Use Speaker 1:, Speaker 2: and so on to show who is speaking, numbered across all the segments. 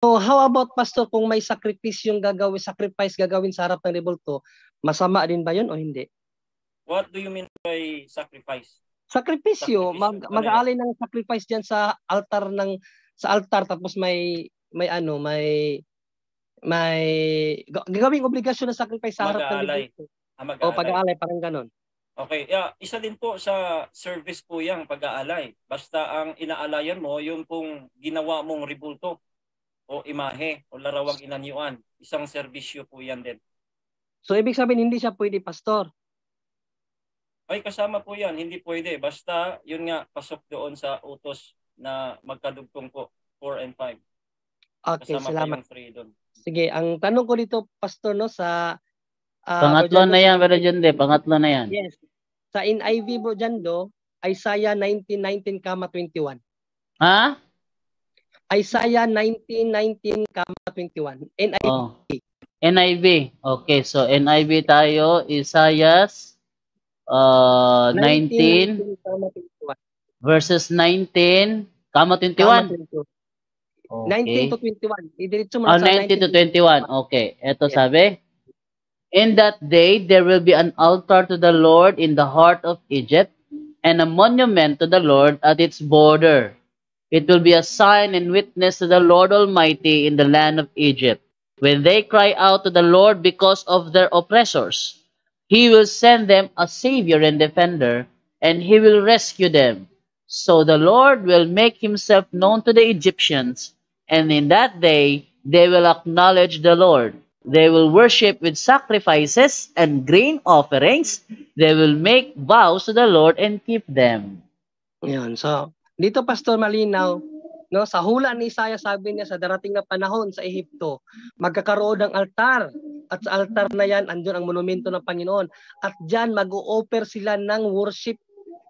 Speaker 1: So, how about pastor kung may sacrifice gagawin sa harap ng rebulto, masama din ba 'yun o hindi?
Speaker 2: What do you mean by sacrifice?
Speaker 1: Sakripisyo, mag-aalay ng sacrifice diyan sa altar tapos may gagawing obligasyon na sacrifice sa harap ng rebulto. O pag-aalay parang ganon.
Speaker 2: Okay, isa din po sa service po 'yang pag-aalay. Basta ang inaalayan mo yung kung ginawa mong rebulto o imahe o larawang inanyuan, isang serbisyo po 'yan din.
Speaker 1: So ibig sabihin hindi siya pwede, pastor?
Speaker 2: Ay, kasama po 'yan, hindi pwede. Basta yun nga pasok doon sa utos na magkadugtong po 4 and 5.
Speaker 1: Okay,
Speaker 2: kasama
Speaker 1: salamat.
Speaker 2: Pa yung 3 doon.
Speaker 1: Sige, ang tanong ko dito, pastor, no, sa
Speaker 3: pangatlo na yan, Brother Jande, pangatlo na yan.
Speaker 1: Yes. Sa NIV, Bro Jando, Isaiah 19:19-21.
Speaker 3: Ha?
Speaker 1: Isaiah 19:19-21. NIV.
Speaker 3: Oh. NIV. Okay, so NIV tayo, Isaiah 19 verses 19, 21.
Speaker 1: Okay. 19 to 21. Idiretso mo
Speaker 3: sa 19 to 21. Okay. Ito sabi, in that day, there will be an altar to the Lord in the heart of Egypt, and a monument to the Lord at its border. It will be a sign and witness to the Lord Almighty in the land of Egypt. When they cry out to the Lord because of their oppressors, He will send them a Savior and Defender, and He will rescue them. So the Lord will make Himself known to the Egyptians, and in that day they will acknowledge the Lord. They will worship with sacrifices and grain offerings. They will make vows to the Lord and keep them.
Speaker 1: Yan. So, dito pastor malinaw, no, sa hula ni Isaiah sabi niya sa darating na panahon sa Ehipto, magkakaroon ng altar. At sa altar na yan, andun ang monumento ng Panginoon. At diyan mag-o-offer sila ng worship.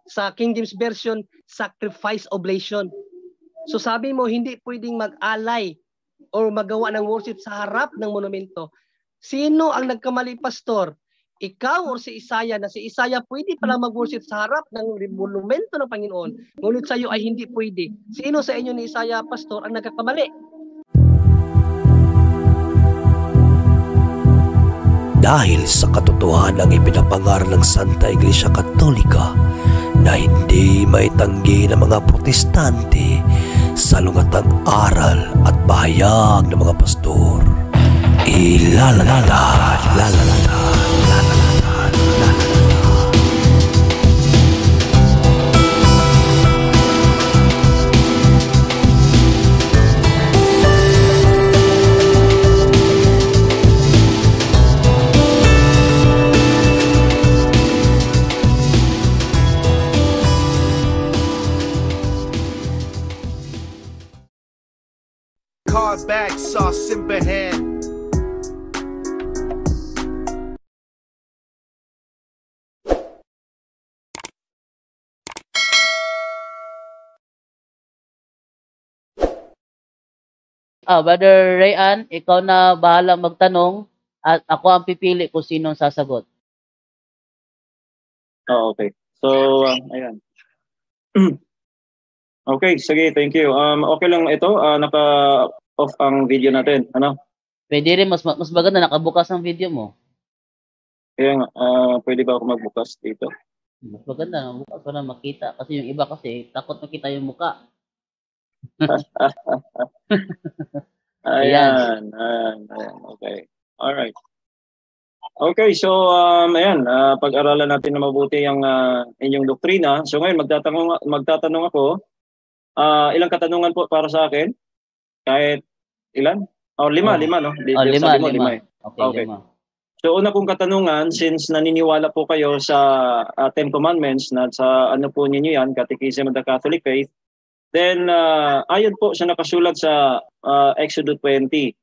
Speaker 1: Sa King James Version, sacrifice oblation. So sabi mo, hindi pwedeng mag-alay or magawa ng worship sa harap ng monumento. Sino ang nagkamali, pastor? Ikaw o si Isaiah? Na si Isaiah pwede pala mag-worship sa harap ng monumento ng Panginoon. Ngunit sa iyo ay hindi pwede. Sino sa inyo ni Isaiah, pastor, ang nagkakamali?
Speaker 4: Dahil sa katotohanan ng ipinapangaral ng Santa Iglesia Katolika na hindi maitanggi ng mga protestante sa lungatang aral at bahayag ng mga pastor.
Speaker 5: Bag sauce simbahan.
Speaker 3: Brother Rayan, ikaw na bahala magtanong at ako ang pipili kung sino ang sasagot.
Speaker 6: Okay. So, ayan. Okay, sige, thank you. Okay lang ito, naka-off ang video natin, ano?
Speaker 3: Pwede rin, mas maganda, nakabukas ang video mo.
Speaker 6: Kaya nga, pwede ba ako magbukas dito?
Speaker 3: Mas maganda, nakabukas para makita. Kasi yung iba kasi, takot makita yung muka.
Speaker 6: Ayan, okay. Alright. Okay, so ayan, pag-aralan natin na mabuti ang inyong doktrina. So ngayon, magtatanong ako, ilang katanungan po para sa akin? Kahit ilan? Lima, no?
Speaker 3: Lima.
Speaker 6: Okay. So una pong katanungan, since naniniwala po kayo sa Ten Commandments, na sa ano po ninyo yan, Catechism of the Catholic Faith, then ayon po sa nakasulat sa Exodus 20,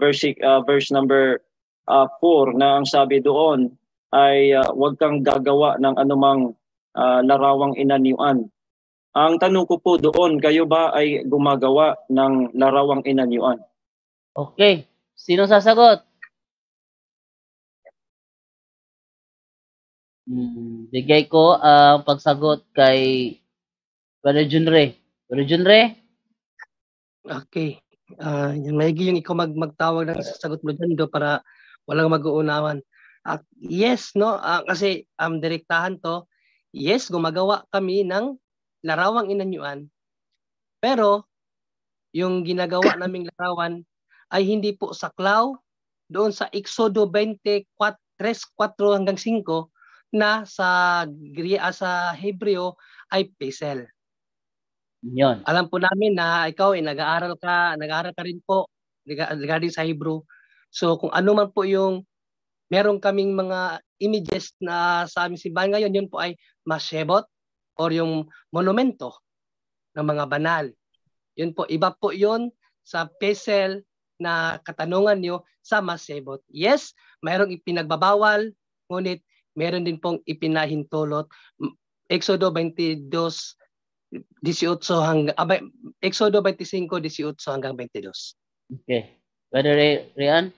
Speaker 6: verse number 4, na ang sabi doon ay huwag kang gagawa ng anumang larawang inanyuan. Ang tanong ko po doon, kayo ba ay gumagawa ng larawang inanyuan?
Speaker 3: Okay. Sino sasagot? Bigay ko ang pagsagot kay Brother Junre. Brother Junre?
Speaker 1: Okay. Maigi yung ikaw magtawag ng sagot mo dyan para walang mag-uunawan. Yes, no? Kasi direktahan to. Yes, gumagawa kami ng larawang inanyuan. Pero, yung ginagawa naming larawan ay hindi po saklaw doon sa Exodo 24:3-4 hanggang 5 na sa Hebreo ay pesel.
Speaker 3: Yun.
Speaker 1: Alam po namin na ikaw ay nag-aaral ka rin po regarding sa Hebrew. So kung ano man po yung meron kaming mga images na sa aming simbahan ngayon, yun po ay mashebot or yung monumento ng mga banal. Yun po, iba po yun sa pesel na katanungan nyo sa masebot. Yes, mayroong ipinagbabawal, ngunit meron din pong ipinahintulot. Exodo 22:18 hanggang Exodo 25:18 hanggang 22.
Speaker 3: Okay. Brother Rian?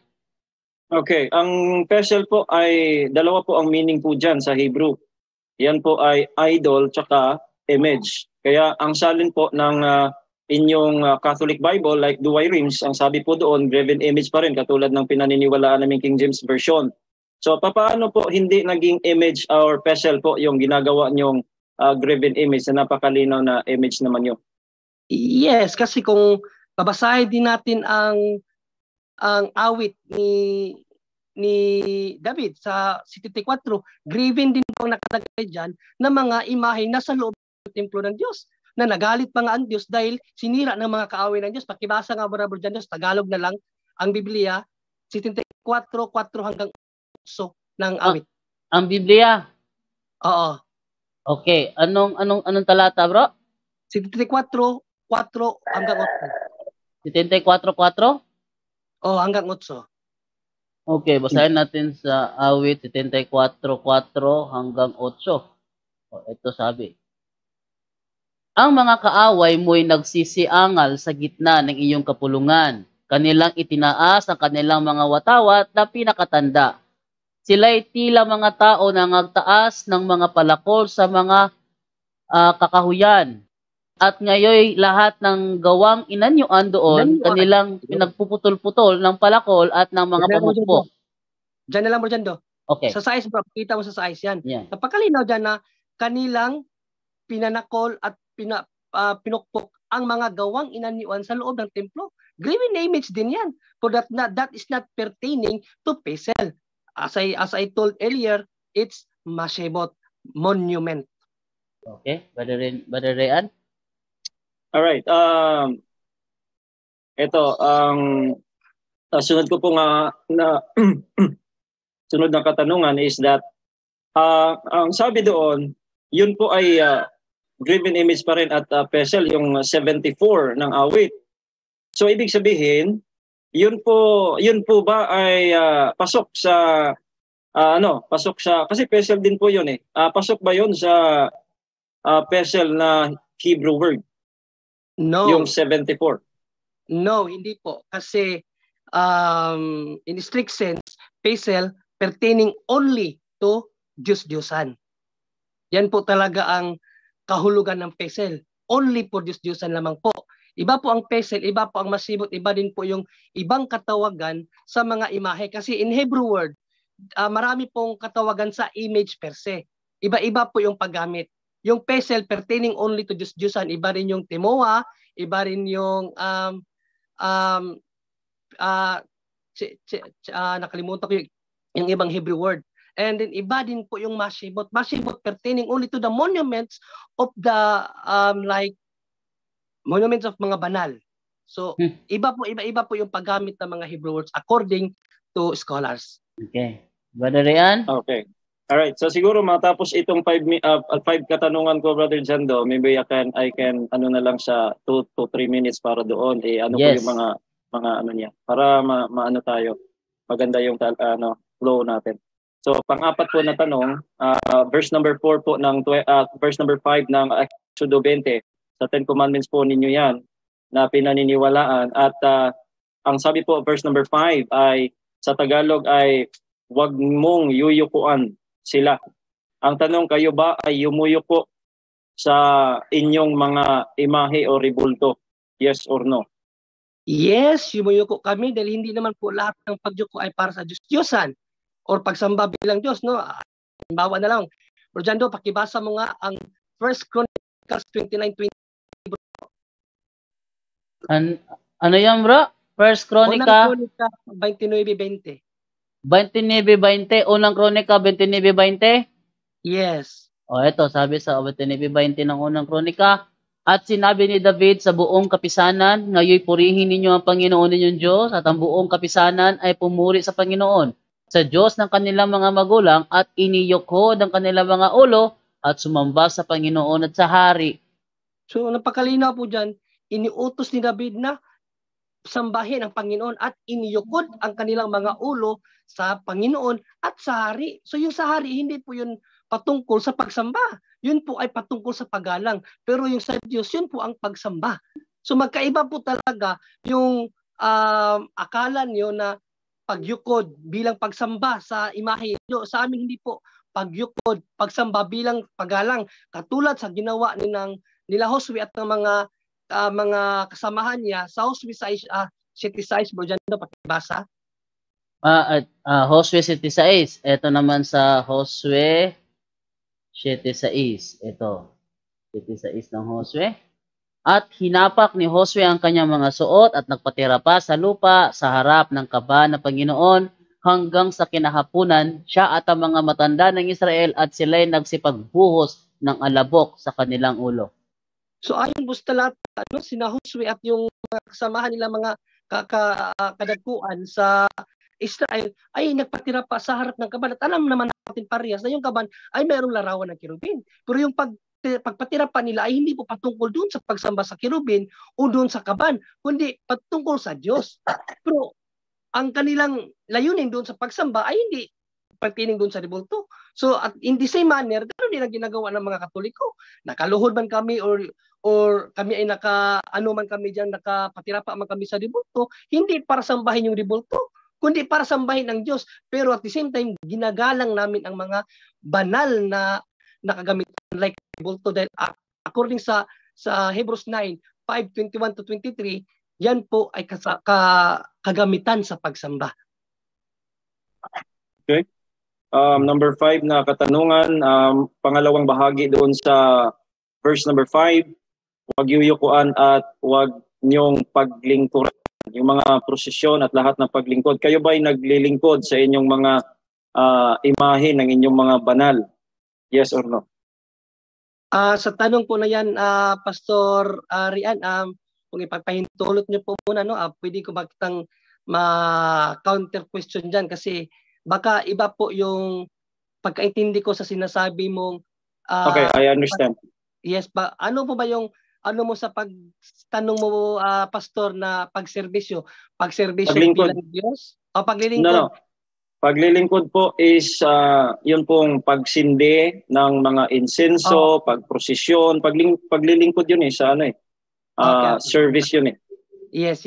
Speaker 6: Okay, ang pesel po ay dalawa po ang meaning po dyan sa Hebrew. Yan po ay idol tsaka image. Kaya ang salin po ng inyong Catholic Bible, like Douay Rheims, ang sabi po doon, graven image pa rin, katulad ng pinaniniwalaan naming King James Version. So, paano po hindi naging image or pesel po yung ginagawa nyong graven image na napakalinaw na image naman yun?
Speaker 1: Yes, kasi kung babasahin din natin ang awit ni David sa 74, graven din po nakalagay dyan na mga imahe na sa loob ng templo ng Diyos. Na nagalit pa nga ang Diyos dahil sinira ng mga kaaway ng Diyos. Pakibasa nga brother dyan, Tagalog na lang ang Biblia, 74:4 hanggang 8 ng awit.
Speaker 3: Ang Biblia?
Speaker 1: Oo.
Speaker 3: Okay, anong talata, bro?
Speaker 1: 74:4 hanggang 8.
Speaker 3: 74:4?
Speaker 1: Oh, hanggang 8.
Speaker 3: Okay, basahin natin sa awit 74:4 hanggang 8. Ito sabi. Ang mga kaaway mo'y nagsisiangal sa gitna ng iyong kapulungan. Kanilang itinaas ang kanilang mga watawat na pinakatanda. Sila'y tila mga tao na nagtaas ng mga palakol sa mga kakahuyan. At ngayoy lahat ng gawang inanyuan doon, kanilang pinagpuputol-putol ng palakol at ng mga pamukpok.
Speaker 1: Diyan na lang mo dyan, do.
Speaker 3: Okay.
Speaker 1: Sa size, bro. Kita mo sa size yan.
Speaker 3: Yeah.
Speaker 1: Napakalinaw dyan na kanilang pinanakol at pinukpok ang mga gawang inanyuan sa loob ng templo. Graven image din yan. For that is not pertaining to pesel. As I told earlier, it's mashebot, monument.
Speaker 3: Okay, Brother Rian?
Speaker 6: Alright. Ito, sunod ko po nga na sunod na katanungan is that ang sabi doon, yun po ay graven image pa rin at pesel, yung 74 ng awit. So ibig sabihin, yun po ba ay pasok sa kasi pesel din po yun eh. Pasok ba yun sa pesel na Hebrew word?
Speaker 1: No.
Speaker 6: Yung 74.
Speaker 1: No, hindi po. Kasi in strict sense, pesel pertaining only to Diyos-Diyosan. Yan po talaga ang kahulugan ng pesel. Only for Diyos-Diyosan lamang po. Iba po ang pesel, iba po ang masibot, iba din po yung ibang katawagan sa mga imahe. Kasi in Hebrew word, marami pong katawagan sa image per se. Iba-iba po yung paggamit. Yung pesel pertaining only to Diyos-Diyosan, iba rin yung temoa, iba rin yung nakalimutan ko yung ibang Hebrew word. And then iba din po yung mashibot. Mashibot pertaining only to the monuments of the monuments of mga banal. So iba po yung paggamit ng mga Hebrew words according to scholars.
Speaker 3: Okay. Brother Rian?
Speaker 6: Okay. Alright, so siguro matapos itong 5 katanungan ko, Brother Jando, maybe I can na lang sa 2 to 3 minutes para doon
Speaker 3: Yes.
Speaker 6: po yung mga niya para maano tayo. Maganda yung flow natin. So pang-apat po na tanong, verse number 4 po ng verse number 5 ng Exodo 20. Sa 10 commandments po ninyo 'yan na pinaniniwalaan at ang sabi po verse number 5 ay sa Tagalog ay wag mong yuyukuan sila. Ang tanong, kayo ba ay yumuyuko sa inyong mga imahe o rebulto? Yes or no?
Speaker 1: Yes, yumuyuko kami dahil hindi naman po lahat ng pagyuko ay para sa Diyos-Diyosan or pagsamba bilang Diyos, no? Halimbawa na lang, Rojando, pakibasa mo nga ang 1 Chronicles 29:20.
Speaker 3: Ano yan, bro? First Kronika
Speaker 1: Unang Kronika 29:20.
Speaker 3: 29:20. Unang Kronika 29:20.
Speaker 1: Yes.
Speaker 3: O, eto, sabi sa 29:20 ng unang Kronika, at sinabi ni David sa buong kapisanan, ngayon purihin ninyo ang Panginoon ninyong Diyos, at ang buong kapisanan ay pumuri sa Panginoon, sa Diyos ng kanilang mga magulang, at iniyukhod ang kanilang mga ulo, at sumamba sa Panginoon at sa hari.
Speaker 1: So, napakalinaw po dyan, iniutos ni David na sambahin ang Panginoon at iniyukod ang kanilang mga ulo sa Panginoon at sa hari. So, yung sa hari, hindi po yun patungkol sa pagsamba. Yun po ay patungkol sa paggalang. Pero yung sa Diyos, yun po ang pagsamba. So magkaiba po talaga yung akala niyo na pagyukod bilang pagsamba sa imahe. Sa amin hindi po pagyukod, pagsamba bilang paggalang. Katulad sa ginawa nila Josue at ng mga kasamahan niya sa Josue 7:6, bro, dyan pakibasa.
Speaker 3: Josue 7:6. Ito naman sa Josue 7:6. Ito. 7:6 ng Josue. At hinapak ni Josue ang kanyang mga suot at nagpatira pa sa lupa sa harap ng kaba ng Panginoon hanggang sa kinahapunan siya at ang mga matanda ng Israel at sila'y nagsipagbuhos ng alabok sa kanilang ulo.
Speaker 1: So ayon po sa lahat, sina Josue at yung mga kasamahan nila mga kadagkuan sa Israel ay nagpatira pa sa harap ng kaban. At alam naman natin parehas na yung kaban ay mayroong larawan ng kirubin. Pero yung pagpatira pa nila ay hindi po patungkol doon sa pagsamba sa kirubin o doon sa kaban, kundi patungkol sa Diyos. Pero ang kanilang layunin doon sa pagsamba ay hindi pertaining doon sa rebulto. So at in the same manner, ganoon din ang ginagawa ng mga Katoliko. Nakaluhod man kami or kami ay man kami diyan, nakapatira pa man kami sa rebulto, hindi para sambahin yung rebulto, kundi para sambahin ang Diyos. Pero at the same time, ginagalang namin ang mga banal na nakagamitan like rebulto dahil according sa Hebrews 9:5-21-23, yan po ay kagamitan sa pagsamba.
Speaker 6: Okay. Number 5 na katanungan, pangalawang bahagi doon sa verse number 5, huwag yuyukuan at huwag niyong paglingkuran yung mga prosesyon at lahat ng paglingkod. Kayo ba ay naglilingkod sa inyong mga imahe ng inyong mga banal? Yes or no?
Speaker 1: Sa tanong po na yan, Pastor Rian, kung ipagpahintulot niyo po muna, pwede ko bakitang ma-counter question dyan kasi baka iba po yung pagkaintindi ko sa sinasabi mong
Speaker 6: okay, I understand.
Speaker 1: Yes, ano po ba yung mo sa pagtanong mo, Pastor, na pagserbisyo bilang Diyos o paglilingkod?
Speaker 6: No. Paglilingkod po is yun pong pagsindi ng mga insenso, pagprosesyon, paglilingkod yun sa okay. Service yun
Speaker 1: Yes,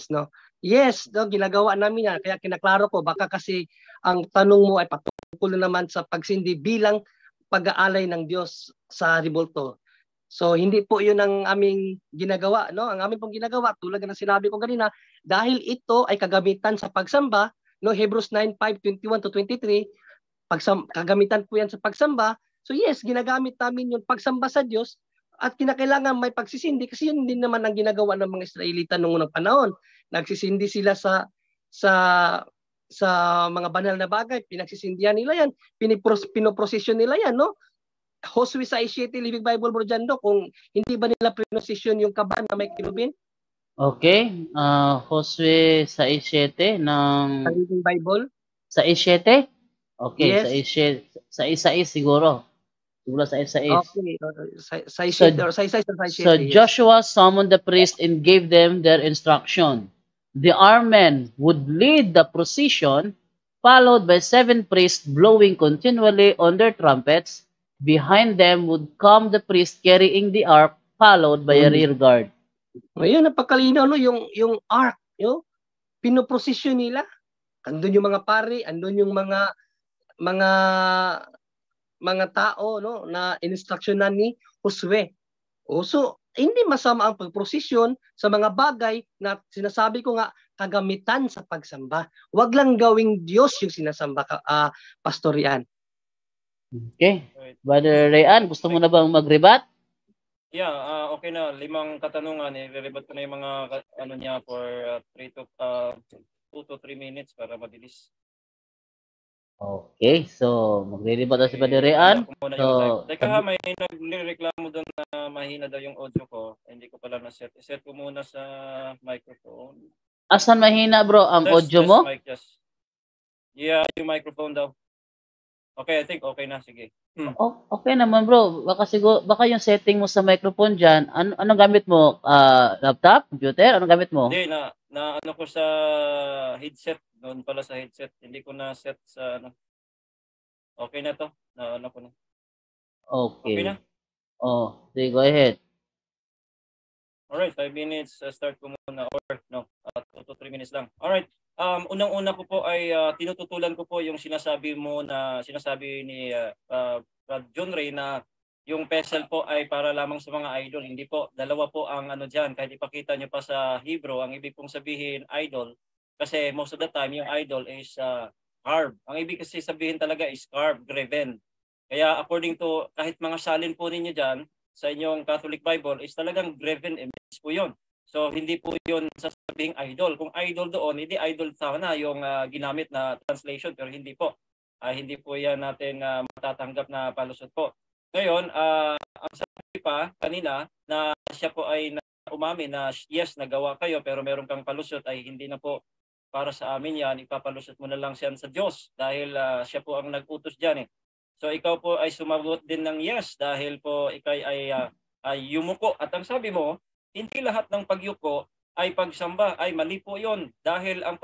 Speaker 1: no. Yes, ginagawa namin yan. Kaya kinaklaro ko, baka kasi ang tanong mo ay patungkol naman sa pagsindi bilang pag-aalay ng Diyos sa rebulto. So hindi po 'yun ang aming ginagawa, no? Ang aming pong ginagawa tulad ng sinabi ko kanina, dahil ito ay kagamitan sa pagsamba, no? Hebrews 9:5-21-23, kagamitan po 'yan sa pagsamba. So yes, ginagamit namin 'yung pagsamba sa Diyos at kinakailangan may pagsisindi kasi 'yun din naman ang ginagawa ng mga Israelita noong unang panahon. Nagsisindi sila sa mga banal na bagay, pinagsisindihan nila 'yan, pinoprosesyon nila 'yan, no? Josue 6:7, Living Bible, Bro Jando, kung hindi ba nila pronunciation yung kaban na may kirubin?
Speaker 3: Okay. Josue 6:7 ng
Speaker 1: Living Bible?
Speaker 3: 6:7? Okay,
Speaker 1: yes.
Speaker 3: 6:6 siguro. Siguro 6:6.
Speaker 1: Okay. 6:7 or 6:6 or 6:7.
Speaker 3: So Joshua summoned the priests and gave them their instruction. The armed men would lead the procession, followed by 7 priests blowing continually on their trumpets. Behind them would come the priest carrying the ark, followed by a rear guard.
Speaker 1: Ngayon, napakalinaw, no? Yung ark, pinoprosesyon nila. Andun yung mga pari, andun yung mga tao, no, na instructionan ni Josue. So hindi masama ang pagprosesyon sa mga bagay na sinasabi ko nga kagamitan sa pagsamba. Huwag lang gawing Diyos yung sinasamba Pastor Rian.
Speaker 3: Okay. Brother Rayan, gusto mo na bang mag-rebat?
Speaker 2: Yeah, okay na. 5 katanungan. I-rebat ko na yung mga ano niya for 2 to 3 minutes para mabilis.
Speaker 3: Okay, so magre-rebat na si Brother Rayan. So,
Speaker 2: Teka, may nagreklamo doon na mahina daw yung audio ko. Hindi ko pala na-set. I-set ko muna sa microphone.
Speaker 3: Asan mahina bro ang audio mo?
Speaker 2: Mic, just. Yeah, yung microphone daw. Okay, I think okay na. Sige.
Speaker 3: Oh, okay naman bro. Baka yung setting mo sa microphone diyan, anong gamit mo? Laptop, computer, anong gamit mo?
Speaker 2: Hindi na ano ko sa headset, doon pala sa headset. Hindi ko na set sa ano. Okay na to. Na ano ko na.
Speaker 3: Okay.
Speaker 2: Okay na.
Speaker 3: Oh, sige, go ahead.
Speaker 2: Alright, 5 minutes. Start ko muna or no, 2 to 3 minutes lang. Alright. Unang-una ko po ay tinututulan ko po yung sinasabi ni John Ray na yung pesel po ay para lamang sa mga idol. Hindi po, dalawa po ang ano diyan. Kahit ipakita nyo pa sa Hebrew, ang ibig pong sabihin idol kasi most of the time yung idol is carved. Ang ibig kasi sabihin talaga is carved, graven. Kaya according to kahit mga salin po ninyo diyan sa inyong Catholic Bible is talagang graven image po 'yon. So hindi po 'yon sasabing idol. Kung idol doon, hindi idol sana yung ginamit na translation pero hindi po. Hindi po 'yan natin matatanggap na palusot po. Ngayon, ang sabi pa kanina na siya po ay umamin na yes, nagawa kayo pero meron kang palusot ay hindi na po para sa amin 'yan. Ipapalusot mo na lang siya sa Diyos dahil siya po ang nag-utos diyan eh. So ikaw po ay sumagot din ng yes dahil po ikay ay yumuko at ang sabi mo hindi lahat ng pagyuko ay pagsamba ay mali po 'yon dahil ang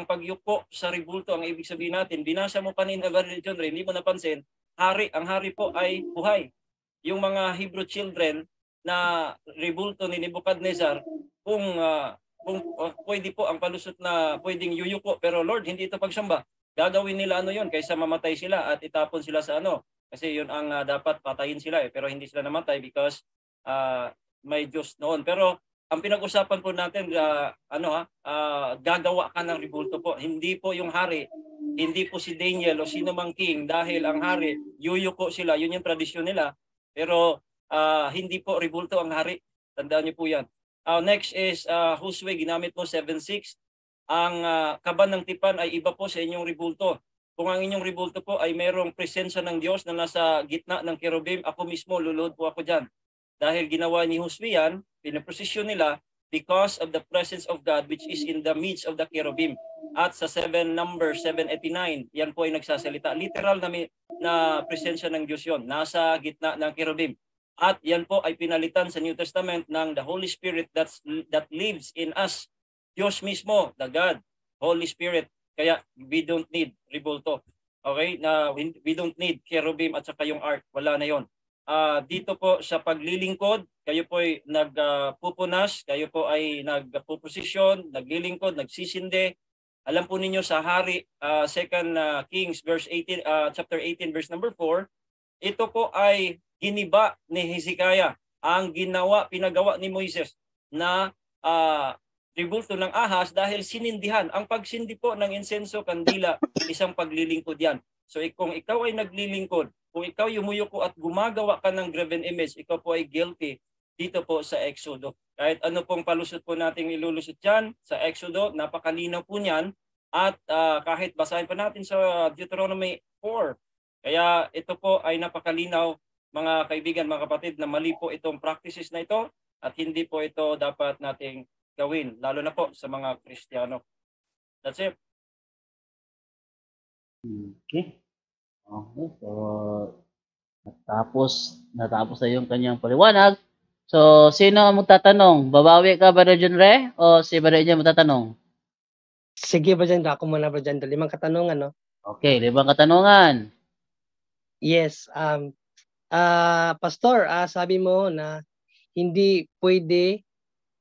Speaker 2: pagyuko sa rebulto ang ibig sabihin natin binasa mo kanina John Ray, hindi mo napansin ang hari po ay buhay. Yung mga Hebrew children na rebulto ni Nebuchadnezzar kung pwede po ang palusot na pwedeng yuyuko pero Lord hindi ito pagsamba. Gagawin nila ano 'yon kaysa mamatay sila at itapon sila sa ano kasi 'yun ang dapat patayin sila pero hindi sila namatay because may Diyos noon. Pero ang pinag-usapan po natin gagawa ka ng rebulto po. Hindi po yung hari, hindi po si Daniel o sino mang king dahil ang hari yuyuko sila, yun yung tradisyon nila. Pero hindi po rebulto ang hari. Tandaan niyo po 'yan. Next is Hosea, ginamit mo 7:6. Ang kaban ng tipan ay iba po sa inyong rebulto. Kung ang inyong rebulto po ay mayroong presensya ng Diyos na nasa gitna ng kerubim, ako mismo lulod po ako diyan. Dahil ginawa ni Hosea yan, pinaprosesyon nila because of the presence of God which is in the midst of the cherubim. At sa Numbers 7:89, yan po ay nagsasalita. Literal na presensya ng Diyos yon, nasa gitna ng cherubim. At yan po ay pinalitan sa New Testament ng the Holy Spirit that lives in us. Diyos mismo, the God, Holy Spirit. Kaya we don't need rebulto. Okay? We don't need cherubim at saka yung ark. Wala na yon. Dito po sa paglilingkod, kayo po ay nagpupunas, kayo po ay nagpuposisyon, naglilingkod, nagsisinde. Alam po ninyo sa hari, 2 Kings chapter 18 verse number 4, ito po ay giniba ni Hezekiah, ang pinagawa ni Moises na rebulto ng ahas dahil sinindihan. Ang pagsindi po ng insenso, kandila, isang paglilingkod yan. So kung ikaw ay naglilingkod, kung ikaw yumuyuko at gumagawa ka ng graven image, ikaw po ay guilty dito po sa Exodo. Kahit ano pong palusot po nating ilulusot dyan sa Exodo, napakalinaw po niyan. At kahit basahin pa natin sa Deuteronomy 4. Kaya ito po ay napakalinaw mga kaibigan, mga kapatid, na mali po itong practices na ito at hindi po ito dapat nating gawin, lalo na po sa mga Kristiyano. That's it.
Speaker 3: Okay. Okay, so natapos na yung kanyang paliwanag. So, sino ang magtatanong? Babawi ka ba na John Ray? O si Brother niya magtatanong?
Speaker 1: Sige ba dyan? Ako muna ba dyan? 5 katanungan, no?
Speaker 3: Okay, 5 katanungan.
Speaker 1: Yes. Pastor, sabi mo na hindi pwede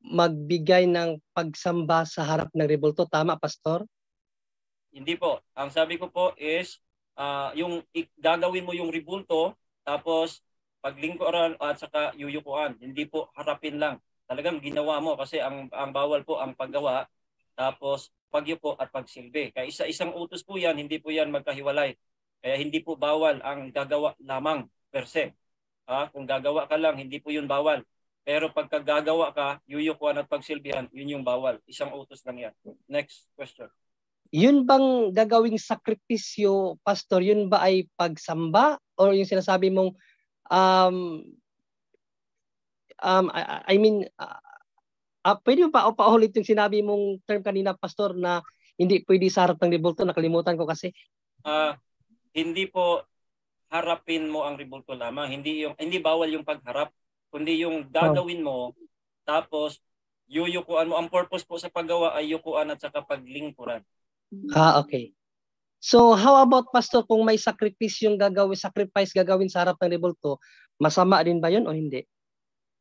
Speaker 1: magbigay ng pagsamba sa harap ng rebulto. Tama, Pastor?
Speaker 2: Hindi po. Ang sabi ko po is, yung gagawin mo yung rebulto, tapos paglingkuran at saka yuyukuan. Hindi po harapin lang. Talagang ginawa mo kasi ang bawal po ang paggawa, tapos pagyuko at pagsilbi. Kaya isa-isang utos po yan, hindi po yan magkahiwalay. Kaya hindi po bawal ang gagawa lamang per se. Kung gagawa ka lang, hindi po yun bawal. Pero pagka gagawa ka, yuyukuan at pagsilbihan, yun yung bawal. Isang utos lang yan. Next question.
Speaker 1: Yun bang gagawing sakripisyo, Pastor, yun ba ay pagsamba? Or yung sinasabi mong, pwede mo pa paulit yung sinabi mong term kanina, Pastor, na hindi pwede sa harap ng rebulto? Nakalimutan ko kasi.
Speaker 2: Hindi po harapin mo ang rebulto lamang. Hindi bawal yung pagharap, kundi yung gagawin mo, tapos yuyukuan mo. Ang purpose po sa paggawa ay yukuan at saka paglingkuran.
Speaker 1: Okay. So, how about, Pastor, kung may sacrifice gagawin sa harap ng rebulto, masama din ba yun o hindi?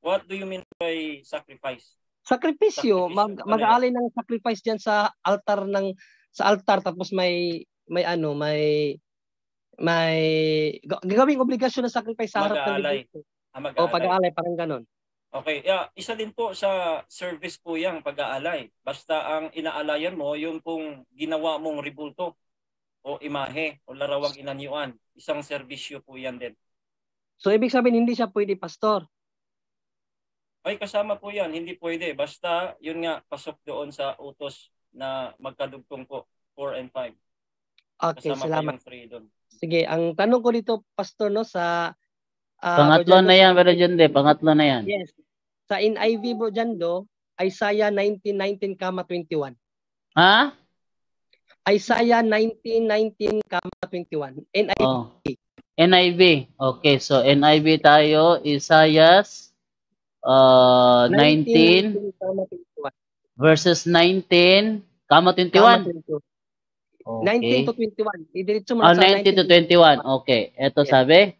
Speaker 2: What do you mean by sacrifice?
Speaker 1: Sakripisyo, mag-aalay ng sacrifice diyan sa altar tapos may gagawing obligasyon na sacrifice sa harap ng rebulto. O pag-aalay, parang ganon.
Speaker 2: Okay, isa din po sa service po yang pag-aalay. Basta ang inaalayan mo, yung pong ginawa mong rebulto o imahe o larawang inanyuan. Isang serbisyo po yan din.
Speaker 1: So, ibig sabihin, hindi siya pwede, Pastor?
Speaker 2: Ay, kasama po yan. Hindi pwede. Basta, yun nga, pasok doon sa utos na magkadugtong po, 4 and 5.
Speaker 1: Okay,
Speaker 2: kasama
Speaker 1: salamat.
Speaker 2: Doon.
Speaker 1: Sige, ang tanong ko dito, Pastor, no, sa...
Speaker 3: pangatlo na yan, Brother Jande. Pangatlo na yan.
Speaker 1: Yes. Sa NIV, Bro Jando, Isaiah 19:19-21.
Speaker 3: Ha?
Speaker 1: Isaiah 19:19-21. NIV.
Speaker 3: Oh. NIV. Okay, so NIV tayo, Isaiah 19 verses 19, 21. Okay.
Speaker 1: 19 to 21. Idiretso mo
Speaker 3: 19 to 21. Okay. Ito sabi.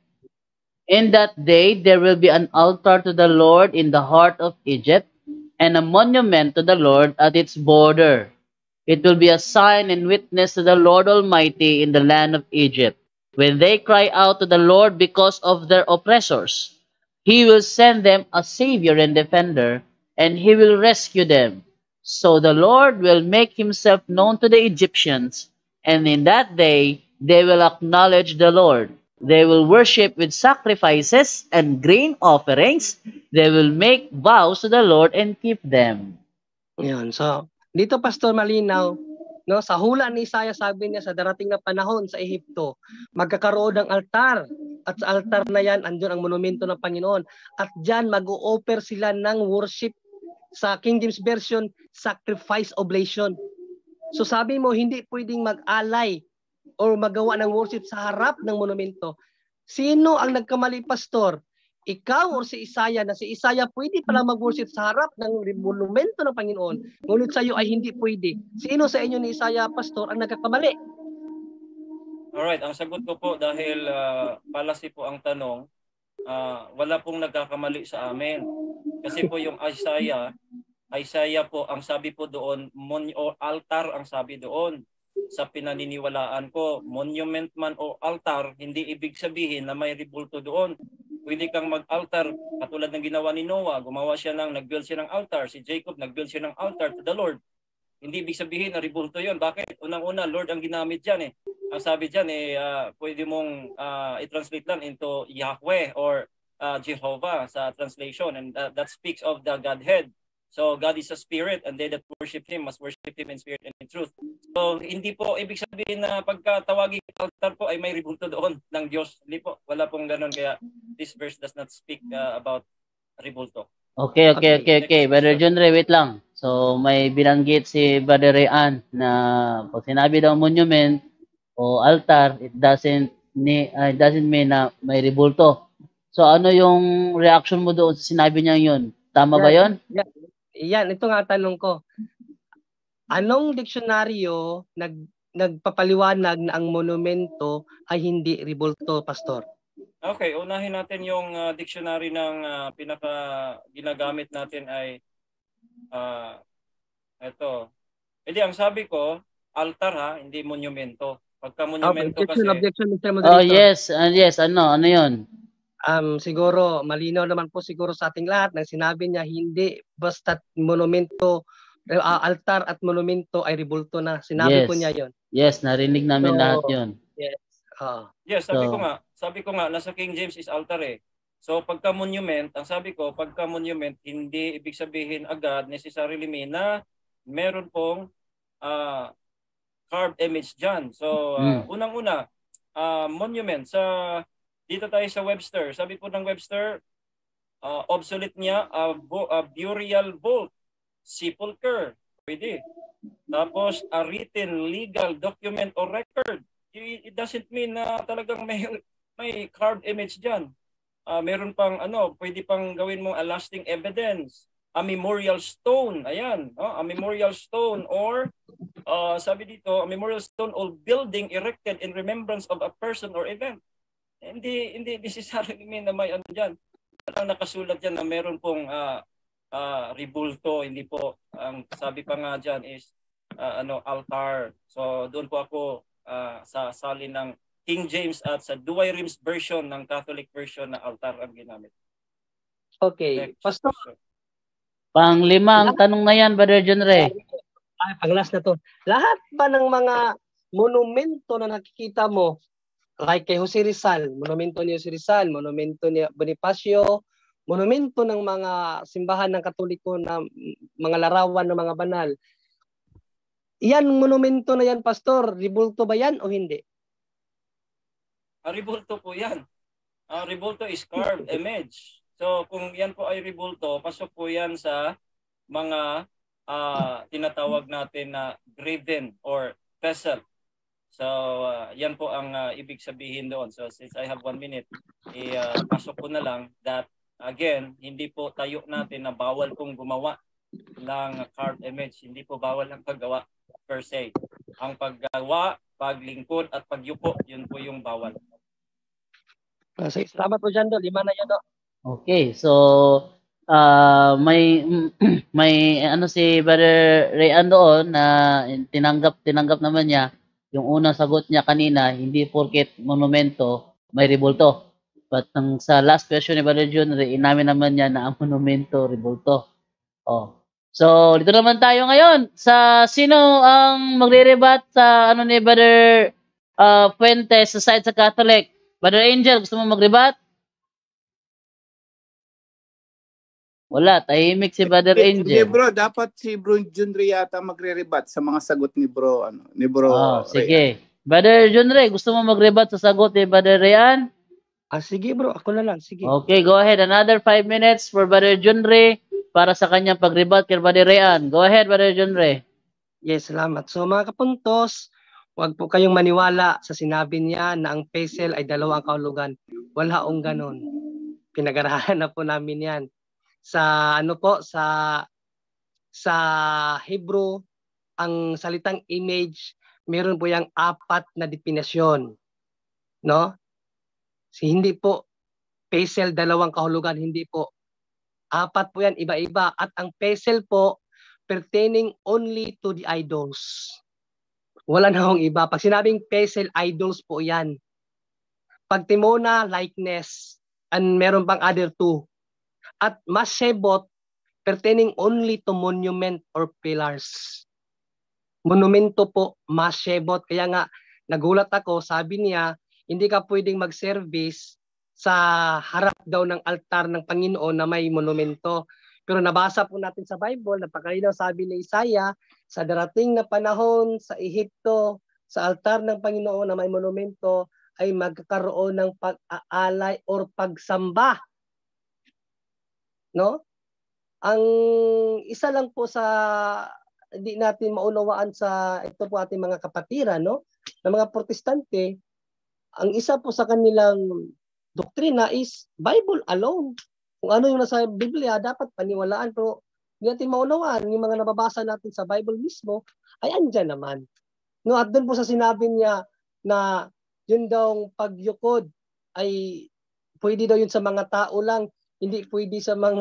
Speaker 3: In that day, there will be an altar to the Lord in the heart of Egypt, and a monument to the Lord at its border. It will be a sign and witness to the Lord Almighty in the land of Egypt. When they cry out to the Lord because of their oppressors, He will send them a Savior and defender, and He will rescue them. So the Lord will make Himself known to the Egyptians, and in that day they will acknowledge the Lord. They will worship with sacrifices and grain offerings. They will make vows to the Lord and keep them.
Speaker 1: Yan. So, dito, Pastor, malinaw, no, sa hula ni Isaiah, sabi niya sa darating na panahon sa Ehipto, magkakaroon ng altar. At sa altar na yan, andun ang monumento ng Panginoon. At dyan, mag-o-offer sila ng worship. Sa King James Version, sacrifice oblation. So sabi mo, hindi pwedeng mag-alay or magawa ng worship sa harap ng monumento. Sino ang nagkamali, Pastor? Ikaw o si Isaiah? Na si Isaiah pwede pala mag-worship sa harap ng monumento ng Panginoon. Ngunit sa iyo ay hindi pwede. Sino sa inyo ni Isaiah, Pastor, ang nagkakamali?
Speaker 2: Alright, ang sagot ko po dahil palasi po ang tanong, wala pong nagkakamali sa amin. Kasi po yung Isaiah po, ang sabi po doon, altar ang sabi doon. Sa pinaniniwalaan ko, monument man o altar, hindi ibig sabihin na may rebulto doon. Pwede kang mag-altar, katulad ng ginawa ni Noah, nag-build siya ng altar. Si Jacob, nag-build siya ng altar to the Lord. Hindi ibig sabihin na rebulto yun. Bakit? Unang-una, Lord ang ginamit dyan eh. Ang sabi dyan pwede mong i-translate lang into Yahweh or Jehovah sa translation. And that speaks of the Godhead. So God is a spirit, and they that worship Him must worship Him in spirit and in truth. So hindi po ibig sabihin na pagkatawagin altar po ay may rebulto doon ng Diyos. Hindi po, wala pong ganun. Kaya this verse does not speak about rebulto.
Speaker 3: Okay. Brother John Ray, wait lang. So may binanggit si Brother Rayan na pag sinabi daw monument o altar, it doesn't mean na may rebulto. So ano yung reaction mo doon sa sinabi niya yun? Tama ba yun?
Speaker 1: Yan, ito nga tanong ko. Anong diksyonaryo nagpapaliwanag na ang monumento ay hindi rebulto, Pastor?
Speaker 2: Okay, unahin natin yung dictionary ng pinaka ginagamit natin ay ito. Hindi, ang sabi ko, altar ha, hindi monumento. Pagka monumento kasi...
Speaker 1: Objection,
Speaker 3: Oh, yes. Ano yun?
Speaker 1: Siguro malinaw naman po siguro sa ating lahat nang sinabi niya hindi basta monumento, altar at monumento ay rebulto na. Sinabi po niya 'yon.
Speaker 3: Yes, narinig namin lahat 'yon.
Speaker 1: Yes.
Speaker 2: Yes, sabi ko nga nasa King James is altar eh. So pagka monument, ang sabi ko, pagka monument hindi ibig sabihin agad necessarily na meron pong carved image diyan. So unang-una, monument sa dito tayo sa Webster. Sabi po ng Webster, obsolete niya burial vault, sepulcher, pwede. Tapos a written legal document or record. It doesn't mean na talagang may carved image diyan. Meron pang pwede pang gawin mong a lasting evidence, a memorial stone. Ayan, a memorial stone or sabi dito, a memorial stone or building erected in remembrance of a person or event. Hindi necessarily mean na may diyan. Ang nakasulat diyan na meron pong rebulto, hindi po ang sabi pa nga diyan is altar. So doon po ako sa salin ng King James at sa Douay Rheims version ng Catholic version na altar ang ginamit.
Speaker 1: Okay.
Speaker 2: Next.
Speaker 1: Pastor.
Speaker 3: Pang-5 ang tanong na yan, Brother John Ray.
Speaker 1: Pang-last na to. Lahat ba ng mga monumento na nakikita mo, like kay Jose Rizal, monumento ni Jose Rizal, monumento ni Bonifacio, monumento ng mga simbahan ng Katoliko na mga larawan ng mga banal, yan, monumento na yan, Pastor, rebulto ba yan o hindi?
Speaker 2: Rebulto po yan. Rebulto is carved image. So kung yan po ay rebulto, pasok po yan sa mga tinatawag natin na graven or vessel. So yan po ang ibig sabihin doon. So since I have 1 minute, pasok ko na lang that again, hindi po tayo natin na bawal pong gumawa ng carved image. Hindi po bawal ang paggawa per se. Ang paggawa, paglingkod at pagyuko, yun po yung bawal.
Speaker 1: Salamat po dyan, 5 na yan, do.
Speaker 3: Okay, so may si Brother Rayan doon na tinanggap naman niya yung unang sagot niya kanina, hindi porket monumento may rebulto. But sa last question ni Brother John Ray, inamin naman niya na ang monumento rebulto. So dito naman tayo ngayon sa sino ang magre-rebat sa ni Brother Fuentes sa side sa Catholic. Brother Angel, gusto mo mag-rebat? Wala, tahimik si Brother Angel.
Speaker 7: Hindi bro, dapat si Bro John Ray yata magre-rebat sa mga sagot ni Bro
Speaker 3: sige. Brother John Ray, gusto mo mag-rebat sa sagot ni Brother Rayan?
Speaker 1: Sige bro, ako na lang, sige.
Speaker 3: Okay, go ahead. Another 5 minutes for Brother John Ray para sa kanyang pag-rebat kay Brother Rayan. Go ahead, Brother John Ray.
Speaker 1: Yes, salamat. So mga kapuntos, huwag po kayong maniwala sa sinabi niya na ang pesel ay 2 ang kahulugan. Wala akong ganon. Pinag-aralan na po namin yan. Sa sa Hebrew, ang salitang image, meron po yung 4 na definasyon. No? Hindi po pesel 2 kahulugan, hindi po. 4 po yan, iba-iba. At ang pesel po, pertaining only to the idols. Wala na akong iba. Pag sinabing pesel, idols po yan. Pag timona, likeness. And meron pang other 2. At masebot, pertaining only to monument or pillars. Monumento po, masebot. Kaya nga, nagulat ako, sabi niya, hindi ka pwedeng mag-service sa harap daw ng altar ng Panginoon na may monumento. Pero nabasa po natin sa Bible, napakalinaw sabi ni Isaiah, sa darating na panahon sa Ehipto, sa altar ng Panginoon na may monumento, ay magkakaroon ng pag-aalay or pagsamba. No? Ang isa lang po sa hindi natin maunawaan sa ito po ating mga kapatiran, no? Na mga protestante, ang isa po sa kanilang doktrina is Bible alone. Kung ano yung nasa Biblia, dapat paniwalaan. Pero hindi natin maunawaan. Yung mga nababasa natin sa Bible mismo, ay andyan naman. No, at doon po sa sinabi niya na yun daw pagyukod ay pwede daw yun sa mga tao lang, hindi pwede sa mga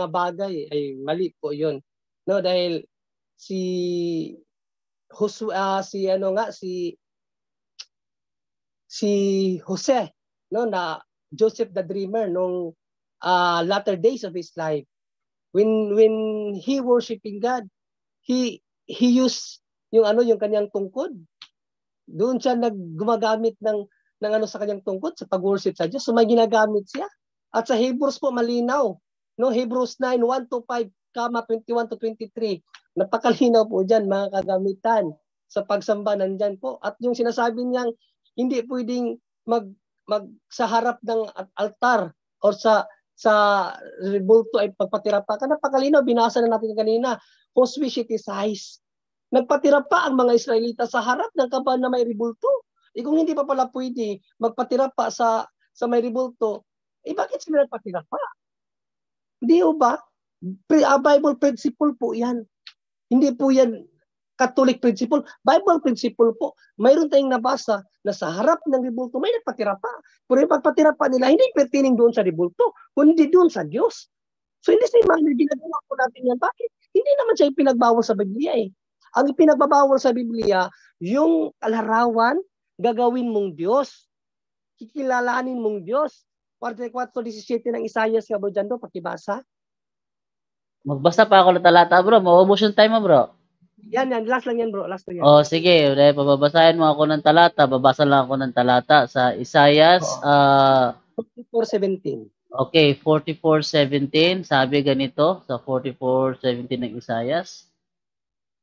Speaker 1: bagay, ay mali po yun. No, dahil si si Jose, no, na Joseph the Dreamer nung latter days of his life. When he worshiping God, he used yung kanyang tungkod. Doon siya gumagamit ng sa kanyang tungkod sa pag-worship sa Diyos. So may ginagamit siya. At sa Hebrews po malinaw, no, Hebrews 9:1-5, 21 to 23. Napakalinaw po diyan mga kagamitan sa pagsamba nandiyan po. At yung sinasabi niyang hindi pwedeng sa harap ng altar o sa rebulto ay pagpatira pa. Napakalinaw, binasa na natin kanina. Josue 7:6. Nagpatira pa ang mga Israelita sa harap ng kaban na may rebulto. Kung hindi pa pala pwede magpatira pa sa may rebulto, bakit sila nagpatira pa? Hindi ba? Bible principle po yan. Hindi po yan Catholic principle. Bible principle po. Mayroon tayong nabasa na sa harap ng rebulto may nagpatira pa. Pero yung pagpatira pa nila, hindi pertaining doon sa rebulto, kundi doon sa Diyos. So hindi sa imang ginagawa po natin yan. Bakit? Hindi naman siya ipinagbawal sa Biblia eh. Ang ipinagbabawal sa Biblia, yung kalarawan, gagawin mong Diyos. Kikilalanin mong Diyos. 44:17 ng Isaias nga bro dyan do, pakibasa.
Speaker 3: Magbasa pa ako ng talata, bro. Maubos yung time mo, bro.
Speaker 1: Yan. Last lang yan, bro. Last lang yan.
Speaker 3: Oh, sige. Pababasahin mo ako ng talata. Babasa lang ako ng talata sa Isaias.
Speaker 1: 44:17.
Speaker 3: Okay, 44:17. Sabi ganito sa 44:17 ng Isaias.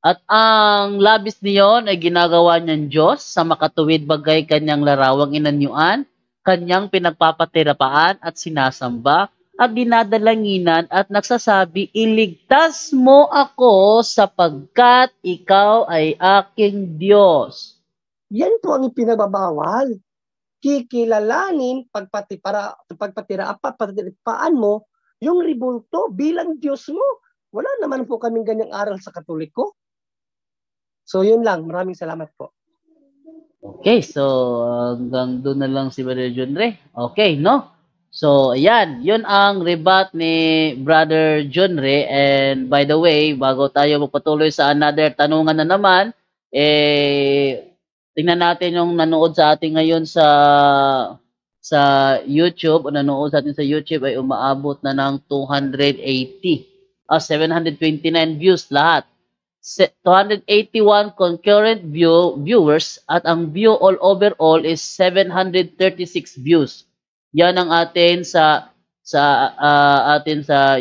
Speaker 3: At ang labis niyon ay ginagawa niyang Diyos sa makatuwid bagay kanyang larawang inanyuan, kanyang pinagpapatirapaan at sinasamba, at dinadalanginan at nagsasabi, iligtas mo ako sapagkat ikaw ay aking Diyos.
Speaker 1: Yan po ang ipinagbabawal. Kikilalanin, pagpatirapaan mo, yung rebulto bilang Diyos mo. Wala naman po kaming ganyang aral sa Katoliko. So yun lang. Maraming salamat po.
Speaker 3: Okay, so hanggang doon na lang si Brother Junre. Okay, no? So, ayan, yun ang rebat ni Brother Junre. And by the way, bago tayo magpatuloy sa another tanungan na naman, tingnan natin yung nanood sa atin ngayon sa YouTube, o nanood sa atin sa YouTube ay umaabot na ng 729 views lahat. 281 concurrent viewers at ang view all overall is 736 views. Yan ang atin sa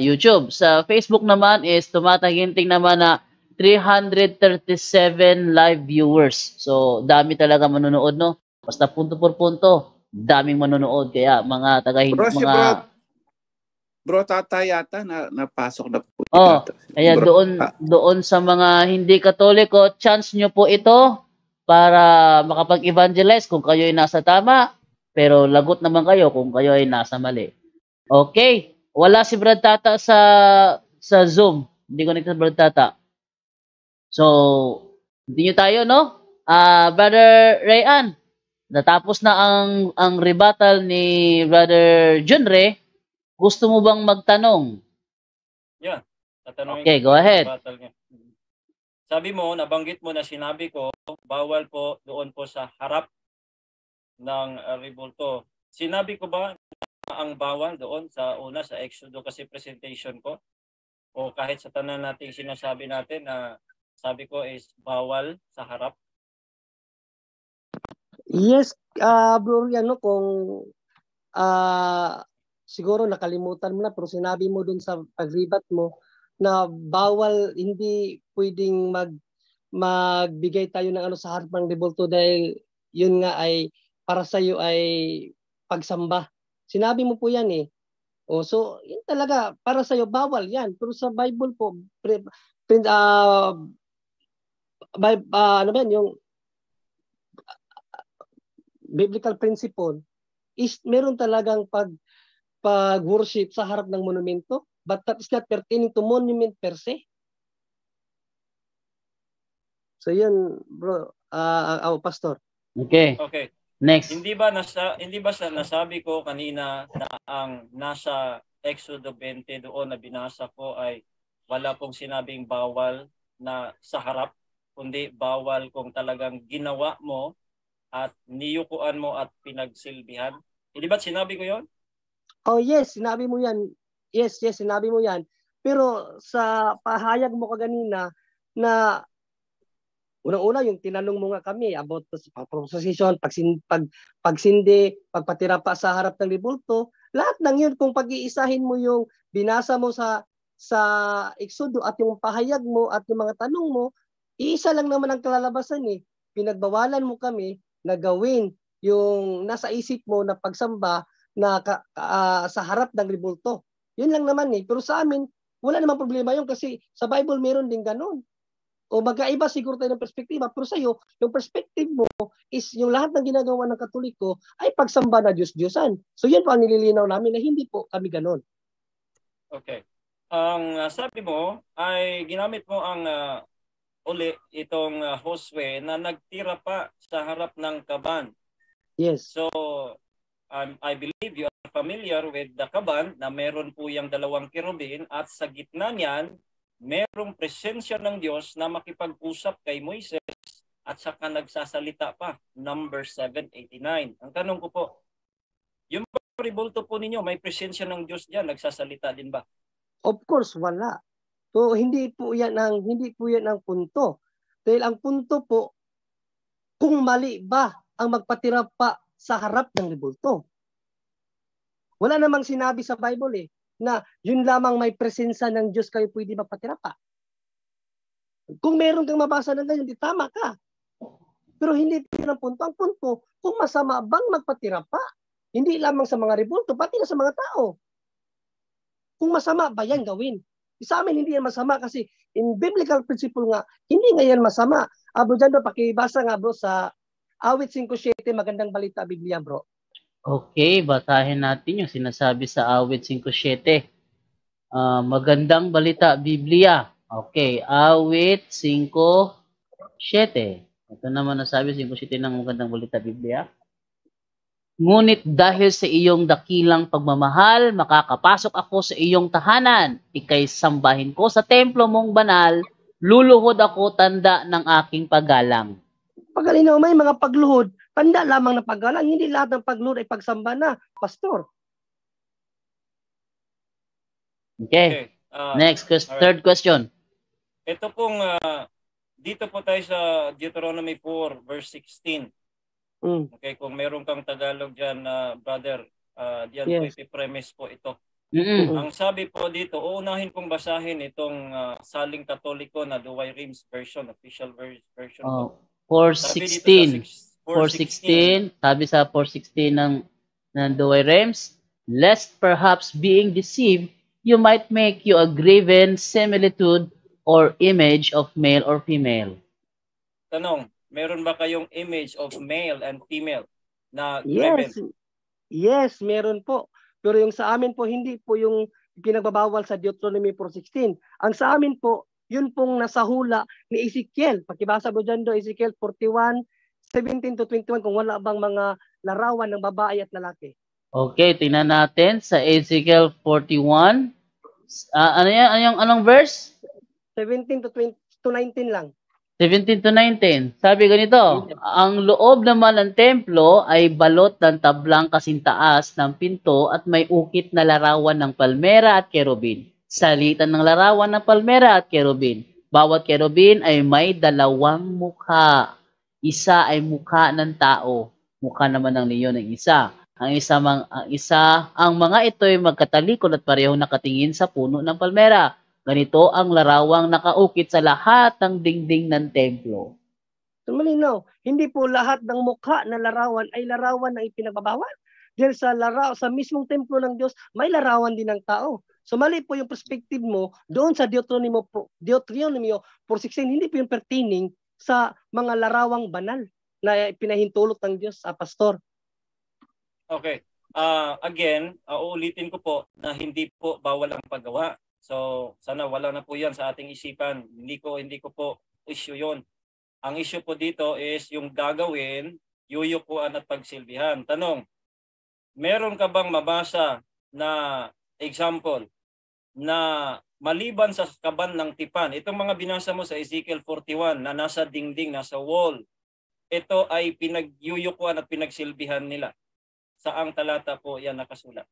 Speaker 3: YouTube. Sa Facebook naman is tumataginting naman na 337 live viewers. So dami talaga manonood, no? Basta punto por punto, daming manonood, kaya mga
Speaker 7: Bro, Tata yata napasok na po.
Speaker 3: Oh, kaya doon sa mga hindi Katoliko, chance nyo po ito para makapag-evangelize kung kayo ay nasa tama, pero lagot naman kayo kung kayo ay nasa mali. Okay, wala si Brad Tata sa Zoom. Hindi ko nagsa Brad Tata. So, continue tayo, no? Brother Rayan, natapos na ang rebuttal ni Brother Junre. Gusto mo bang magtanong?
Speaker 2: Yeah.
Speaker 3: Okay, go ahead.
Speaker 2: Sabi mo, nabanggit mo na sinabi ko, bawal po doon po sa harap ng rebulto. Sinabi ko ba ang bawal doon sa una, sa Exodo kasi presentation ko? O kahit sa tanan natin sinasabi natin na sabi ko is bawal sa harap?
Speaker 1: Yes, bro, kung siguro nakalimutan mo na pero sinabi mo dun sa pagribat mo na bawal, hindi pwedeng magbigay tayo ng sa harap ng rebulto dahil yun nga ay para sa iyo ay pagsamba. Sinabi mo po yan eh. So yun talaga para sa iyo bawal yan. Pero sa Bible po yung biblical principle is meron talagang pag-worship sa harap ng monumento, but that is not pertaining to monument per se. So yun, bro, pastor.
Speaker 3: Okay. Next.
Speaker 2: Hindi ba nasabi ko kanina na ang nasa Exodo 20 doon na binasa ko ay wala pong sinabing bawal na sa harap, kundi bawal kung talagang ginawa mo at niyukuan mo at pinagsilbihan. Hindi ba sinabi ko yon?
Speaker 1: Oh yes, sinabi mo yan. Yes, sinabi mo yan. Pero sa pahayag mo kaganina na unang-una yung tinanong mo nga kami about sa proposition, pagsindi, pagpatira pa sa harap ng ribulto, lahat ng yun kung pag-iisahin mo yung binasa mo sa Exodo at yung pahayag mo at yung mga tanong mo, iisa lang naman ang kalalabasan eh. Pinagbawalan mo kami na gawin yung nasa isip mo na pagsamba na sa harap ng ribulto. Yun lang naman eh. Pero sa amin, wala namang problema yun kasi sa Bible meron din ganun. O magkaiba siguro tayo ng perspektiba, pero sa iyo, yung perspective mo is yung lahat ng ginagawa ng Katoliko ay pagsamba na Diyos-Diyosan. So yun po ang nililinaw namin na hindi po kami ganun.
Speaker 2: Okay. Ang sabi mo ay ginamit mo ang uli itong Josue na nagtira pa sa harap ng kaban.
Speaker 1: Yes.
Speaker 2: So, I believe you are familiar with the kaban na meron po yung dalawang kerubin at sa gitna niyan, merong presensya ng Diyos na makipag-usap kay Moises at saka nagsasalita pa. Number 789. Ang tanong ko po, yung ribulto po ninyo, may presensya ng Diyos diyan, nagsasalita din ba?
Speaker 1: Of course, wala. So hindi po yan ang punto. Dahil ang punto po, kung mali ba ang magpatira pa sa harap ng ribulto. Wala namang sinabi sa Bible na yun lamang may presensya ng Diyos kayo pwede magpatira pa. Kung meron kang mabasa ng ganyan, di tama ka. Pero hindi yun ang punto. Ang punto, kung masama bang magpatira pa, hindi lamang sa mga ribulto, pati na sa mga tao. Kung masama ba yan gawin? Sa amin hindi yan masama kasi in biblical principle nga, hindi nga yan masama. Bro Jando, pakibasa nga bro sa Awit 5:7, magandang balita Biblia bro.
Speaker 3: Okay, basahin natin yung sinasabi sa Awit 5:7. Magandang balita Biblia. Okay, Awit 5:7. Ito naman nasabi 5:7 ng magandang balita Biblia. Ngunit dahil sa iyong dakilang pagmamahal, makakapasok ako sa iyong tahanan. Ika'y sambahin ko sa templo mong banal, luluhod ako tanda ng aking paggalang.
Speaker 1: Pagalinaw, may mga pagluhod, tanda lamang ng paggalang, hindi lahat ng pagluhod ay pagsamba na, pastor.
Speaker 3: Okay. Next, third question.
Speaker 2: Ito pong, dito po tayo sa Deuteronomy 4, verse 16. Okay, kung meron kang Tagalog dyan, brother, diyan yes. Po ipipremise po ito. Ang sabi po dito, uunahin kong basahin itong Saling Katoliko na Douay Rheims version, official version.
Speaker 3: 4:16. 4:16, sabi sa 4:16 ng Douay Rheims, lest perhaps being deceived, you might make you a graven similitude or image of male or female.
Speaker 2: Tanong, meron ba kayong image of male and female na graven?
Speaker 1: Yes, meron po. Pero yung sa amin po, hindi po yung pinagbabawal sa Deuteronomy 4:16. Ang sa amin po, yun pong nasa hula ni Ezekiel. Pakibasa mo dyan do, Ezekiel 41:17-21, kung wala bang mga larawan ng babae at lalaki.
Speaker 3: Okay, tingnan natin sa Ezekiel 41. Ano yan? Anong verse?
Speaker 1: 17-19 lang.
Speaker 3: 17-19. Sabi ganito, ang loob naman ng templo ay balot ng tablang kasintaas ng pinto at may ukit na larawan ng palmera at kerubin. Salitan ng larawan ng palmera at kerubin. Bawat kerubin ay may dalawang mukha. Isa ay mukha ng tao. Mukha naman ng leon ng isa. Ang mga ito ay magkatalikod at parehong nakatingin sa puno ng palmera. Ganito ang larawang nakaukit sa lahat ng dingding ng templo.
Speaker 1: So malinaw, hindi po lahat ng mukha na larawan ay larawan na ipinagbabawal. Dahil sa mismong templo ng Diyos, may larawan din ng tao. So mali po yung perspective mo doon sa Deuteronomy 4:16, hindi po yung pertaining sa mga larawang banal na pinahintulot ng Diyos sa pastor.
Speaker 2: Okay. Again, uulitin ko po na hindi po bawal ang paggawa. So, sana wala na po yan sa ating isipan. Hindi ko po issue yon. Ang issue po dito is yung gagawin, yuyukuan at pagsilbihan. Tanong, meron ka bang mabasa na example na maliban sa kaban ng tipan, itong mga binasa mo sa Ezekiel 41 na nasa dingding, nasa wall, ito ay pinagyuyukuan at pinagsilbihan nila? Saang talata po yan nakasulat?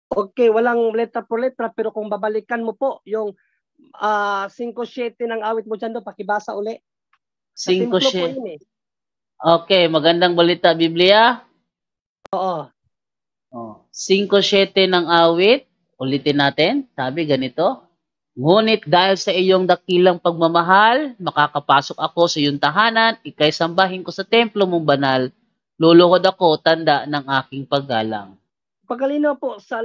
Speaker 1: Okay, walang letra por letra, pero kung babalikan mo po yung 5-7 ng awit mo dyan doon, pakibasa uli. Sa templo po
Speaker 3: 5-7.
Speaker 1: yun eh.
Speaker 3: Okay, magandang balita Biblia.
Speaker 1: Oo.
Speaker 3: 5-7 ng awit. Ulitin natin. Sabi ganito. Ngunit dahil sa iyong dakilang pagmamahal, makakapasok ako sa iyong tahanan, ika'y sambahin ko sa templo mong banal. Luluhod ako, tanda ng aking paggalang.
Speaker 1: Pagkalinaw po, sa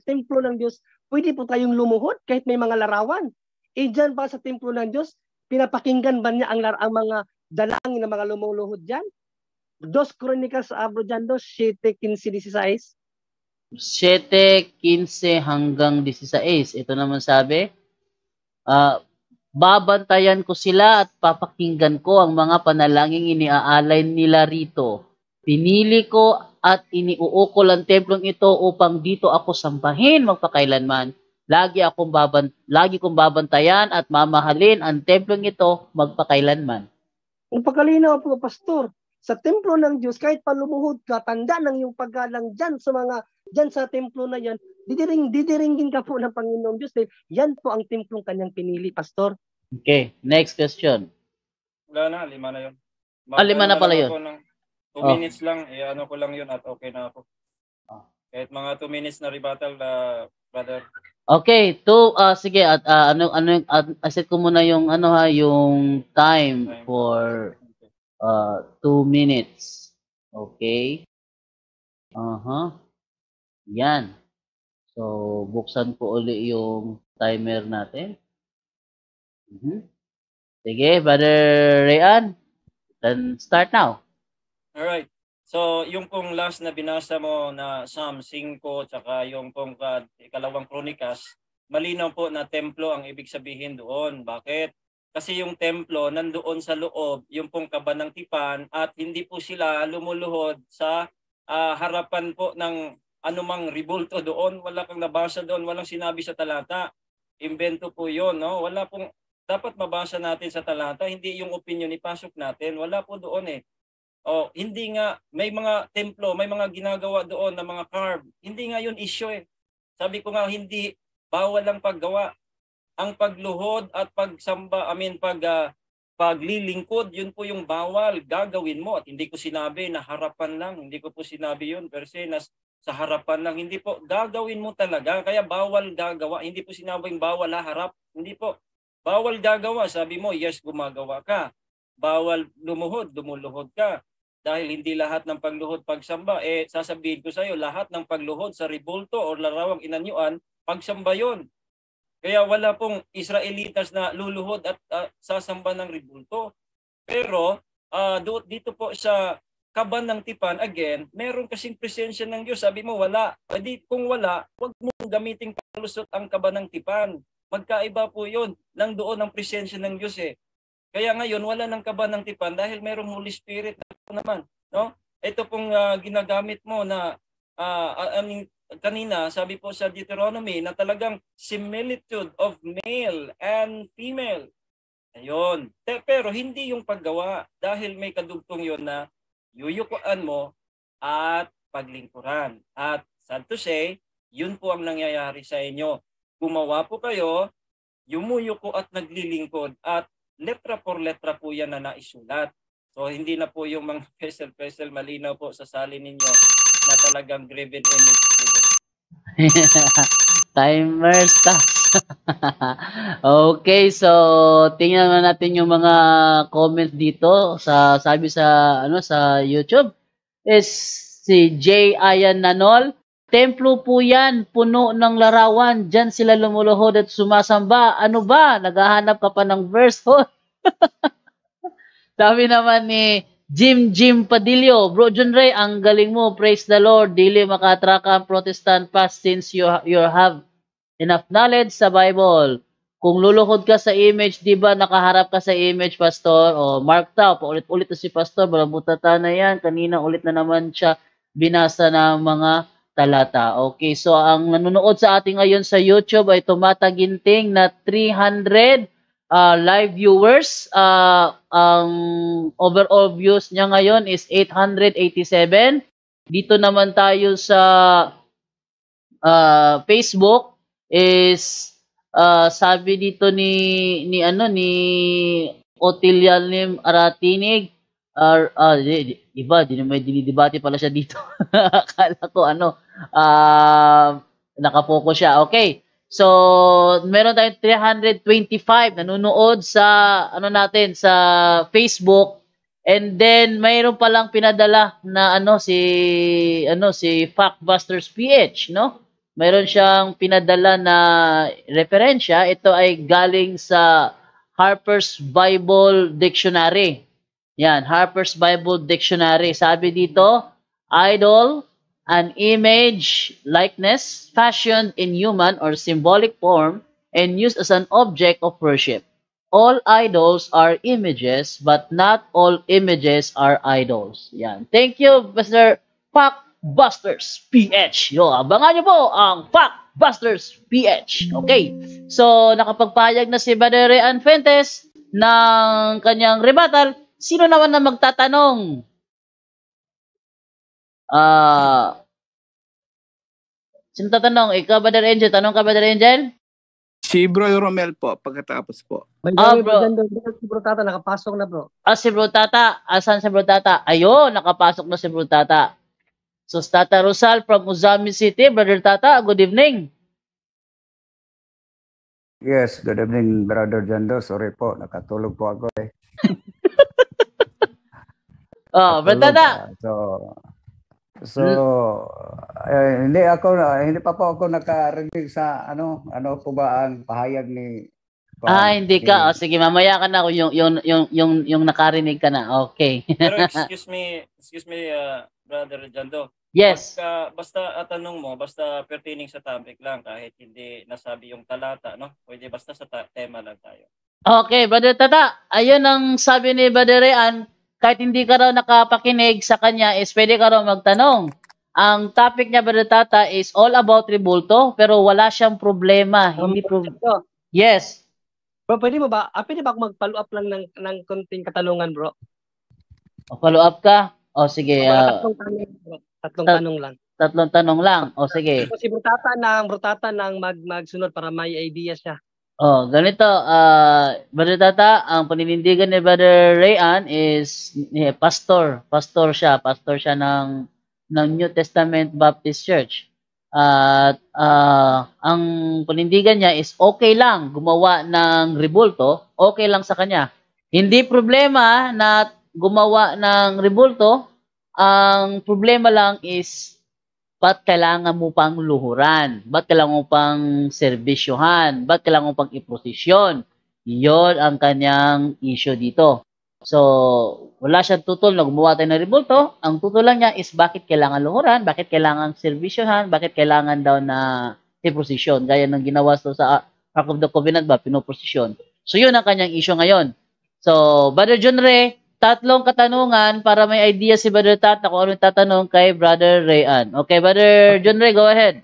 Speaker 1: templo ng Diyos, pwede po tayong lumuhod kahit may mga larawan. Diyan ba sa templo ng Diyos, pinapakinggan ba niya ang mga dalangin ng mga lumuluhod dyan? 2 Chronicles abro dyan, 7:15-16.
Speaker 3: 7:15 hanggang 16. Ito naman sabi, babantayan ko sila at papakinggan ko ang mga panalangin iniaalay nila rito. Pinili ko at iniuukol ang templong ito upang dito ako sambahin magpakailanman. Lagi kong babantayan at mamahalin ang templong ito magpakailanman.
Speaker 1: Ang pagkalinaw po, Pastor, sa templo ng Diyos, kahit palumuhod ka, tanda ng iyong paggalang dyan sa templo na yan, didiringgin ka po ng Panginoong Diyos. Yan po ang templong kanyang pinili, Pastor.
Speaker 3: Okay, next question.
Speaker 2: Wala na, 5 na yun.
Speaker 3: 5 na pala yun.
Speaker 2: 2 minutes lang, ano ko lang yun at okay na ako. Kahit mga 2 minutes na rebuttal, brother.
Speaker 3: Okay, sige at asset ko muna yung yung time for 2 minutes. Okay? Yan. So, buksan ko uli yung timer natin. Sige, Brother Rayan, then start now.
Speaker 2: Alright. So, yung pong last na binasa mo na Psalm 5 tsaka yung pong ikalawang Kronikas, malinaw po na templo ang ibig sabihin doon. Bakit? Kasi yung templo nandoon sa loob, yung pong kaba ng tipan at hindi po sila lumuluhod sa harapan po ng anumang ribulto doon. Wala kang nabasa doon, walang sinabi sa talata. Imbento po yun, no? Wala pong, dapat mabasa natin sa talata, hindi yung opinion ipasok natin. Wala po doon eh. Hindi nga, may mga templo, may mga ginagawa doon na mga carve. Hindi nga yun issue eh. Sabi ko nga, hindi, bawal ang paggawa. Ang pagluhod at pagsamba, paglilingkod, yun po yung bawal, gagawin mo. At hindi ko sinabi na harapan lang, hindi ko po sinabi yun, per se, sa harapan lang, hindi po, gagawin mo talaga. Kaya bawal gagawa, hindi po sinabing bawal harap, hindi po. Bawal gagawa, sabi mo, yes, gumagawa ka. Bawal lumuluhod ka. Dahil hindi lahat ng pagluhod pagsamba, sasabihin ko sa iyo, lahat ng pagluhod sa ribulto o larawang inanyuan, pagsamba yon. Kaya wala pong Israelitas na luluhod at sasamba ng ribulto. Pero dito po sa kaban ng tipan, again, meron kasing presensya ng Diyos. Sabi mo, wala. Kung wala, huwag mong gamiting palusot ang kaban ng tipan. Magkaiba po yun. Nandoon ang presensya ng Diyos eh. Kaya ngayon, wala ng kaba ng tipan dahil merong Holy Spirit naman. No? Ito pong ginagamit mo na kanina, sabi po sa Deuteronomy na talagang similitude of male and female. Ayun. Pero hindi yung paggawa dahil may kadugtong yon na yuyukuan mo at paglingkuran. At sad to say, yun po ang nangyayari sa inyo. Gumawa po kayo, yumuyuko at naglilingkod at letra por letra po yan na naisulat. So hindi na po yung mga pesel-pesel malinaw po sa salin ninyo na talagang graven image po yun.
Speaker 3: Timer stops. Okay, so tingnan natin yung mga comments dito sa sabi sa sa YouTube. Is si J. Ayan Nanol, templo po yan, puno ng larawan. Diyan sila lumuluhod at sumasamba. Ano ba? Naghahanap ka pa ng verse? Sabi naman ni Jim Padillo, Bro John Ray, ang galing mo. Praise the Lord. Dili makatraka ang Protestant past since you have enough knowledge sa Bible. Kung luluhod ka sa image, di ba nakaharap ka sa image, Pastor? O Mark Tao, paulit-ulit na si Pastor. Balabutata na yan. Kanina ulit na naman siya binasa ng mga talata. Okay, so ang nanonood sa ating ngayon sa YouTube ay tumataginting na 300 live viewers. Ang overall views niya ngayon is 887. Dito naman tayo sa Facebook is sabi dito ni Otilianim Aratinig, iba, may dinidebate pala siya dito. Akala ko nakapokus siya. Okay. So, meron tayong 325 nanonood sa natin sa Facebook, and then mayroon pa lang pinadala na si Factbusters PH, no? Mayroon siyang pinadala na referensya. Ito ay galing sa Harper's Bible Dictionary. Yan, Harper's Bible Dictionary. Sabi dito, idol, an image, likeness, fashioned in human or symbolic form and used as an object of worship. All idols are images, but not all images are idols. Yan. Thank you, Mr. Factbusters PH. Yo, abangan niyo po ang Factbusters PH. Okay. So, nakapagpayag na si Brother Rian Fuentes ng kanyang rebuttal. Sino naman na magtatanong? Sino tatanong? Ikaw, Brother Angel? Tanong ka, Brother Angel?
Speaker 7: Si Bro Romel po, pagkatapos po.
Speaker 1: Bro. Si Bro Tata, nakapasok na, bro.
Speaker 3: Si Bro Tata. Asan si Bro Tata? Ayun, nakapasok na si Bro Tata. So, Tata Rosal from Uzami City. Brother Tata, good evening.
Speaker 8: Yes, good evening, Brother Jando. Sorry po, nakatulog po ako eh.
Speaker 3: Brother Tata.
Speaker 8: Hindi pa po ako nakarinig sa ano po ba ang pahayag ni
Speaker 3: hindi ka. Sige, mamaya ka na yung nakarinig ka na. Okay.
Speaker 2: Pero excuse me, Brother Jando.
Speaker 3: Yes.
Speaker 2: Basta tanong mo, basta pertaining sa topic lang, kahit hindi nasabi yung talata, no? Pwede basta sa tema lang tayo.
Speaker 3: Okay, Brother Tata. Ayun ang sabi ni Brother Rian, kahit hindi ka raw nakapakinig sa kanya, is pwede ka raw magtanong. Ang topic niya, Brother Tata, is all about rebulto, pero wala siyang problema. Yes.
Speaker 1: Bro, pwede ba ako mag-follow up lang ng konting katanungan, bro?
Speaker 3: Follow up ka? Sige.
Speaker 1: Tatlong tanong lang.
Speaker 3: Tatlong tanong lang. Sige.
Speaker 1: Si Bro Tata nang magsunod para may idea siya.
Speaker 3: Ganito, Brother Tata, ang paninindigan ni Brother Rian is pastor. Pastor siya ng New Testament Baptist Church. At ang panindigan niya is okay lang gumawa ng rebulto, okay lang sa kanya. Hindi problema na gumawa ng rebulto, ang problema lang is ba't kailangan mo pang luhuran? Ba't kailangan mo pang serbisyohan? Ba't kailangan mo pang iprosesyon? Iyon ang kanyang issue dito. So, wala siyang tutol na gumawa tayo ng rebulto. Ang tutol lang niya is bakit kailangan luhuran, bakit kailangan serbisyohan, bakit kailangan daw na iprosesyon. Gaya ng ginawa sa Ark of the Covenant ba, pinoprosesyon. So, yun ang kanyang issue ngayon. So, Brother John Ray, tatlong katanungan para may idea si Brother Tata kung ano tatanong kay Brother Rian. Okay, Brother John Ray, go ahead.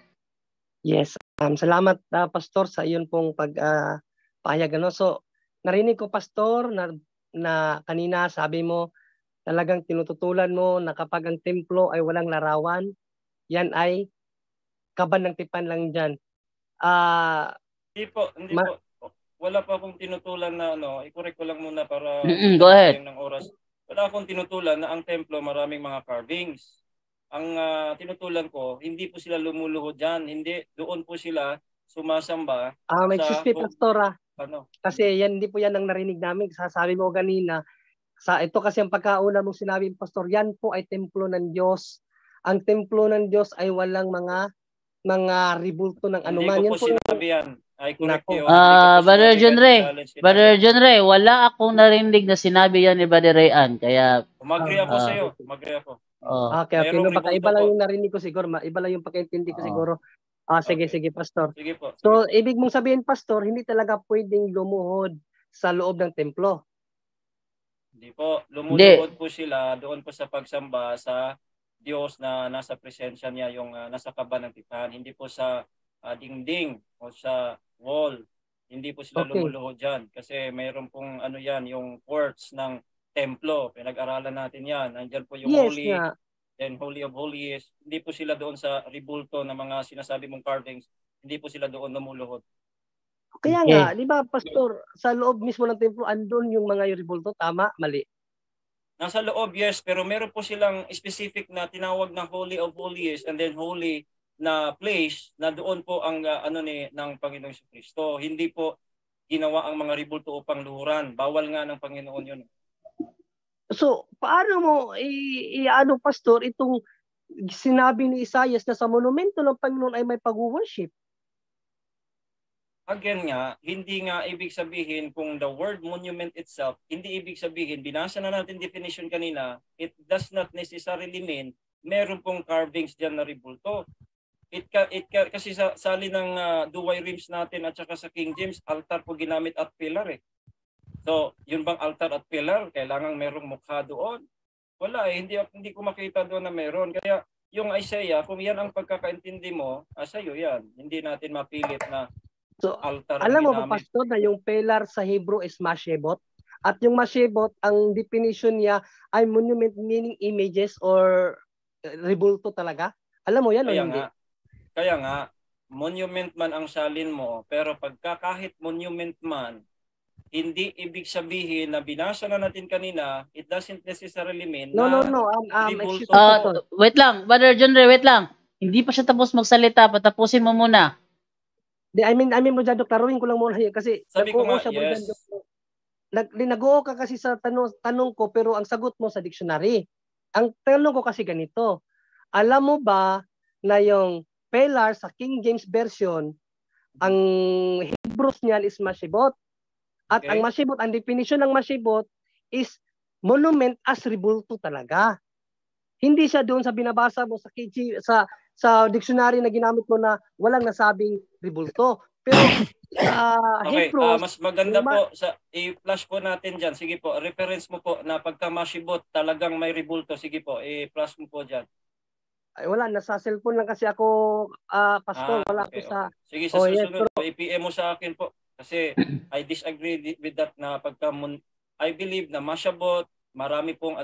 Speaker 1: Yes. Salamat, Pastor, sa iyon pong pahayag. So, narinig ko, Pastor, na kanina sabi mo, talagang tinututulan mo na kapag ang templo ay walang larawan, yan ay kaban ng tipan lang dyan.
Speaker 2: Hindi po. Wala pa akong tinutulan na i-correct ko lang muna para
Speaker 3: go ahead.
Speaker 2: Ng oras. Wala akong tinutulan na ang templo maraming mga carvings. Ang tinutulan ko, hindi po sila lumuluhod diyan, hindi doon po sila sumasamba.
Speaker 1: May excuse me, Pastor. Kasi hindi po yan ang narinig namin. Sasabi mo kanina, ito kasi ang pagkauna mong sinabi, Pastor, yan po ay templo ng Diyos. Ang templo ng Diyos ay walang mga rebulto ng anuman.
Speaker 2: Hindi ko po sinabi yan. Ay, correct yun.
Speaker 3: Brother John Ray, wala akong narinig na sinabi yan ni Brother Rian. Kaya
Speaker 2: umagri ako sa iyo.
Speaker 1: Okay. No, baka iba lang yung narinig ko siguro. Iba lang yung pagkaintindi ko siguro. Sige, Pastor.
Speaker 2: Sige po.
Speaker 1: So, ibig mong sabihin, Pastor, hindi talaga pwedeng lumuhod sa loob ng templo.
Speaker 2: Hindi po. Lumuluhod po sila doon po sa pagsamba sa Diyos na nasa presensya niya, yung nasa kaba ng tipan. Hindi po sa dingding o sa wall. Hindi po sila
Speaker 1: Okay.
Speaker 2: lumuluhod dyan. Kasi mayroon pong ano yan, yung courts ng templo. Pinag-aralan natin yan. Nandiyan po yung
Speaker 1: Yes
Speaker 2: holy,
Speaker 1: nga.
Speaker 2: then holy of holies. Hindi po sila doon sa ribulto ng mga sinasabi mong carvings. Hindi po sila doon lumuluhod.
Speaker 1: Kaya
Speaker 3: Okay.
Speaker 1: nga, di ba, Pastor, sa loob mismo ng templo, andun yung mga rebulto. Tama? Mali.
Speaker 2: Nasa loob, yes, pero meron po silang specific na tinawag na Holy of Holies and then holy na place na doon po ang ng Panginoong Kristo. Hindi po ginawa ang mga ribulto upang luhuran. Bawal nga ng Panginoon yun.
Speaker 1: So, paano mo i-ano, Pastor, itong sinabi ni Isaias na sa monumento ng Panginoon ay may pag-worship?
Speaker 2: Again nga, hindi nga ibig sabihin kung the word monument itself, hindi ibig sabihin, binasa na natin definition kanina, it does not necessarily mean meron pong carvings dyan na ribulto. Kasi sa sali ng Duway Rims natin at saka sa King James, altar po ginamit at pillar eh. So, yun bang altar at pillar, kailangan merong mukha doon? Wala eh, hindi ko makita doon na meron. Kaya yung Isaiah, kung yan ang pagkakaintindi mo, sa'yo yan. Hindi natin mapilit na
Speaker 1: So,
Speaker 2: altar
Speaker 1: alam mo
Speaker 2: ginamit.
Speaker 1: ba, Pastor, na yung pillar sa Hebrew is mashebot? At yung mashebot, ang definition niya ay monument meaning images or ribulto talaga? Alam mo yan o hindi?
Speaker 2: Kaya nga, monument man ang salin mo, pero kahit monument man, hindi ibig sabihin na binasa na natin kanina, it doesn't necessarily mean
Speaker 1: No.
Speaker 2: ribulto
Speaker 1: Excuse me, Pastor.
Speaker 3: Wait lang, Brother John Ray, wait lang. Hindi pa siya tapos magsalita, patapusin mo muna.
Speaker 1: I mean, Bro Jando, klaruhin ko lang muna yun kasi
Speaker 2: Sabi ko nga,
Speaker 1: siya, Bro
Speaker 2: yes.
Speaker 1: Jando. Nag-oo ka kasi sa tanong ko pero ang sagot mo sa dictionary. Ang tanong ko kasi ganito. Alam mo ba na yung pillar sa King James Version, ang Hebrews niyan is mashebot. At
Speaker 2: Okay.
Speaker 1: ang mashebot, ang definition ng mashebot is monument as ribulto talaga. Hindi siya doon sa binabasa mo sa sa dictionary na ginamit mo na walang nasabing ribulto. Pero
Speaker 2: Okay,
Speaker 1: Hebrews,
Speaker 2: mas maganda po sa i-flash po natin diyan. Sige po, reference mo po na pagka mashibot talagang may ribulto. Sige po, i-flash mo po diyan.
Speaker 1: ay wala, nasa cellphone lang kasi ako, Pastor, wala
Speaker 2: okay,
Speaker 1: ako sa...
Speaker 2: Sige, sa susunod po, i-PM mo sa akin po. Kasi I disagree with that na I believe na mashabot, marami pong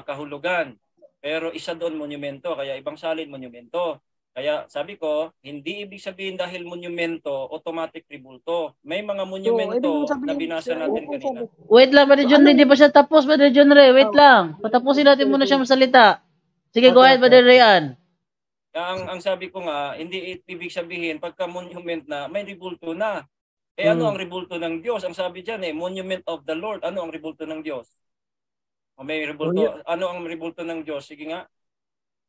Speaker 2: kahulugan. Pero isa doon monumento, kaya ibang salin monumento. Kaya sabi ko, hindi ibig sabihin dahil monumento, automatic ribulto. May mga monumento na binasa natin kanina.
Speaker 3: Wait lang, Brother John Ray, hindi pa siya tapos, Brother John Ray. Wait lang. Patapusin natin muna siya masalita. Sige, go ahead, Brother Rayan.
Speaker 2: Ang sabi ko nga, hindi ibig sabihin pagka monument na, may ribulto na. Ano ang ribulto ng Diyos? Ang sabi diyan monument of the Lord. Ano ang ribulto ng Diyos? O may ribulto. Ano ang ribulto ng Diyos? Sige nga.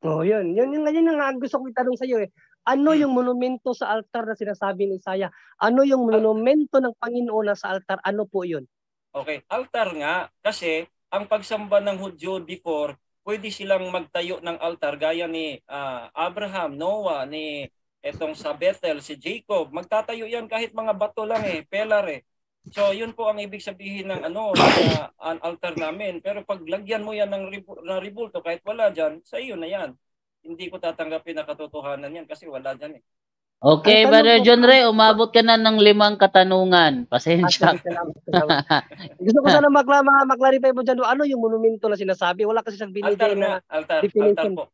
Speaker 1: Yun nga gusto ko itanong sa iyo Ano yung monumento sa altar na sinasabi ni Isaiah? Ano yung monumento ng Panginoon na sa altar? Ano po yun?
Speaker 2: Okay, altar nga kasi ang pagsamba ng Hudyo before, pwede silang magtayo ng altar gaya ni Abraham, Noah, ni etong sa Bethel, si Jacob. Magtatayo yan kahit mga bato lang pillar So yun po ang ibig sabihin ng an altar namin. Pero pag lagyan mo yan ng ribulto kahit wala diyan, sa iyo na yan. Hindi ko tatanggapin na katotohanan yan kasi wala diyan
Speaker 3: Okay, Brother John Ray, umabot ka na ng 5 katanungan. Pasensya.
Speaker 1: Gusto ko sana maklarify mo dyan, ano yung monumento na sinasabi? Wala kasi siyang binigay na definition.
Speaker 2: Altar po.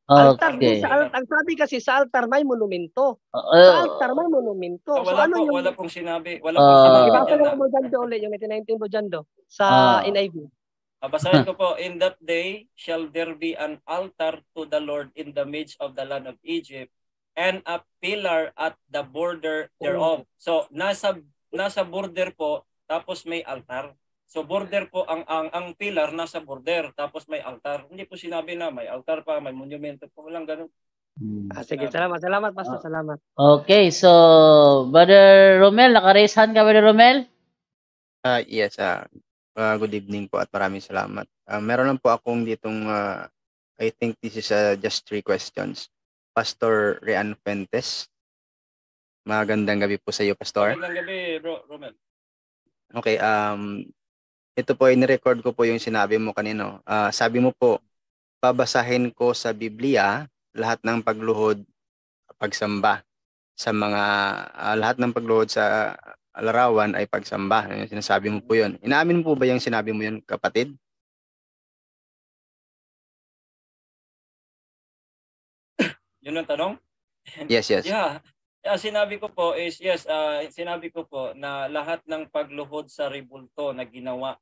Speaker 1: Altar,
Speaker 3: Okay.
Speaker 1: ang sabi kasi sa altar may monumento. Sa altar may monumento. So
Speaker 2: wala pong sinabi. Wala pong sinabi.
Speaker 1: Ibasa mo mo dyan ulit, yung 19 mo dyan sa NIV.
Speaker 2: Basahin ko po, in that day shall there be an altar to the Lord in the midst of the land of Egypt, and a pillar at the border thereof. So nasa border po, tapos may altar. So border po ang pillar nasa border, tapos may altar. Hindi po sinabi na may altar pa, may monumento po, walang ganun.
Speaker 1: Sige, salamat Pastor, salamat.
Speaker 3: Okay, so Brother Romel, naka-raise hand ka, Brother Romel?
Speaker 9: Yes, good evening po at maraming salamat. Meron lang po akong ditong I think this is just 3 questions. Pastor Rian Fuentes. Magandang gabi po sa iyo, Pastor.
Speaker 2: Magandang gabi, Bro Romel.
Speaker 9: Okay, ito po, in-record ko po yung sinabi mo kanino. Sabi mo po, babasahin ko sa Biblia lahat ng pagluhod, pagsamba. sa mga lahat ng pagluhod sa larawan ay pagsamba. Yung sinasabi mo po yun. Inaamin mo po ba yung sinabi mo yun, kapatid?
Speaker 2: Yun ang tanong?
Speaker 9: Yes, yes.
Speaker 2: Yeah. Sinabi ko po is, yes, sinabi ko po na lahat ng pagluhod sa rebulto na ginawa,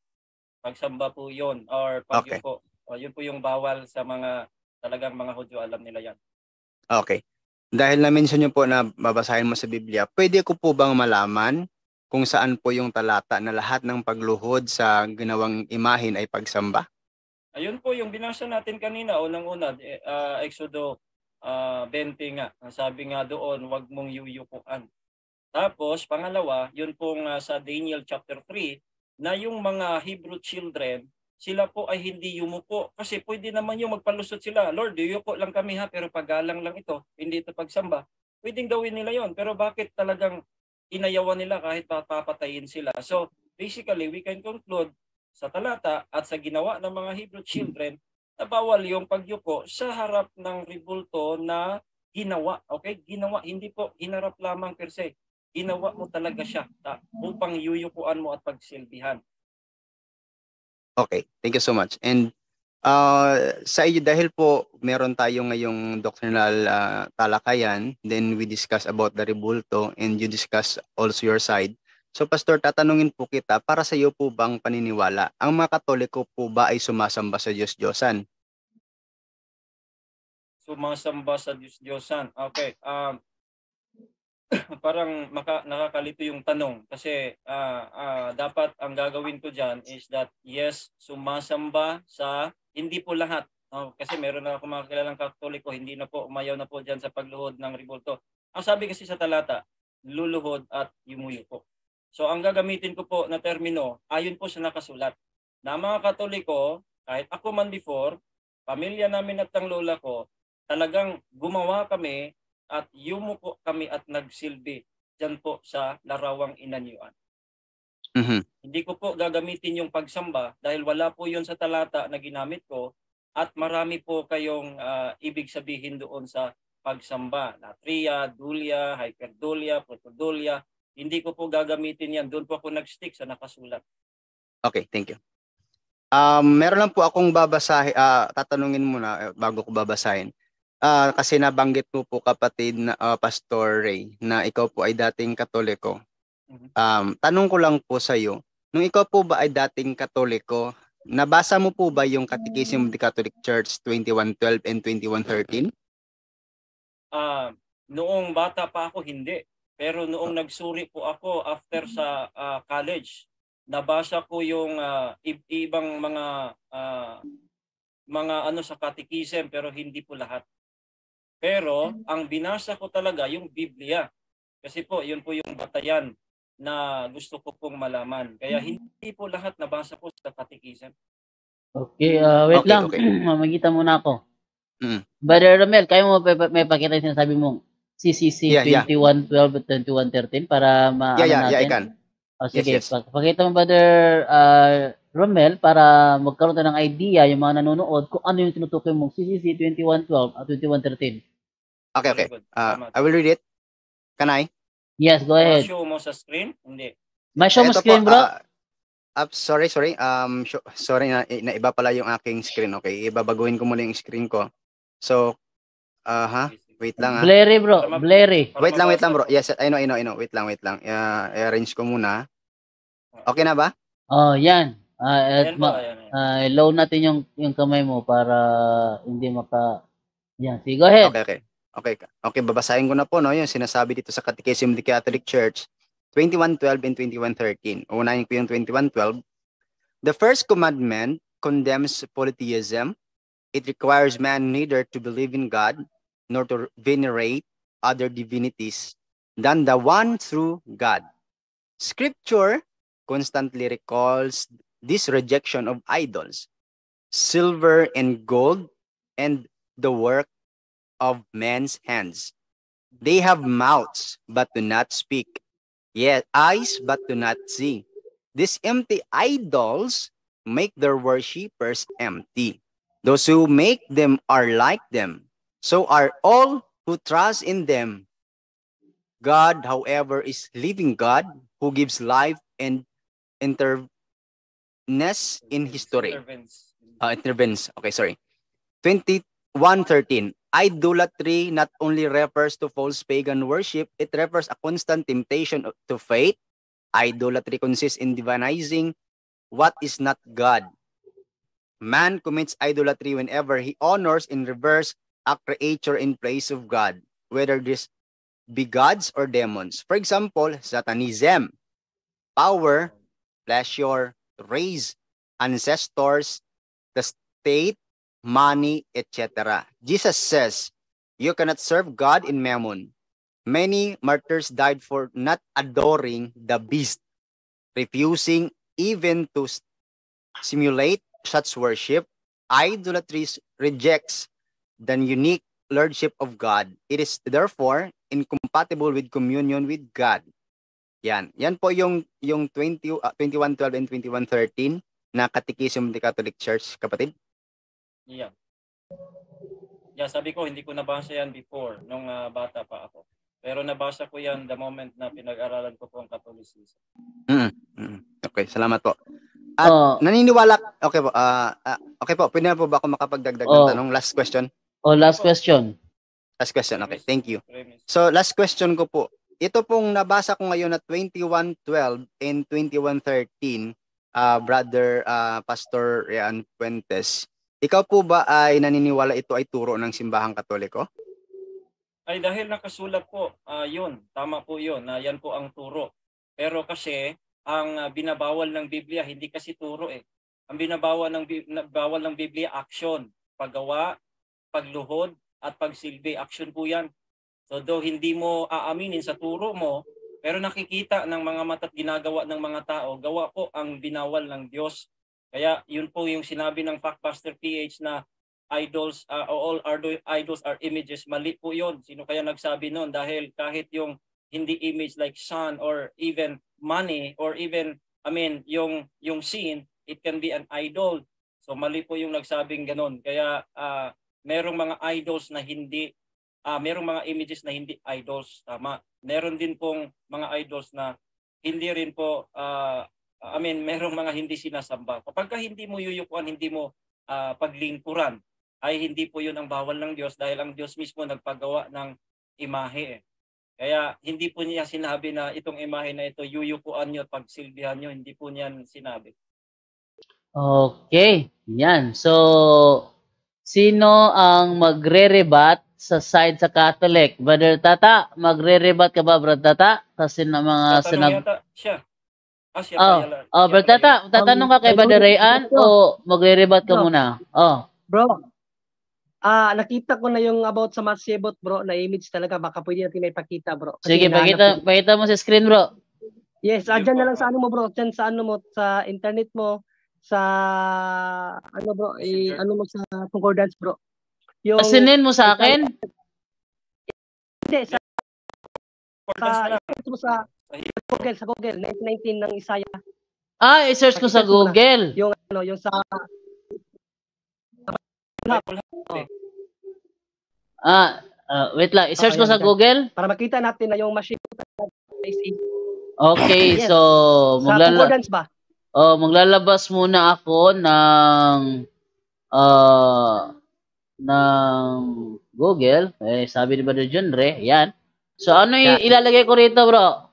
Speaker 2: pagsamba po yun, or pagyuko. Yun po yung bawal sa mga talagang mga Hudyo, alam nila yan.
Speaker 9: Okay. Dahil na-mention nyo po na babasahin mo sa Biblia, pwede ko po bang malaman kung saan po yung talata na lahat ng pagluhod sa ginawang imahin ay pagsamba?
Speaker 2: Ayun po yung binasa natin kanina, unang-una, Exodo 20 nga. Sabi nga doon, wag mong yuyukuan. Tapos, pangalawa, yun pong sa Daniel chapter 3, na yung mga Hebrew children, sila po ay hindi yumuko. Kasi pwede naman yung magpalusot sila. Lord, yuyuko lang kami ha, pero paggalang lang ito. Hindi ito pagsamba. Pwedeng gawin nila yon. Pero bakit talagang inayawan nila kahit papatayin sila? So, basically, we can conclude sa talata at sa ginawa ng mga Hebrew children na bawal yung pagyuko sa harap ng rebulto na ginawa. Okay? Ginawa. Hindi po hinarap lamang per se. Ginawa mo talaga siya upang yuyukuan mo at pagsilbihan.
Speaker 9: Okay, thank you so much. And sa iyo, dahil po meron tayo ngayong doctrinal talakayan, then we discuss about the rebulto and you discuss also your side. So Pastor, tatanungin po kita, para sa iyo po bang paniniwala, ang mga Katoliko po ba ay sumasamba sa Diyos-Diyosan?
Speaker 2: Sumasamba sa Diyos-Diyosan. Okay. Parang nakakalito yung tanong kasi dapat ang gagawin ko dyan is that yes, sumasamba sa hindi po lahat. Kasi meron na ako mga kilalang Katoliko, hindi na po umayaw na po dyan sa pagluhod ng rebulto. Ang sabi kasi sa talata, luluhod at yumuyuko. So ang gagamitin ko po na termino, ayon po sa nakasulat, na mga Katoliko, kahit ako man before, pamilya namin at ang lola ko, talagang gumawa kami at yumuko kami at nagsilbi dyan po sa larawang inanyuan.
Speaker 9: Mm-hmm.
Speaker 2: Hindi ko po gagamitin yung pagsamba dahil wala po yun sa talata na ginamit ko at marami po kayong ibig sabihin doon sa pagsamba. Latria, dulia, hyperdulia, protodulia. Hindi ko po gagamitin yan. Doon po ako nag-stick sa nakasulat.
Speaker 9: Okay, thank you. Meron lang po akong babasahin, tatanungin muna bago ko babasahin. Kasi nabanggit mo po, kapatid na Pastor Ray, na ikaw po ay dating Katoliko. Tanong ko lang po sa iyo, nung ikaw po ba ay dating Katoliko, nabasa mo po ba yung Catechism of the Catholic Church 2112 and 2113?
Speaker 2: Noong bata pa ako, hindi. Pero noong nagsuri po ako after sa college, nabasa ko yung ibang mga ano sa Catechism, pero hindi po lahat. Pero ang binasa ko talaga yung Biblia. Kasi po, yun po yung batayan na gusto ko pong malaman. Kaya hindi po lahat nabasa ko sa Catechism.
Speaker 3: Okay, wait lang. Mamagita muna ako. Brother Romel, kayo mo may pakita yung sinasabi mong CCC 2112 at 2113 para natin?
Speaker 9: Yeah, I can.
Speaker 3: Sige, yes. Pakita mo, Brother Romel, para magkaroon tayo ng idea yung mga nanonood kung ano yung tinutukoy mong CCC 2112 at 2113.
Speaker 9: Okay. I will read it. Can I?
Speaker 3: Yes, go ahead.
Speaker 2: Show mo sa screen? Hindi.
Speaker 3: May show mo screen, bro?
Speaker 9: Sorry. Sorry na iba pala yung aking screen. Okay, ibabaguhin ko muna yung screen ko. So, wait lang.
Speaker 3: Blurry, bro. Blurry.
Speaker 9: Wait lang, bro. Yes, I know. Wait lang. I-arrange ko muna. Okay na ba?
Speaker 3: Oh, yan. Low natin yung kamay mo para hindi maka... Yan, sige, go ahead.
Speaker 9: Okay, babasahin ko na po, no, yung sinasabi dito sa Catechism of the Catholic Church 2112 and 2113. Unahin ko yung 2112. The first commandment condemns polytheism. It requires man neither to believe in God nor to venerate other divinities than the one true God. Scripture constantly recalls this rejection of idols, silver and gold, and the work of men's hands. They have mouths, but do not speak. Yet eyes, but do not see. These empty idols make their worshippers empty. Those who make them are like them. So are all who trust in them. God, however, is living God who gives life and intervenes in history. Intervenes. Okay, sorry. 21:13. Idolatry not only refers to false pagan worship, it refers a constant temptation to faith. Idolatry consists in divinizing what is not God. Man commits idolatry whenever he honors in reverse a creature in place of God, whether this be gods or demons. For example, Satanism, power, pleasure, race, ancestors, the state, money, etc. Jesus says, you cannot serve God in mammon. Many martyrs died for not adoring the beast, refusing even to simulate such worship. Idolatry rejects the unique lordship of God. It is therefore incompatible with communion with God. Yan. Yan po yung 21:12 and 21:13 na Catechism of the Catholic Church, kapatid.
Speaker 2: Yeah. Yeah, sabi ko hindi ko nabasa yan before nung bata pa ako. Pero nabasa ko yan the moment na pinag-aralan ko po ang Catholicism.
Speaker 9: Okay, salamat po. At naniniwala, okay po, okay po, pwede na po ba ako makapagdagdag ng tanong? Last question.
Speaker 3: Last question.
Speaker 9: Last question, okay, thank you. So, last question ko po. Ito pong nabasa ko ngayon na 21:12 and 21:13, Brother Pastor Rian Fuentes, ikaw po ba ay naniniwala ito ay turo ng simbahang Katoliko?
Speaker 2: Ay dahil nakasulat po, yun, tama po yun, na yan po ang turo. Pero kasi, ang binabawal ng Biblia, hindi kasi turo eh. Ang binabawal ng Biblia, action, paggawa, pagluhod, at pagsilbi. Action po yan. So though hindi mo aaminin sa turo mo, pero nakikita ng mga mata at ginagawa ng mga tao, gawa po ang binawal ng Diyos. Kaya yun po yung sinabi ng Factbuster PH na idols, all idols are images. Mali po yun. Sino kaya nagsabi nun? Dahil kahit yung hindi image like sun or even money or even, yung scene, it can be an idol. So mali po yung nagsabing ganun. Kaya merong mga idols na hindi, merong mga images na hindi idols. Tama. Meron din pong mga idols na hindi rin po, merong mga hindi sinasamba. Kapag hindi mo yuyukuan, hindi mo paglingkuran, ay hindi po yun ang bawal ng Diyos dahil ang Diyos mismo nagpagawa ng imahe. Kaya hindi po niya sinabi na itong imahe na ito yuyukuan nyo at pagsilbihan nyo. Hindi po niyan sinabi.
Speaker 3: Okay. Yan. So, sino ang magre-rebat sa side sa Catholic? Brother Tata, magre-rebat ka ba, Brother Tata? Kasi na mga
Speaker 2: yata siya. Siya
Speaker 3: Brother Tata, tatanong ka kay Brother Rian o magre-rebat ka muna?
Speaker 1: Bro, nakita ko na yung about sa Masibot, bro, na image talaga. Baka pwede natin ipakita, bro. Kasi
Speaker 3: sige, pakita mo sa screen, bro.
Speaker 1: Yes, dyan na lang sa ano mo, bro. Dyan sa ano mo, sa internet mo, sa ano, bro, ano mo sa concordance, bro. Yung
Speaker 3: pasinin mo sa akin?
Speaker 1: Hindi, sa Google, sa Google, 1919 ng Isaiah.
Speaker 3: I-search ko sa Google.
Speaker 1: Yung ano, yung sa
Speaker 3: wait lang, i-search ko sa Google
Speaker 1: para makita natin na yung machine is
Speaker 3: okay. Yes. So maglalabas muna ako ng Google. Sabi ni Brother Junre, yan. So ano ilalagay ko rito, bro?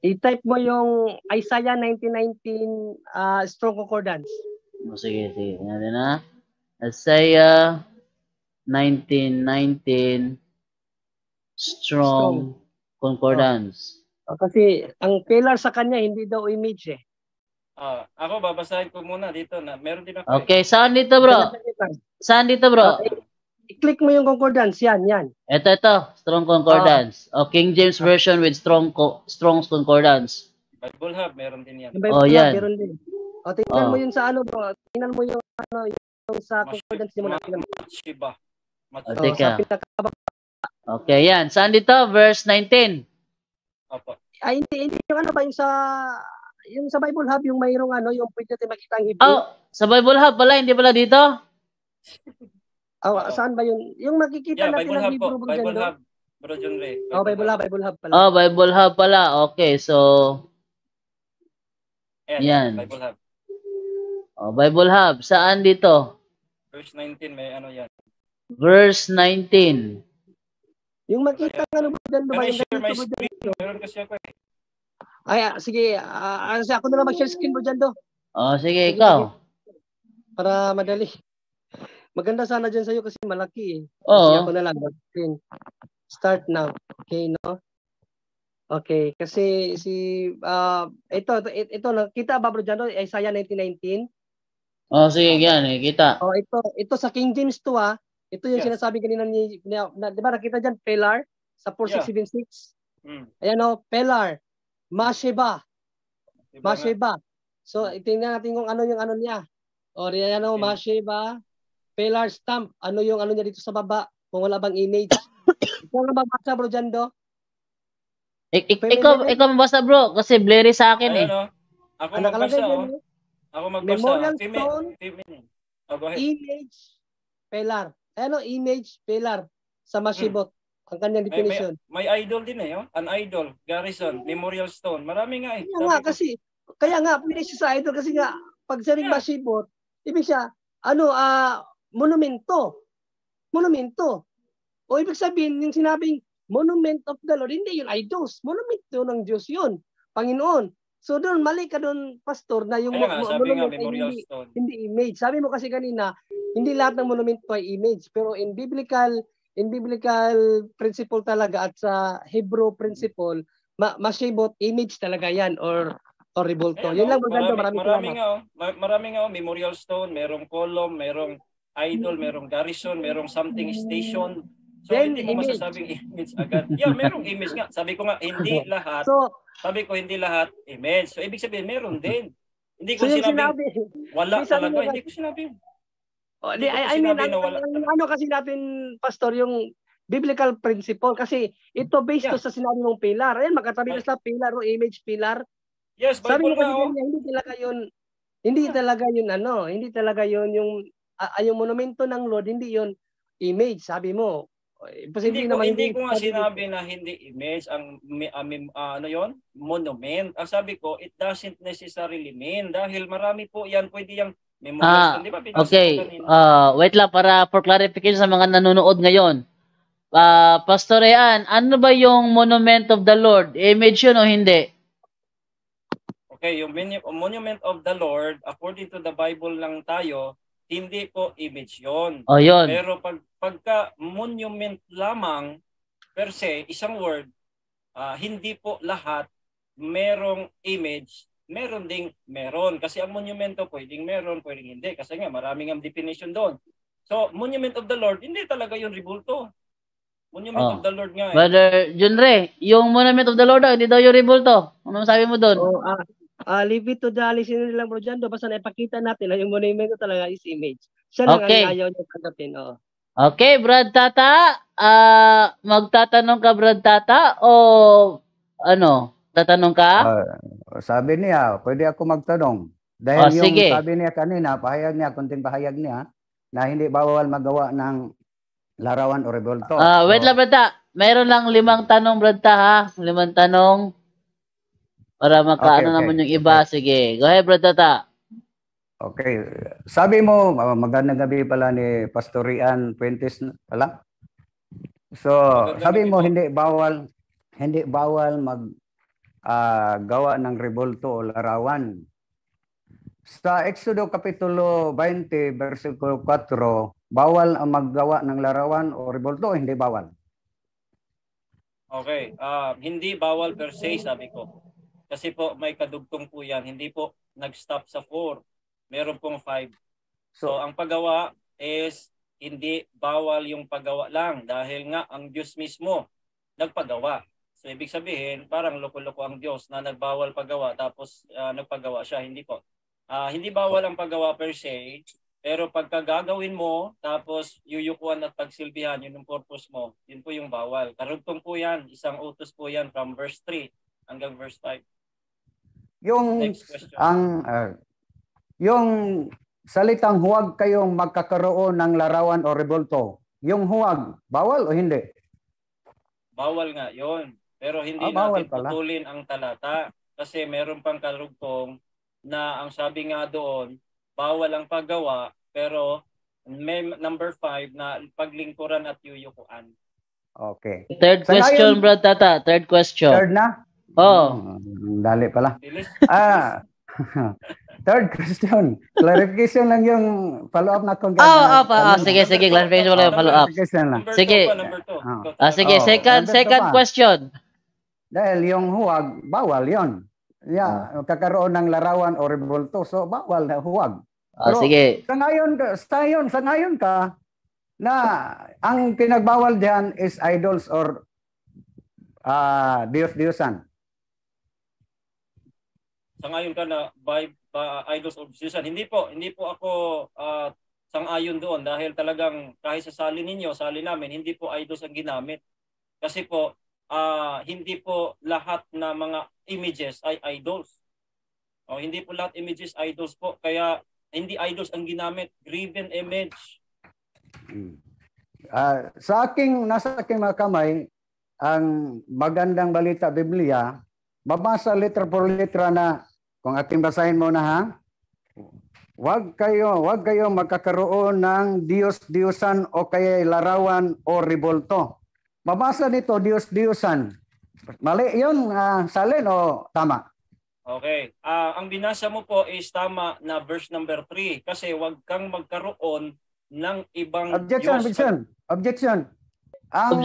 Speaker 1: I-type mo yung Isaiah 1919 strong concordance.
Speaker 3: Sige. Yan na. Isaiah 1919 strong concordance.
Speaker 1: Kasi ang pillar sa kanya hindi daw image eh.
Speaker 2: Ako babasahin ko muna dito na meron din ako.
Speaker 3: Okay, saan dito, bro? Saan dito, bro?
Speaker 1: I-click mo yung concordance, yan.
Speaker 3: Ito, strong concordance. King James version with strong concordance.
Speaker 2: Bible Hub meron din yan.
Speaker 3: Yan.
Speaker 1: Meron din. Tingnan mo yun sa ano, bro. Tingnan mo yung ano, yung sa concordance mo natin.
Speaker 2: Shiba.
Speaker 3: Teka. Okay, yan. Saan dito? Verse 19.
Speaker 2: Opo.
Speaker 1: Hindi yung ano ba yung sa Bible Hub yung mayroong ano, yung pwede natin makita ang Hebrew.
Speaker 3: Sa Bible Hub pala, hindi pala dito?
Speaker 1: Saan ba yun? Yung makikita natin
Speaker 2: Bible
Speaker 1: ang Hebrew, bro.
Speaker 2: Bible Hub. Bro John Ray.
Speaker 1: Oh, Bible Hub pala.
Speaker 3: Oh, Bible Hub pala. Okay, so yan.
Speaker 2: Bible Hub.
Speaker 3: Oh, Bible Hub. Saan dito?
Speaker 2: Verse 19, may ano yan.
Speaker 3: Verse 19.
Speaker 1: Yung makita nga ano ba dyan?
Speaker 2: Can I share my screen? Meron kasi ako eh.
Speaker 1: Ay, sige. Ako na lang mag-share screen mo dyan do.
Speaker 3: Oh, sige, ikaw.
Speaker 1: Para madali. Maganda sana dyan sa'yo kasi malaki eh.
Speaker 3: Oo.
Speaker 1: Sige, ako na lang mag-screen. Start now. Okay, no? Okay, kasi ito nakita ba bro dyan, Isaiah 19:19?
Speaker 3: Oh, sige, yan, kita.
Speaker 1: Oh, ito sa King James to Ito yung sinasabi kanina di ba nakita diyan pillar sa 4676? Ayan pillar. Masheba. So, tingnan natin kung ano yung ano niya. O, ayan Masheba. Pillar stamp. Ano yung ano niya dito sa baba? Kung wala bang image. Ikaw na babasa bro dyan do?
Speaker 3: Ikaw mabasa bro, kasi blurry sa akin eh.
Speaker 2: Ako magbasa Ako magbasa.
Speaker 1: Memorial Stone, image, pillar. Image, pillar sa Mashibot. Ang kanyang definition.
Speaker 2: May idol din eh. An idol, garrison, memorial stone. Marami nga eh.
Speaker 1: Kaya nga, pwede siya sa idol kasi nga, pag sa Mashibot, ibig siya, monumento. O ibig sabihin, yung sinabing monument of the Lord, hindi yun idols. Monumento ng Diyos yun. Panginoon. So doon, mali ka doon, pastor, na yung monument ay hindi image. Sabi mo kasi kanina, hindi lahat ng monumento ay image. Pero in biblical principle talaga at sa Hebrew principle, Mashibot, image talaga yan or rebulto. Yun lang maganda.
Speaker 2: Marami nga memorial stone, merong column, merong idol, merong garrison, merong something station. So, hindi mo masasabing image agad. Yeah, merong image nga. Sabi ko nga, hindi lahat. Hindi lahat image. So, ibig sabihin, meron din. Hindi ko sinabi, wala talaga. Hindi ko sinabi.
Speaker 1: Ano kasi natin, pastor, yung biblical principle. Kasi ito based to sa sinabi mong pillar. Ayan, magkatabi na sa pillar o image pillar.
Speaker 2: Yes,
Speaker 1: Bible nga. Hindi talaga yun yung monumento ng Lord, hindi yun image, sabi mo.
Speaker 2: Hindi ko nga sinabi na hindi image ang monument. Ang sabi ko, it doesn't necessarily mean dahil marami po yan, pwede yung memorial.
Speaker 3: Okay. Wait lang for clarification sa mga nanonood ngayon. Pastor Ian, ano ba yung monument of the Lord? Image yun o hindi?
Speaker 2: Okay, yung monument of the Lord, according to the Bible lang tayo, hindi po image yon.
Speaker 3: Oh, yun.
Speaker 2: Pero pagka monument lamang, per se, isang word, hindi po lahat merong image, meron ding meron. Kasi ang monumento pwedeng meron, pwedeng hindi. Kasi nga, maraming ang definition doon. So, monument of the Lord, hindi talaga yung rebulto. Monument of the Lord nga.
Speaker 3: Brother Junre, yung monument of the Lord hindi daw yung rebulto. Ano sabi mo doon?
Speaker 1: Leave it to the listener lang bro dyan. Basta naipakita natin na yung monumento talaga is image. Siya lang ang ayaw niya tanggapin.
Speaker 3: Okay, Brad Tata. Magtatanong ka, Brad Tata? O ano? Tatanong ka?
Speaker 8: Sabi niya, pwede ako magtanong. Dahil yung
Speaker 3: sige.
Speaker 8: sabi niya kanina, kunting pahayag niya, na hindi bawal magawa ng larawan o rebulto.
Speaker 3: Wait lang, Brad Tata. Mayroon lang 5 tanong, Brad Tata, ha? 5 tanong. Para makaano naman yung iba. Sige. Go ahead, Brad Tata.
Speaker 8: Okay. Sabi mo, magandang gabi pala ni Pastor Rian Fuentes pala. So, sabi mo hindi bawal gawa ng rebulto o larawan. Sa Exodo Kapitulo 20, versikulo 4, bawal ang maggawa ng larawan o rebulto o hindi bawal?
Speaker 2: Okay. Hindi bawal per se, sabi ko. Kasi po may kadugtong po yan. Hindi po nag-stop sa 4. Meron pong 5. So ang paggawa is hindi bawal yung paggawa lang. Dahil nga ang Diyos mismo nagpagawa. So ibig sabihin parang loko-loko ang Diyos na nagbawal paggawa tapos nagpagawa siya. Hindi po. Hindi bawal ang paggawa per se. Pero pagka gagawin mo tapos yuyukuan at pagsilbihan yun yung purpose mo. Yun po yung bawal. Karugtong po yan. Isang utos po yan from verse 3 hanggang verse 5.
Speaker 8: Yung salitang huwag kayong magkakaroon ng larawan o rebulto, yung huwag, bawal o hindi?
Speaker 2: Bawal nga yon. Pero hindi
Speaker 8: bawal
Speaker 2: natin
Speaker 8: pala.
Speaker 2: putulin ang talata. Kasi meron pang karugtong na ang sabi nga doon, bawal ang paggawa, pero may number 5 na paglingkuran at yuyukuan.
Speaker 8: Okay.
Speaker 3: Third question, Brad Tata. Third question.
Speaker 8: Third na?
Speaker 3: Oh.
Speaker 8: Dali pala.
Speaker 2: Bilis.
Speaker 8: Third question. Clarification lang yung follow-up na kung
Speaker 3: sige. Clarification lang yung follow-up. Sige.
Speaker 2: Number 2.
Speaker 3: Sige, second question.
Speaker 8: Dahil yung huwag, bawal yon. Kakaroon ng larawan o rebulto. So, bawal na huwag. Pero,
Speaker 3: sige.
Speaker 8: Sa ngayon ka, na ang pinagbawal diyan is idols or Diyos-Diyosan.
Speaker 2: Sa ngayon ka na by idols of Diyosan. Hindi po ako sang-ayon doon dahil talagang kahit sa sali ninyo, sali namin, hindi po idols ang ginamit. Kasi po hindi po lahat na mga images ay idols. Hindi po lahat images idols po. Kaya hindi idols ang ginamit, graven image.
Speaker 8: Nasa aking mga kamay, ang magandang balita Biblia, babasa letra por letra na, kung ating basahin mo na ha, wag kayo magkakaroon ng Diyos-Diyosan o kaya larawan o rebulto. Babasa nito, Diyos-Diyosan. Mali yun, Salin, o tama?
Speaker 2: Okay. Ang binasa mo po is tama na verse number 3 kasi wag kang magkaroon ng ibang
Speaker 8: Objection. Ang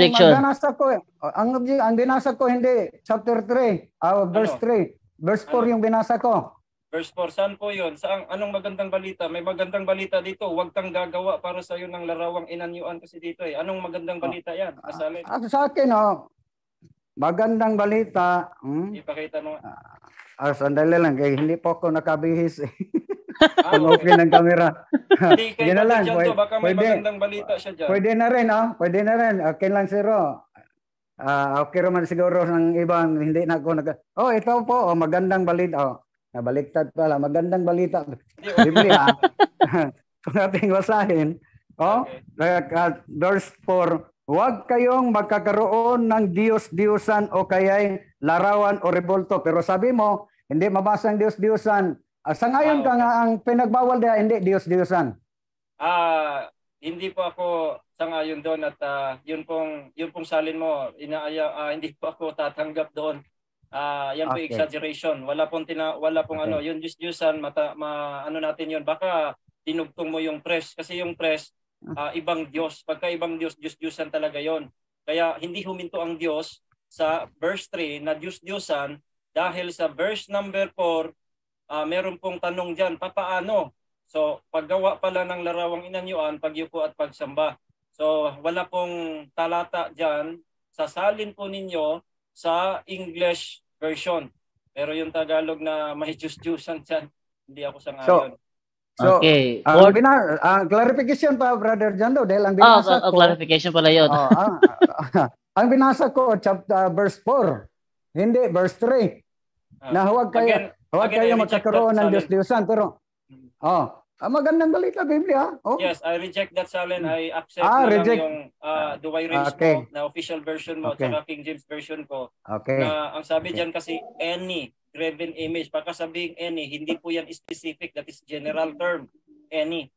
Speaker 8: binasa ko hindi chapter 3, verse 3. Verse 4 yung binasa ko.
Speaker 2: Verse 4, saan po yun? Anong magandang balita? May magandang balita dito. Huwag kang gagawa para sa iyo ng larawang inanyuan kasi dito eh. Anong magandang balita yan?
Speaker 8: Sa akin, magandang balita.
Speaker 2: Ipakita mo.
Speaker 8: Sandali lang, hindi po ako nakabihis eh. Okay ng camera.
Speaker 2: Hindi kayo dyan to, baka may magandang balita siya dyan.
Speaker 8: Pwede na rin. Okay lang, Siro. Okay naman siguro ng ibang hindi na ako ito po, magandang balita. Nabaliktad pala, magandang balita. Biblia. Kung ating basahin, verse 4, huwag kayong magkakaroon ng Diyos-Diyosan o kaya'y larawan o rebulto. Pero sabi mo, hindi mabasa ang Diyos-Diyosan. Sa ngayon ka nga ang pinagbawal na hindi Diyos-Diyosan.
Speaker 2: Hindi po ako sangayon doon at yun pong salin mo, hindi po ako tatanggap doon. Yan po exaggeration. Wala pong yun Diyos-Diyosan, ano natin yun. Baka dinugtong mo yung press kasi yung press ibang Diyos. Pagka ibang Diyos, Diyos-Diyosan talaga yon. Kaya hindi huminto ang Diyos sa verse 3 na Diyos-Diyosan dahil sa verse number 4 meron pong tanong diyan, papaano? So, paggawa pala ng larawang inanyuan, pagyuko at pagsamba. So, wala pong talata diyan. Sasalin po ninyo sa English version. Pero yung Tagalog na may Diyos-Diyosan diyan, hindi ako sang-ayon.
Speaker 8: So, okay. Clarification pa, Brother Jando, dahil ang binasa ko...
Speaker 3: clarification pala yun.
Speaker 8: Ang binasa ko, verse 4, hindi, verse 3. Na huwag kayo magkakaroon ng Diyos-Diyosan. Pero, magandang balita, Biblia.
Speaker 2: Yes, I reject that, Salen. I accept yung Duway Rins mo, na official version mo, at King James version ko. Na ang sabi dyan kasi, any graven image. Pagka sabing any, hindi po yan specific. That is general term. Any.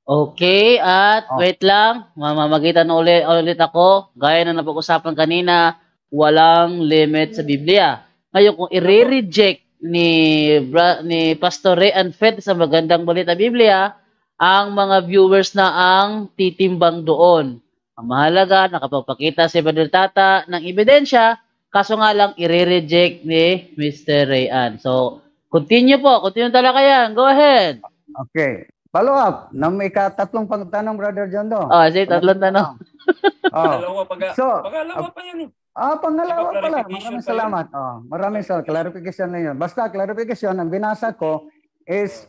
Speaker 3: Okay, at wait lang. Mamamagitan ulit ako. Gaya na napag-usapan kanina, walang limit sa Biblia. Ngayon, kung i-reject ni Pastor Ray and Fed sa magandang balita Biblia, ang mga viewers na ang titimbang doon. Ang mahalaga, nakapagpakita si Brother Tata ng ebidensya, kaso nga lang i-reject ni Mr. Rayan. So, continue talaga yan. Go ahead.
Speaker 8: Okay. Follow up. May tatlong tanong, Brother Jondo.
Speaker 3: Sige, tatlong tanong.
Speaker 2: Pangalawa pa yan.
Speaker 8: Pangalawa pala. Maraming salamat. Maraming salamat. Clarification na yun. Basta clarification, ang binasa ko is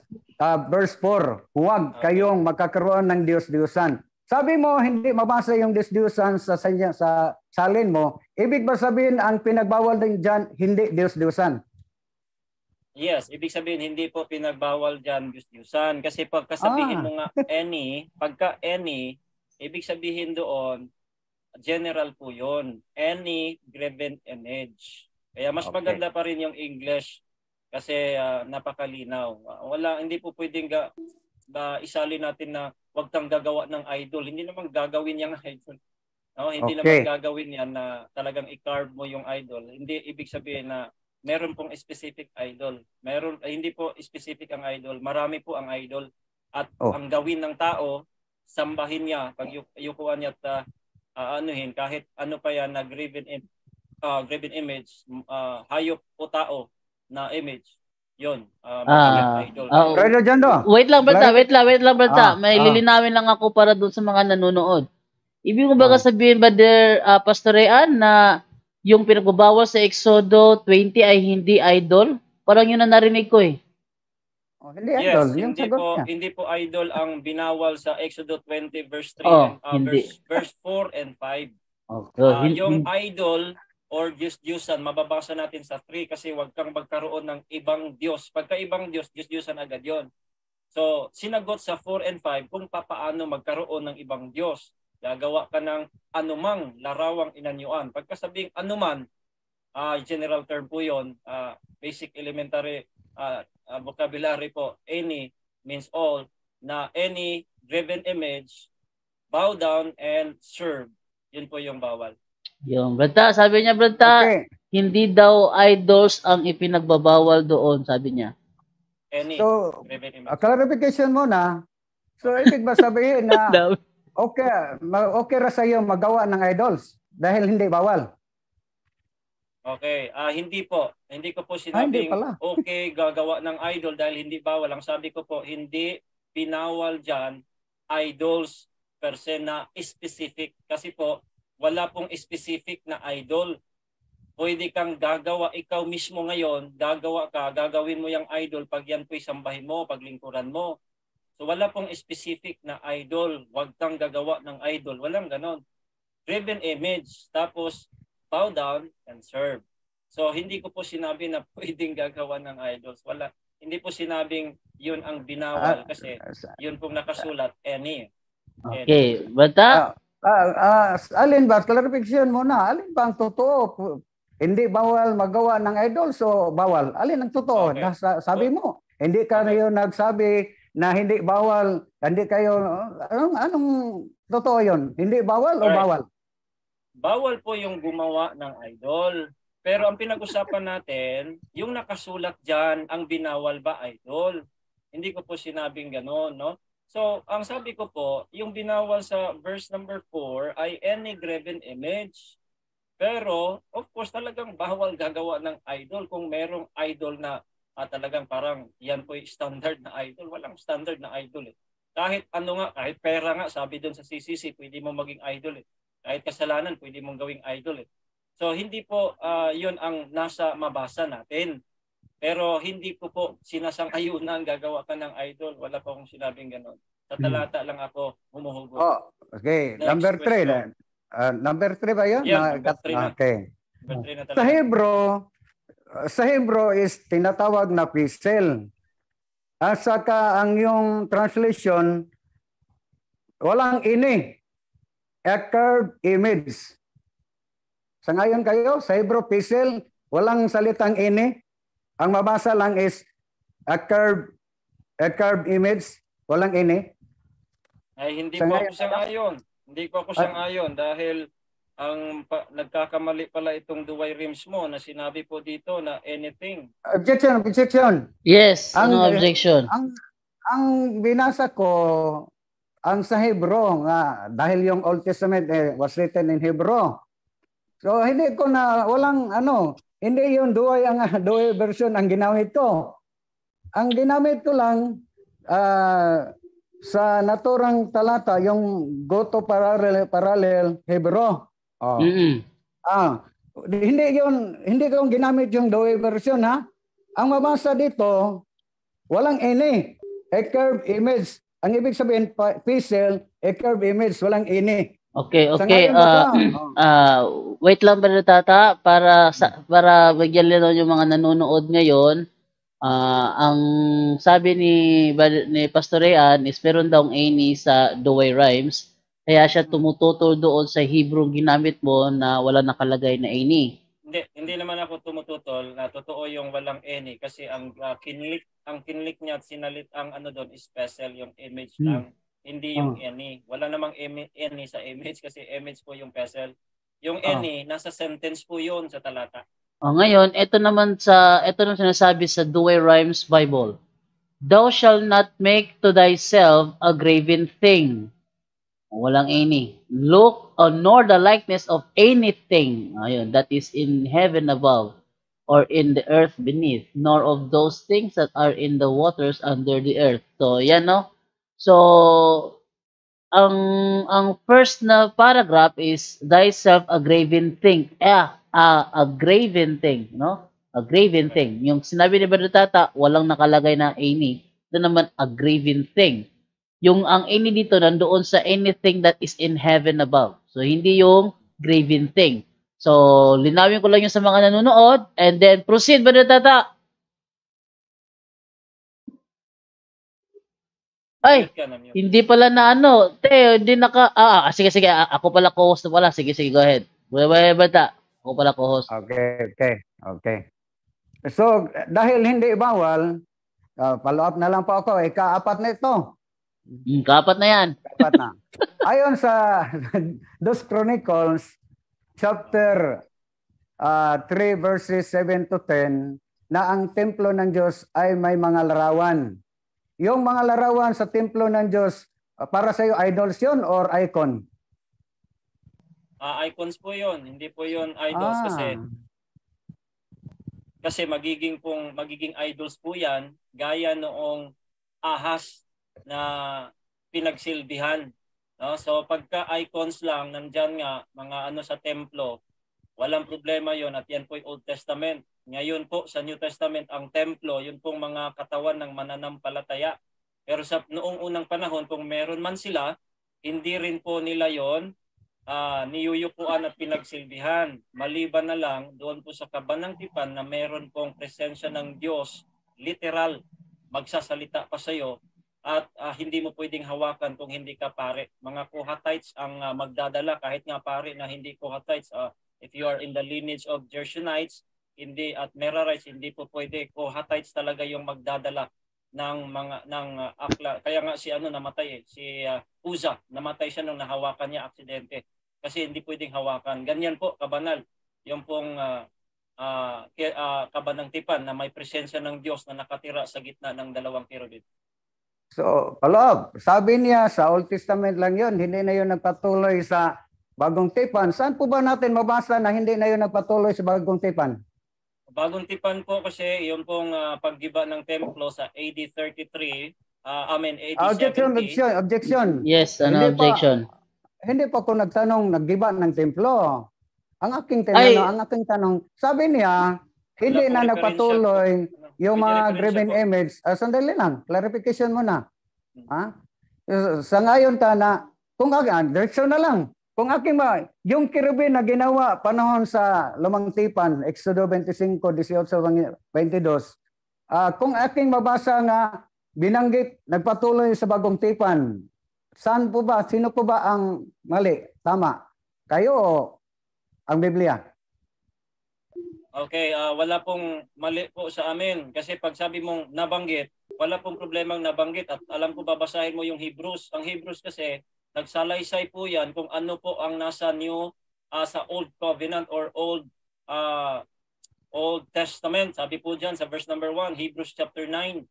Speaker 8: verse 4. Huwag kayong magkakaroon ng Diyos-Diyosan. Sabi mo, hindi mabasa yung Diyos-Diyosan sa salin mo. Ibig ba sabihin, ang pinagbawal din dyan, hindi Diyos-Diyosan?
Speaker 2: Yes, ibig sabihin, hindi po pinagbawal dyan Diyos-Diyosan. Kasi pagkasabihin mo nga any, pagka any, ibig sabihin doon, general po yun. Any graven image. Kaya mas
Speaker 8: Okay.
Speaker 2: maganda pa rin yung English kasi napakalinaw. Hindi po pwedeng isali natin na wag kang gagawa ng idol. Hindi naman gagawin yung idol. No, hindi naman
Speaker 8: Okay.
Speaker 2: gagawin yan na talagang i-carve mo yung idol. Hindi ibig sabihin na meron pong specific idol. Hindi po specific ang idol. Marami po ang idol. At ang gawin ng tao, sambahin niya, pagyukuan niya at anuhin, kahit ano pa yan na graven image, hayop o tao na image. Yun, idol.
Speaker 8: Brother Jando.
Speaker 3: Wait lang, Brata. May
Speaker 8: Ah.
Speaker 3: lilinawin lang ako para doon sa mga nanonood. Ibig mo ba sabihin, Brother Pastor Rean, na yung pinagbabawal sa Exodo 20 ay hindi idol? Parang yun ang narinig ko eh.
Speaker 8: Hindi
Speaker 2: Yes,
Speaker 8: idol, yung sagot niya.
Speaker 2: hindi po idol ang binawal sa Exodus 20 verse 3
Speaker 3: hindi.
Speaker 2: verse 4 and 5.
Speaker 3: Okay.
Speaker 2: Yung idol or Diyos-Diyosan, mababasa natin sa 3 kasi wag kang magkaroon ng ibang Diyos. Pagka ibang Diyos, Diyos-Diyosan agad yon. So, sinagot sa 4 and 5 kung papaano magkaroon ng ibang Diyos. Gagawa ka ng anumang larawang inanyuan. Pagkasabing anuman, general term po yun, basic elementary vocabulary po, any means all, na any graven image, bow down and serve. Yun po yung bawal.
Speaker 3: Yung Brata, sabi niya, Brata, hindi daw idols ang ipinagbabawal doon, sabi niya.
Speaker 2: Any
Speaker 8: So,
Speaker 2: graven image.
Speaker 8: clarification muna. So, ibig ba sabihin na okay ra sa iyo magawa ng idols dahil hindi bawal?
Speaker 2: Okay, hindi po. Hindi ko po
Speaker 8: Hindi
Speaker 2: sinabing
Speaker 8: pala.
Speaker 2: okay gagawa ng idol dahil hindi bawal. Ang sabi ko po, hindi pinawal dyan idols per se na specific. Kasi po, wala pong specific na idol. Pwede kang gagawa, ikaw mismo ngayon, gagawin mo yung idol pag yan po'y sambahin mo, paglingkuran mo. So wala pong specific na idol. Huwag kang gagawa ng idol. Walang ganon. Graven image. Tapos, bow down and serve. So, hindi ko po sinabi na pwedeng gagawa ng idols. Wala. Hindi po sinabing yun ang binawal kasi yun pong nakasulat, any.
Speaker 3: Okay. Brata?
Speaker 8: Alin ba? Clarification muna. Alin ba ang totoo? Hindi bawal magawa ng idols o bawal? Alin ang totoo?
Speaker 2: Okay.
Speaker 8: Sabi mo. Hindi ka rin nagsabi na hindi bawal. Hindi kayo... Anong totoo yun? Hindi bawal o bawal?
Speaker 2: Bawal po yung gumawa ng idol. Pero ang pinag-usapan natin, yung nakasulat dyan, ang binawal ba idol? Hindi ko po sinabing gano'n, no? So, ang sabi ko po, yung binawal sa verse number 4 ay any graven image. Pero, of course, talagang bawal gagawa ng idol kung merong idol na talagang parang yan po yung standard na idol. Walang standard na idol eh. Kahit ano nga, kahit pera nga, sabi doon sa CCC, pwede mo maging idol eh. Kahit kasalanan, pwede mong gawing idol eh. So, hindi po yun ang nasa mabasa natin. Pero hindi ko po sinasang-ayunan gagawa ka ng idol. Wala po akong sinabing gano'n. Sa talata lang ako humuhugot.
Speaker 8: Okay.
Speaker 2: Next
Speaker 8: Number 3
Speaker 2: question.
Speaker 8: Number 3 ba yun?
Speaker 2: Yan, number 3 na.
Speaker 8: Okay.
Speaker 2: Number 3 na
Speaker 8: Sa
Speaker 2: talaga.
Speaker 8: Hebrew is tinatawag na pisel. At saka ang yung translation, walang ini. A curved image. Sa ngayon kayo, sa Hebrew pisel, walang salitang ini. Ang mabasa lang is a curved image. Walang ini.
Speaker 2: Ay, hindi
Speaker 8: Sa
Speaker 2: po
Speaker 8: ngayon,
Speaker 2: ako sang-ayon. Hindi ko ako sang-ayon dahil nagkakamali pala itong duway rims mo na sinabi po dito na anything.
Speaker 8: Objection.
Speaker 3: Yes, objection?
Speaker 8: Ang binasa ko, ang sa Hebrew nga, dahil yung Old Testament was written in Hebrew. So hindi ko na, hindi yung duway version ang ginamit ko. Ang ginamit ko lang, sa naturang talata, yung go to parallel Hebrew. Hindi ko ginamit yung Douay version ha. Ang mabasa dito, walang any. A curved image. Ang ibig sabihin, pisel, a curved image, walang any.
Speaker 3: Okay. Wait lang ba Tata para bigyan linaw yung mga nanonood ngayon. Ang sabi ni Pastor Rean is meron daw any sa Douay Rhymes. Kaya siya tumututol doon sa Hebrew ginamit mo na wala nakalagay na any.
Speaker 2: Hindi naman ako tumututol na totoo yung walang any kasi ang kinlik niya at sinalit ang ano doon is special yung image lang, hindi yung any. Wala namang any sa image kasi image po yung special. Yung any nasa sentence po yun sa talata.
Speaker 3: Ngayon, ito naman sinasabi sa Douay-Rheims Bible. Thou shalt not make to thyself a graven thing. Walang any. Look nor the likeness of anything that is in heaven above or in the earth beneath, nor of those things that are in the waters under the earth. So, yan, no? So, ang first na paragraph is thyself a graven thing. A graven thing, no? A graven thing. Yung sinabi ni Brother Tata, walang nakalagay na any. Ito naman, a graven thing. Yung ang any dito, nandoon sa anything that is in heaven above. So, hindi yung graven thing. So, linawin ko lang yung sa mga nanonood, and then proceed, Brother Tata. Ay, hindi pala na ano. Hindi sige, ako pala co-host na pala. Sige, go ahead. Bata, ako pala co-host.
Speaker 8: Okay. So, dahil hindi bawal, follow up na lang po ako. Ika-apat na ito.
Speaker 3: Kapat na yan.
Speaker 8: Kapat na. Ayon sa 2 Chronicles, chapter 3 verses 7 to 10, na ang templo ng Diyos ay may mga larawan. Yung mga larawan sa templo ng Diyos, para sa iyo, idols yun or icon?
Speaker 2: Icons po yun. Hindi po yun idols kasi magiging idols po yan gaya noong ahas na pinagsilbihan. No? So pagka icons lang, nandyan nga mga ano sa templo, walang problema yon at yan po yung Old Testament. Ngayon po sa New Testament, ang templo, yun pong mga katawan ng mananampalataya. Pero sa noong unang panahon, kung meron man sila, hindi rin po nila yon niyuyukuan at pinagsilbihan. Maliban na lang doon po sa Kabanang Tipan na meron pong presensya ng Diyos, literal, magsasalita pa sa iyo at hindi mo pwedeng hawakan kung hindi ka pare. Mga Kohatites ang magdadala, kahit nga pare na hindi Kohatites, if you are in the lineage of Gershonites, hindi at Merarites, hindi po pwede. Kohatites talaga yung magdadala ng akla. Kaya nga si namatay si Uza, namatay siya nung nahawakan niya aksidente kasi hindi pwedeng hawakan. Ganyan po kabanal yung pong Kabanang Tipan na may presensya ng Diyos na nakatira sa gitna ng dalawang kerubin.
Speaker 8: So, follow-up. Sabi niya sa Old Testament lang yun, hindi na yun nagpatuloy sa Bagong Tipan. Saan po ba natin mabasa na hindi na yun nagpatuloy sa Bagong Tipan?
Speaker 2: Bagong Tipan po kasi yung pong paggiba ng templo sa AD 33, AD 70.
Speaker 8: Objection.
Speaker 3: Yes, objection.
Speaker 8: Hindi pa ako nagtanong naggiba ng templo. Ang aking tanong, sabi niya, hindi na nagpatuloy yung mga graven image. Sandali lang, clarification mo na. Sa ngayon kung direction na lang. Kung yung kerubin na ginawa panahon sa Lumang Tipan, Exodo 25, 18, 22, kung aking mabasa nga binanggit, nagpatuloy sa Bagong Tipan, saan po ba, sino po ba ang mali? Tama? Kayo o ang Biblia?
Speaker 2: Okay, wala pong mali po sa amin. Kasi pag sabi mong nabanggit, wala pong problemang nabanggit. At alam ko babasahin mo yung Hebrews. Ang Hebrews kasi, nagsalaysay po yan kung ano po ang nasa New, sa Old Covenant or Old Testament. Sabi po dyan sa verse number 1, Hebrews chapter 9.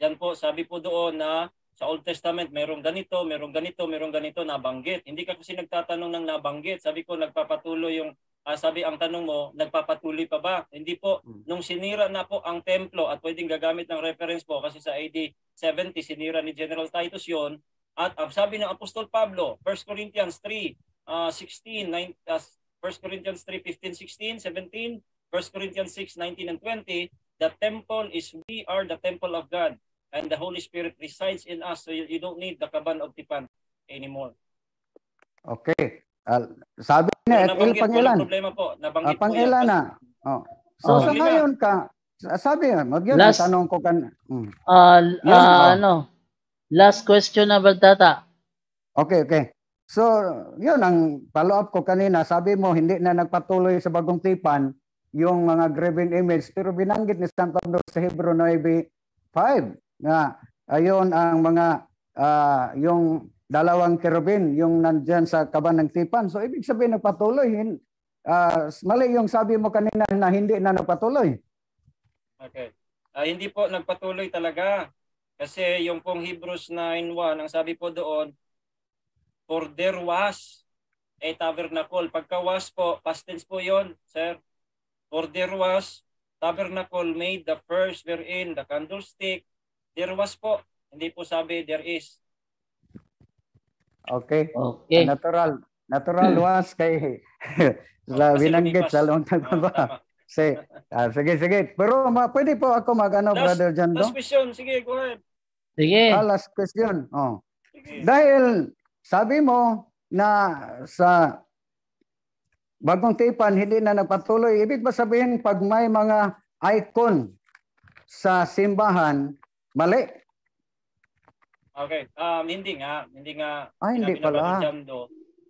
Speaker 2: Yan po, sabi po doon na sa Old Testament, merong ganito, nabanggit. Hindi ka kasi nagtatanong ng nabanggit. Sabi ko, nagpapatuloy yung, sabi ang tanong mo, nagpapatuloy pa ba? Hindi po. Nung sinira na po ang templo at pwedeng gagamit ng reference po kasi sa AD 70, sinira ni General Titus yon. At sabi ng Apostol Pablo, 1 Corinthians 3:16, 1 Corinthians 3:15, 16, 17, 1 Corinthians 6:19 and 20, the temple is, we are the temple of God and the Holy Spirit resides in us, so you don't need the Kaban of Tipan anymore.
Speaker 8: Okay. Sabi niya,
Speaker 2: Pangilan. Problema po. Nabanggit po
Speaker 8: Pangilan na. So sa ngayon sabi nga, tanong ko
Speaker 3: last question na Tata.
Speaker 8: Okay. So, yun ang follow-up ko kanina. Sabi mo, hindi na nagpatuloy sa Bagong Tipan yung mga graven image, pero binanggit ni San Pablo sa Hebrew 9:5 na ayon ang mga yung dalawang kerubin, yung nandyan sa kaban ng tipan. So, ibig sabihin nagpatuloy. Mali yung sabi mo kanina na hindi na nagpatuloy.
Speaker 2: Okay. Hindi po nagpatuloy talaga. Kasi yung pong Hebrews 9:1, ang sabi po doon, for there was a tabernacle. Pagka was po, past tense po yun, sir. For there was tabernacle made the first wherein the candlestick. There was po. Hindi po sabi there is.
Speaker 8: Okay.
Speaker 3: Okay.
Speaker 8: Natural was kay sa binanggit sa lontag ba. Sige. Pero pwede po ako mag-ano, Brother Jando?
Speaker 2: Last question. Sige, go ahead.
Speaker 3: Sige.
Speaker 8: Last question.
Speaker 2: Sige.
Speaker 8: Dahil sabi mo na sa Bagong Tipan hindi na nagpatuloy, ibig ba sabihin pag may mga icon sa simbahan, mali?
Speaker 2: Okay. Hindi nga
Speaker 8: Hindi pala.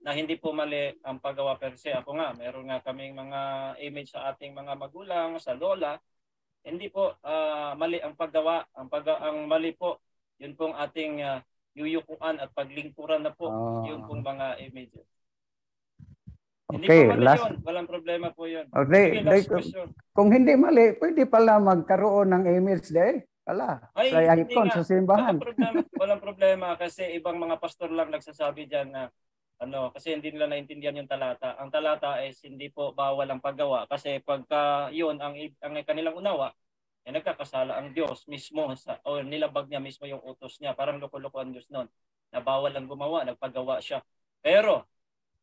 Speaker 2: Na hindi po mali ang paggawa per se. Ako nga, meron nga kaming mga image sa ating mga magulang, sa lola. Hindi po mali ang paggawa. Ang mali po, yun pong ating yuyukuan at paglingkuran na po yung pong mga images. Hindi
Speaker 8: Okay,
Speaker 2: po mali yun. Walang problema po yun.
Speaker 8: Okay,
Speaker 2: Sige, last question.
Speaker 8: Kung hindi mali, pwede pala magkaroon ng image dahil sa icon
Speaker 2: nga.
Speaker 8: sa simbahan.
Speaker 2: Walang problema kasi ibang mga pastor lang nagsasabi diyan na kasi hindi nila naintindihan yung talata. Ang talata is hindi po bawal ang paggawa kasi pagka yun ang kanilang unawa, nagkakasala ang Diyos mismo o nilabag niya mismo yung utos niya. Parang loko-loko ang Diyos noon na bawal ang gumawa, nagpagawa siya. Pero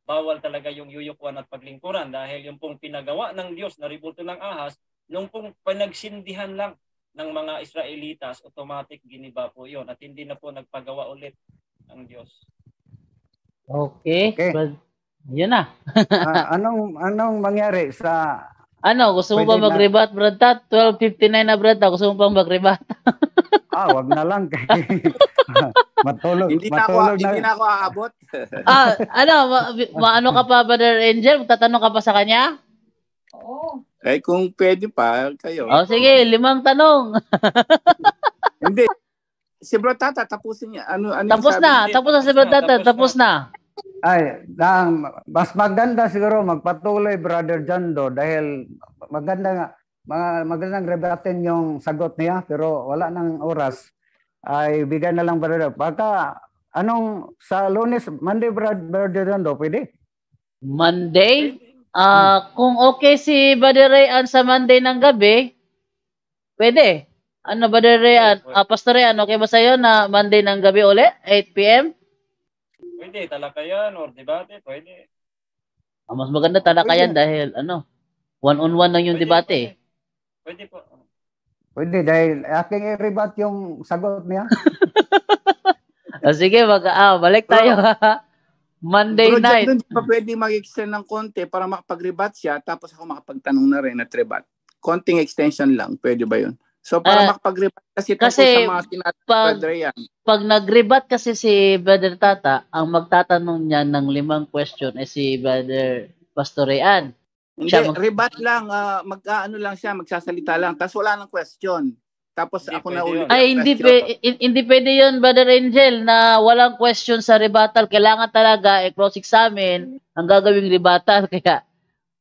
Speaker 2: bawal talaga yung yuyukuan at paglingkuran dahil yung pong pinagawa ng Diyos na ribulto ng ahas, nung pong panagsindihan lang ng mga Israelitas, automatic giniba po yun at hindi na po nagpagawa ulit ng Diyos.
Speaker 3: Okay. Yun na.
Speaker 8: Anong mangyari sa...
Speaker 3: Gusto mo ba mag-rebat, Brad Tat? 12:59 na, Brad Tat. Gusto mo bang mag-rebat?
Speaker 8: Wag na lang. Matulog.
Speaker 7: Hindi na ako aabot.
Speaker 3: Maano ka pa, Brother Angel? Tatanong ka pa sa kanya?
Speaker 7: Oo. Kung pwede pa, kayo.
Speaker 3: Sige, 5 tanong.
Speaker 7: Hindi. Si Bro Tata, tapusin niya.
Speaker 3: Tapos na si Bro Tata, tapos na.
Speaker 8: Mas maganda siguro magpatuloy, Brother Jando, dahil magandang rebatin yung sagot niya, pero wala nang oras. Ay bigay na lang, Brother. Baka sa Lunes, Monday, Brother Jando, pwede?
Speaker 3: Monday? Kung okay si Brother Rayan sa Monday ng gabi, pwede. Brother Rayan? Pastor Rayan, okay ba sa'yo na Monday ng gabi ulit? 8 p.m.?
Speaker 2: Pwede, talakayan or debate, pwede.
Speaker 3: Mas maganda talakayan dahil one-on-one lang yung debate.
Speaker 2: Pwede po.
Speaker 8: Pwede dahil aking i-rebat yung sagot niya.
Speaker 3: Sige, balik tayo. Monday night.
Speaker 7: Hindi pa pwede mag-extend ng konti para makapag-rebat siya tapos ako makapagtanong na rin at rebat. Konting extension lang, pwede ba yun? So para makapag-rebat kasi sa mga sinabi
Speaker 3: pag nag-rebat kasi si Brother Tata, ang magtatanong niya ng 5 question ay si Brother Pastor Rayan.
Speaker 7: Hindi, rebat lang, lang siya, magsasalita lang, tapos wala nang question. Tapos hindi ako na ulit.
Speaker 3: Hindi pwede yun, Brother Angel, na walang question sa rebuttal. Kailangan talaga cross-examine ang gagawing rebuttal. Kaya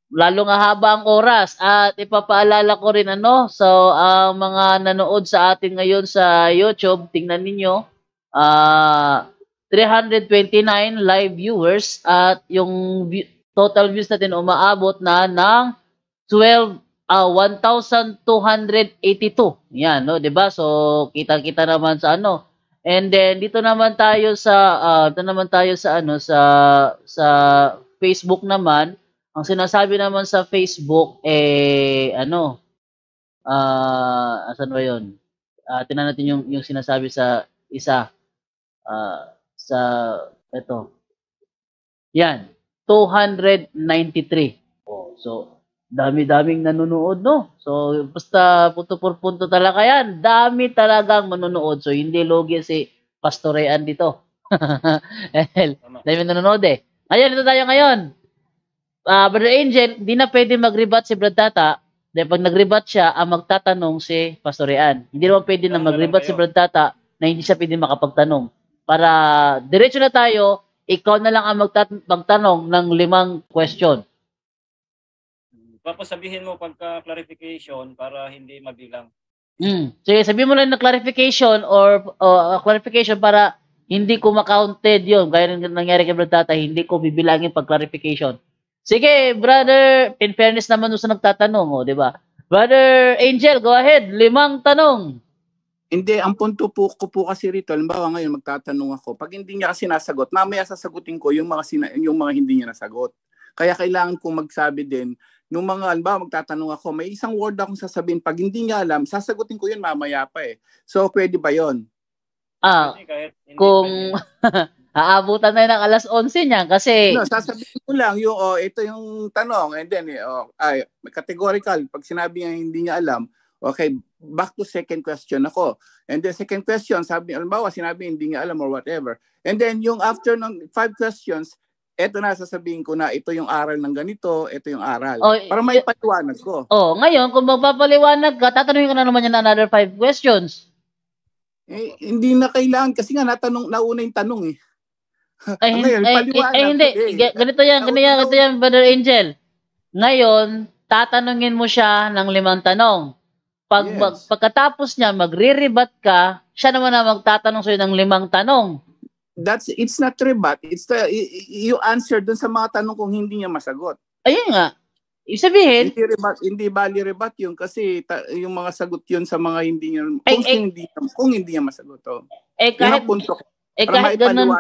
Speaker 3: lalo nga haba ang oras. At ipapaalala ko rin so ang mga nanood sa atin ngayon sa YouTube, tingnan ninyo, 329 live viewers at yung total views natin umaabot na ng 1,282. Yan, 'di ba? So kita-kita naman sa And then dito naman tayo sa sa Facebook naman. Ang sinasabi naman sa Facebook asan ba 'yon? Tingnan natin yung sinasabi sa isa. Sa ito. Yan, 293. So dami-daming nanonood, no? So basta punto por punto talaga yan. Dami talagang manonood. So hindi logi si Pastor Rayan dito. Dahil nanonood eh. Ngayon, ito tayo ngayon. Brother Angel, di na pwede mag-rebut si Brad Tata. Dahil pag nag-rebut siya, ang magtatanong si Pastor Rian. Hindi naman pwede na mag-rebut si Brad Tata na hindi siya pwede makapagtanong. Para diretso na tayo, ikaw na lang ang magtanong ng 5 question.
Speaker 2: Papasabihin mo pagka-clarification para hindi mabilang.
Speaker 3: Sige, sabihin mo lang na clarification or clarification para hindi ko ma-counted yun. Gaya ng nangyari kay Brad Tata, hindi ko bibilangin pag-clarification. Sige, brother, in fairness naman sa nagtatanong, di ba? Brother Angel, go ahead, 5 tanong.
Speaker 7: Hindi, ang punto po ko po kasi rito, halimbawa ngayon magtatanong ako, pag hindi niya kasi nasagot, mamaya sasagutin ko yung mga hindi niya nasagot. Kaya kailangan kong magsabi din, nung mga, halimbawa magtatanong ako, may isang word akong sasabihin, pag hindi niya alam, sasagutin ko yun mamaya pa eh. So, pwede ba yun?
Speaker 3: Kung aabutan na ng alas 11 niyan kasi
Speaker 7: sasabihin ko lang yung ito yung tanong and then categorical pag sinabi niya hindi niya alam, okay, back to second question ako. And then second question, halimbawa sinabi hindi niya alam or whatever. And then yung after ng 5 questions, eto na sasabihin ko na ito yung aral ng ganito, ito yung aral. Para may paliwanag ko.
Speaker 3: Ngayon kung magpapaliwanag ka, tatanungin ko na naman yan another 5 questions.
Speaker 7: Hindi na kailangan kasi nga nauna yung tanong eh.
Speaker 3: Hindi. Ganito yan, Brother Angel. Ngayon, tatanungin mo siya ng 5 tanong. Pagkatapos niya, magre-rebut ka, siya naman na magtatanong sa'yo ng 5 tanong.
Speaker 7: It's not rebut. It's you answer dun sa mga tanong kung hindi niya masagot.
Speaker 3: Ayun nga. Ibig sabihin,
Speaker 7: hindi bali rebut yun kasi yung mga sagot yun sa mga hindi niya, kung hindi niya masagot.
Speaker 3: Kahit ganun,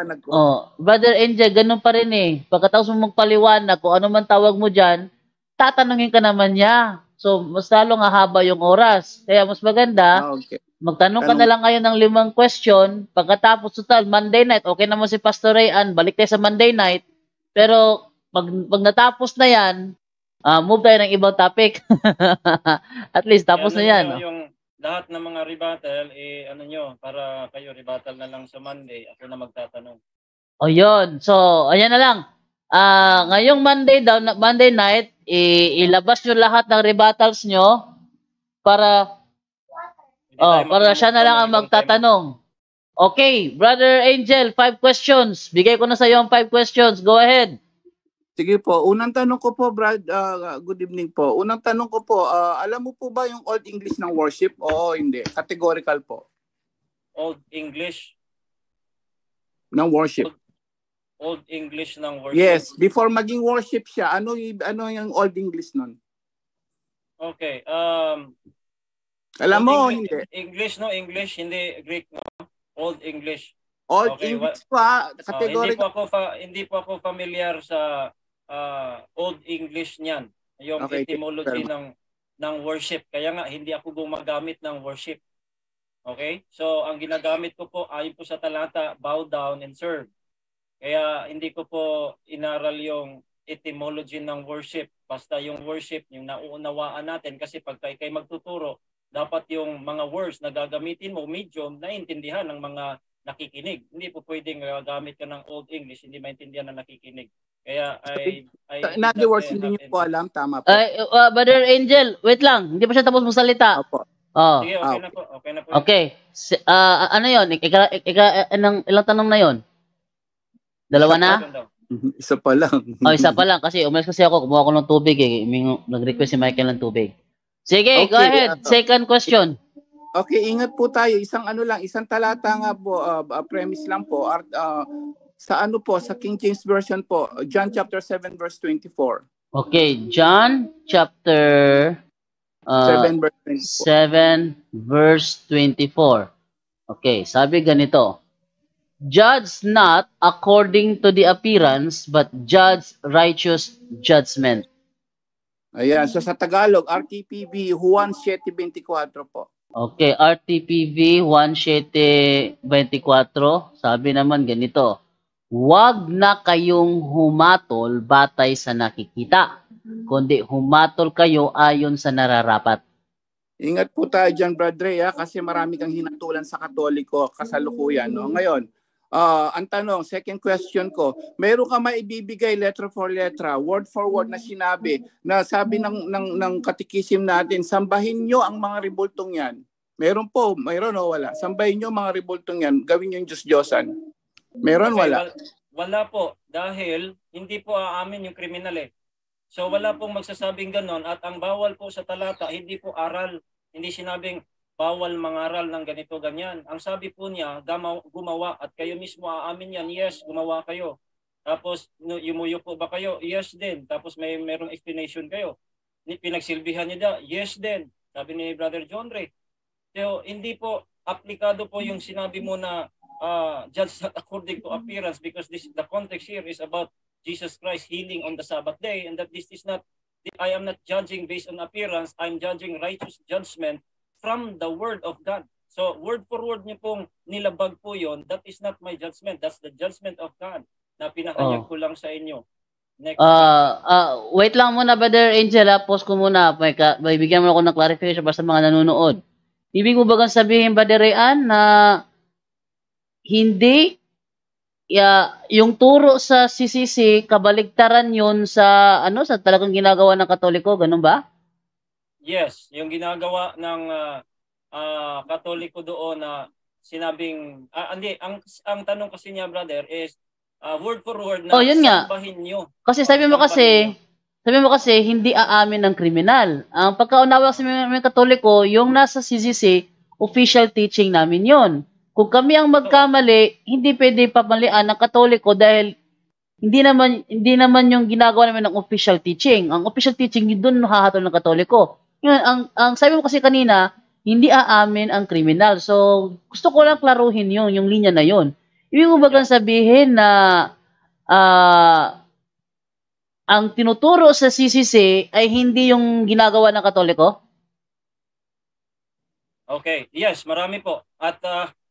Speaker 3: Brother Angel, ganun pa rin eh. Pagkatapos mo magpaliwanag, kung ano man tawag mo dyan, tatanungin ka naman niya. So, mas lalong hahaba yung oras. Kaya mas maganda, magtanong ka na lang ngayon ng 5 question. Pagkatapos, total, Monday night, okay naman si Pastor Rayan, balik tayo sa Monday night. Pero, pag natapos na yan, move tayo ng ibang topic. At least, tapos na yan.
Speaker 2: Yung lahat ng mga rebuttal, para kayo rebuttal na lang sa Monday, ako na magtatanong.
Speaker 3: Yun. So, ayan na lang. Ngayong Monday night, ilabas nyo lahat ng rebuttals nyo para siya na lang ang magtatanong. Okay, Brother Angel, 5 questions. Bigay ko na sa iyo ang 5 questions. Go ahead.
Speaker 7: Sige po. Unang tanong ko po, Brad, good evening po. Unang tanong ko po, alam mo po ba yung Old English ng worship? Oo, hindi. Categorical po.
Speaker 2: Old English?
Speaker 7: Ng worship.
Speaker 2: Old English ng worship?
Speaker 7: Yes. Before maging worship siya, ano yung Old English nun?
Speaker 2: Okay.
Speaker 7: Alam mo, hindi.
Speaker 2: English, no? English, hindi Greek, no? Old English.
Speaker 7: Old English pa, categorical.
Speaker 2: Hindi po ako familiar sa Old English niyan, yung etymology ng worship. Kaya nga hindi ako gumagamit ng worship. Okay? So ang ginagamit ko po ayon po sa talata, bow down and serve. Kaya hindi ko po inaral yung etymology ng worship. Basta yung worship, yung nauunawaan natin kasi pag kay magtuturo, dapat yung mga words na gagamitin mo medium naiintindihan ng mga nakikinig. Hindi po pwedeng gamit ka ng Old English, hindi maintindihan ng nakikinig. Kaya
Speaker 7: in other words, hindi niyo po alam, tama po.
Speaker 3: Brother Angel, wait lang. Hindi pa siya tapos magsalita.
Speaker 7: Opo.
Speaker 2: Sige, okay na po. Okay na po.
Speaker 3: Okay. Ano yun? Ilang tanong na yun? 2 na?
Speaker 7: Isa pa lang.
Speaker 3: Isa pa lang. Kasi umalis kasi ako. Kumuha ko ng tubig eh. Nag-request si Michael ng tubig. Sige, go ahead. Second question.
Speaker 7: Okay, ingat po tayo. Isang talata nga po, premise lang po. Sa King James Version po, John chapter 7 verse 24.
Speaker 3: Okay, John chapter 7 verse 24. Okay, sabi ganito. Judge not according to the appearance, but judge righteous judgment.
Speaker 7: Ayan, so sa Tagalog, RTPB 1:7:24 po.
Speaker 3: Okay, RTPV 1:7:24, sabi naman ganito, huwag na kayong humatol batay sa nakikita, kundi humatol kayo ayon sa nararapat.
Speaker 7: Ingat po tayo dyan, Brad Ray, kasi marami kang hinatulan sa Katoliko kasalukuyan. No? Ngayon, Ang tanong, second question ko, meron ka maibibigay letter for letter, word for word na sinabi, na sabi ng katikisim natin, sambahin nyo ang mga ribultong yan. Meron po, mayroon o wala? Sambahin nyo mga ribultong yan, gawin nyo yung Diyos-Diyosan. Meron,
Speaker 2: Okay,
Speaker 7: wala?
Speaker 2: Wala po, dahil hindi po aamin yung kriminal eh. So wala pong magsasabing ganon, at ang bawal po sa talata, hindi po aral, hindi sinabing bawal mangaral ng ganito ganyan. Ang sabi po niya, gumawa, at kayo mismo aamin yan, yes, gumawa kayo. Tapos yumuyo po ba kayo? Yes din. Tapos merong explanation kayo. Pinagsilbihan niya, yes din. Sabi ni Brother John Ray. So hindi po aplikado po yung sinabi mo na judge not according to appearance, because the context here is about Jesus Christ healing on the Sabbath day, and that this is not, I am not judging based on appearance, I'm judging righteous judgment from the word of God. So word for word niyo pong nilabag po yon, that is not my judgment, that's the judgment of God na pinahayag ko lang sa inyo. Next.
Speaker 3: Wait lang muna, Brother Angel, pause ko muna. May bigyan mo ako ng clarification para sa mga nanonood. Ibig mo bagang sabihin, Brother Rayan, na hindi yung turo sa CCC, kabaligtaran yun sa sa talagang ginagawa ng Katoliko, ganun ba?
Speaker 2: Yes, yung ginagawa ng Katoliko doon na sinabing hindi, ang tanong kasi niya, brother, is word for word na
Speaker 3: yun nga.
Speaker 2: sambahin nyo.
Speaker 3: Kasi sabi mo kasi hindi aamin ng kriminal. Ang pagkaunawa sa mga Katoliko, yung nasa CCC, official teaching namin yon. Kung kami ang magkamali, hindi pwede pamalian ng Katoliko dahil hindi naman yung ginagawa namin ng official teaching. Ang official teaching yun doon hahatol ng Katoliko. Yun, ang sabi mo kasi kanina, hindi aamin ang kriminal. So, gusto ko lang klaruhin yung linya na yun. Ibig mo bagang sabihin na ang tinuturo sa CCC ay hindi yung ginagawa ng Katoliko?
Speaker 2: Okay, yes, marami po. At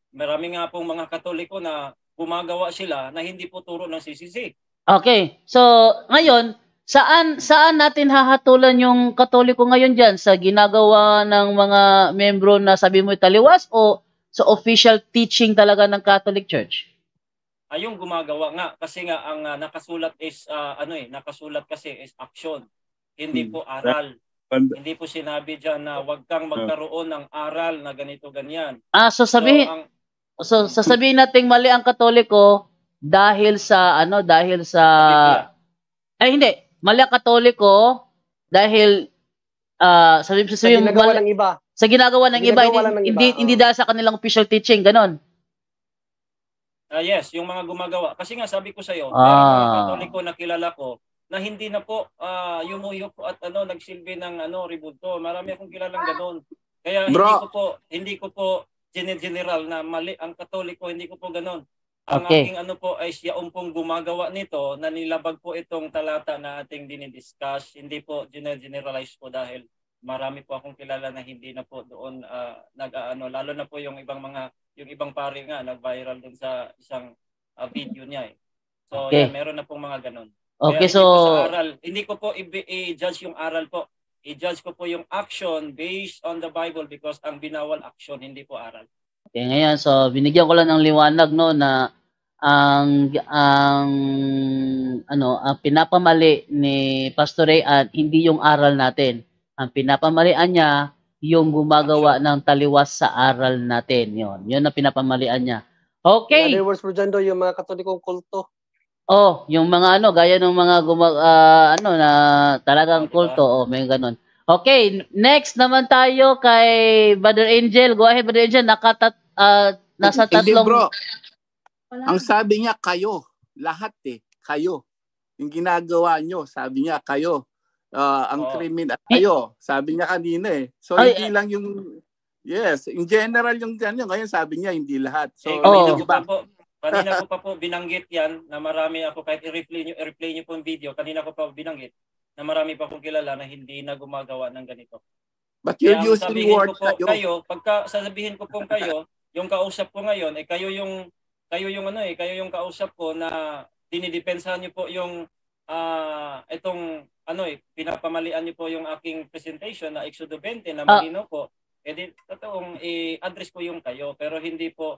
Speaker 2: marami nga pong mga Katoliko na gumagawa sila na hindi po turo ng CCC.
Speaker 3: Okay. So, ngayon, saan natin hahatulan yung Katoliko ngayon diyan? Sa ginagawa ng mga membro na sabi mo taliwas o sa official teaching talaga ng Catholic Church?
Speaker 2: Yung gumagawa nga kasi nga ang nakasulat is nakasulat kasi is action. Hindi po aral. Hindi po sinabi diyan na wag kang magkaroon ng aral na ganito ganyan.
Speaker 3: Sasabihin natin mali ang Katoliko dahil sa hindi, mali ang Katoliko dahil sa ginagawa ng iba. Sa ginagawa ng iba, hindi dahil sa kanilang official teaching, ganon.
Speaker 2: Yes, yung mga gumagawa. Kasi nga sabi ko sa iyo, mga Katoliko na kilala ko na hindi na po yumuyo po at nagsilbi ng ribulto. Marami akong kilalang ganoon. Kaya hindi ko po general na mali ang Katoliko, hindi ko po ganoon. Ang aking po ay siya pong gumagawa nito na nilabag po itong talata na ating dinidiscuss. Hindi po generalize po dahil marami po akong kilala na hindi na po doon lalo na po yung ibang pari nga nag-viral dun sa isang video niya eh. So meron na pong mga ganun.
Speaker 3: Okay,
Speaker 2: kaya hindi ko po i-judge yung aral po. I-judge ko po yung action based on the Bible because ang binawal action, hindi po aral.
Speaker 3: Okay, ngayon so binigyan ko lang ng liwanag na ang pinapamali ni Pastor Ray at hindi yung aral natin. Ang pinapamalian niya yung gumagawa ng taliwas sa aral natin. Yun ang pinapamalian niya. Okay.
Speaker 1: In other words, Rujando, yung mga Katolikong kulto.
Speaker 3: Yung mga gaya ng mga na talagang kulto. May ganun. Okay, next naman tayo kay Brother Angel. Go ahead, Brother Angel. Nasa tatlong...
Speaker 7: Hindi, bro. Ang sabi niya, kayo. Lahat kayo. Yung ginagawa nyo, sabi niya, kayo. Ang kriminal kayo, sabi niya kanina So hindi lang yung in general yung ganyan, ngayon sabi niya hindi lahat. So
Speaker 2: kanina ko pa po binanggit yan na marami ako kahit i-replay niyo po yung video, kanina ko pa binanggit na marami pa akong kilala na hindi na gumagawa ng ganito.
Speaker 7: But you're using word
Speaker 2: kayo, pagka sasabihin ko pong kayo, yung kausap ko ngayon kayo yung kausap ko na dinidepensahan niyo po yung itong pinapamalian niyo po yung aking presentation na Exodo 20 na malinaw po. Totoong i-address ko yung kayo pero hindi ko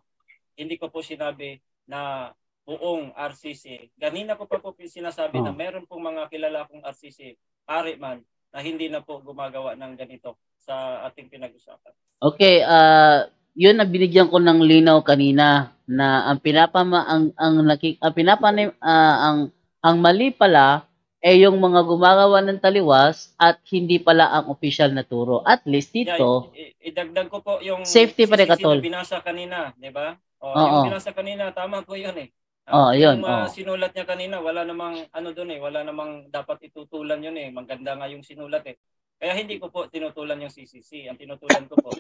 Speaker 2: po sinabi na buong RCC. Ganina ko pa po sinasabi na meron pong mga kilala kong RCC, pare man, na hindi na po gumagawa ng ganito sa ating pinag-usapan.
Speaker 3: Okay, yun na binigyan ko ng linaw kanina na ang ang mali pala ay yung mga gumagawa ng taliwas at hindi pala ang official na turo. At least dito,
Speaker 2: idagdag ko po yung
Speaker 3: safety pa rin katol.
Speaker 2: Binasa kanina, di ba?
Speaker 3: Oo.
Speaker 2: Yung binasa kanina, tama po yun eh.
Speaker 3: Yun.
Speaker 2: Yung sinulat niya kanina, wala namang doon eh, wala namang dapat itutulan yun eh. Maganda nga yung sinulat eh. Kaya hindi ko po tinutulan yung CCC. Ang tinutulan ko po,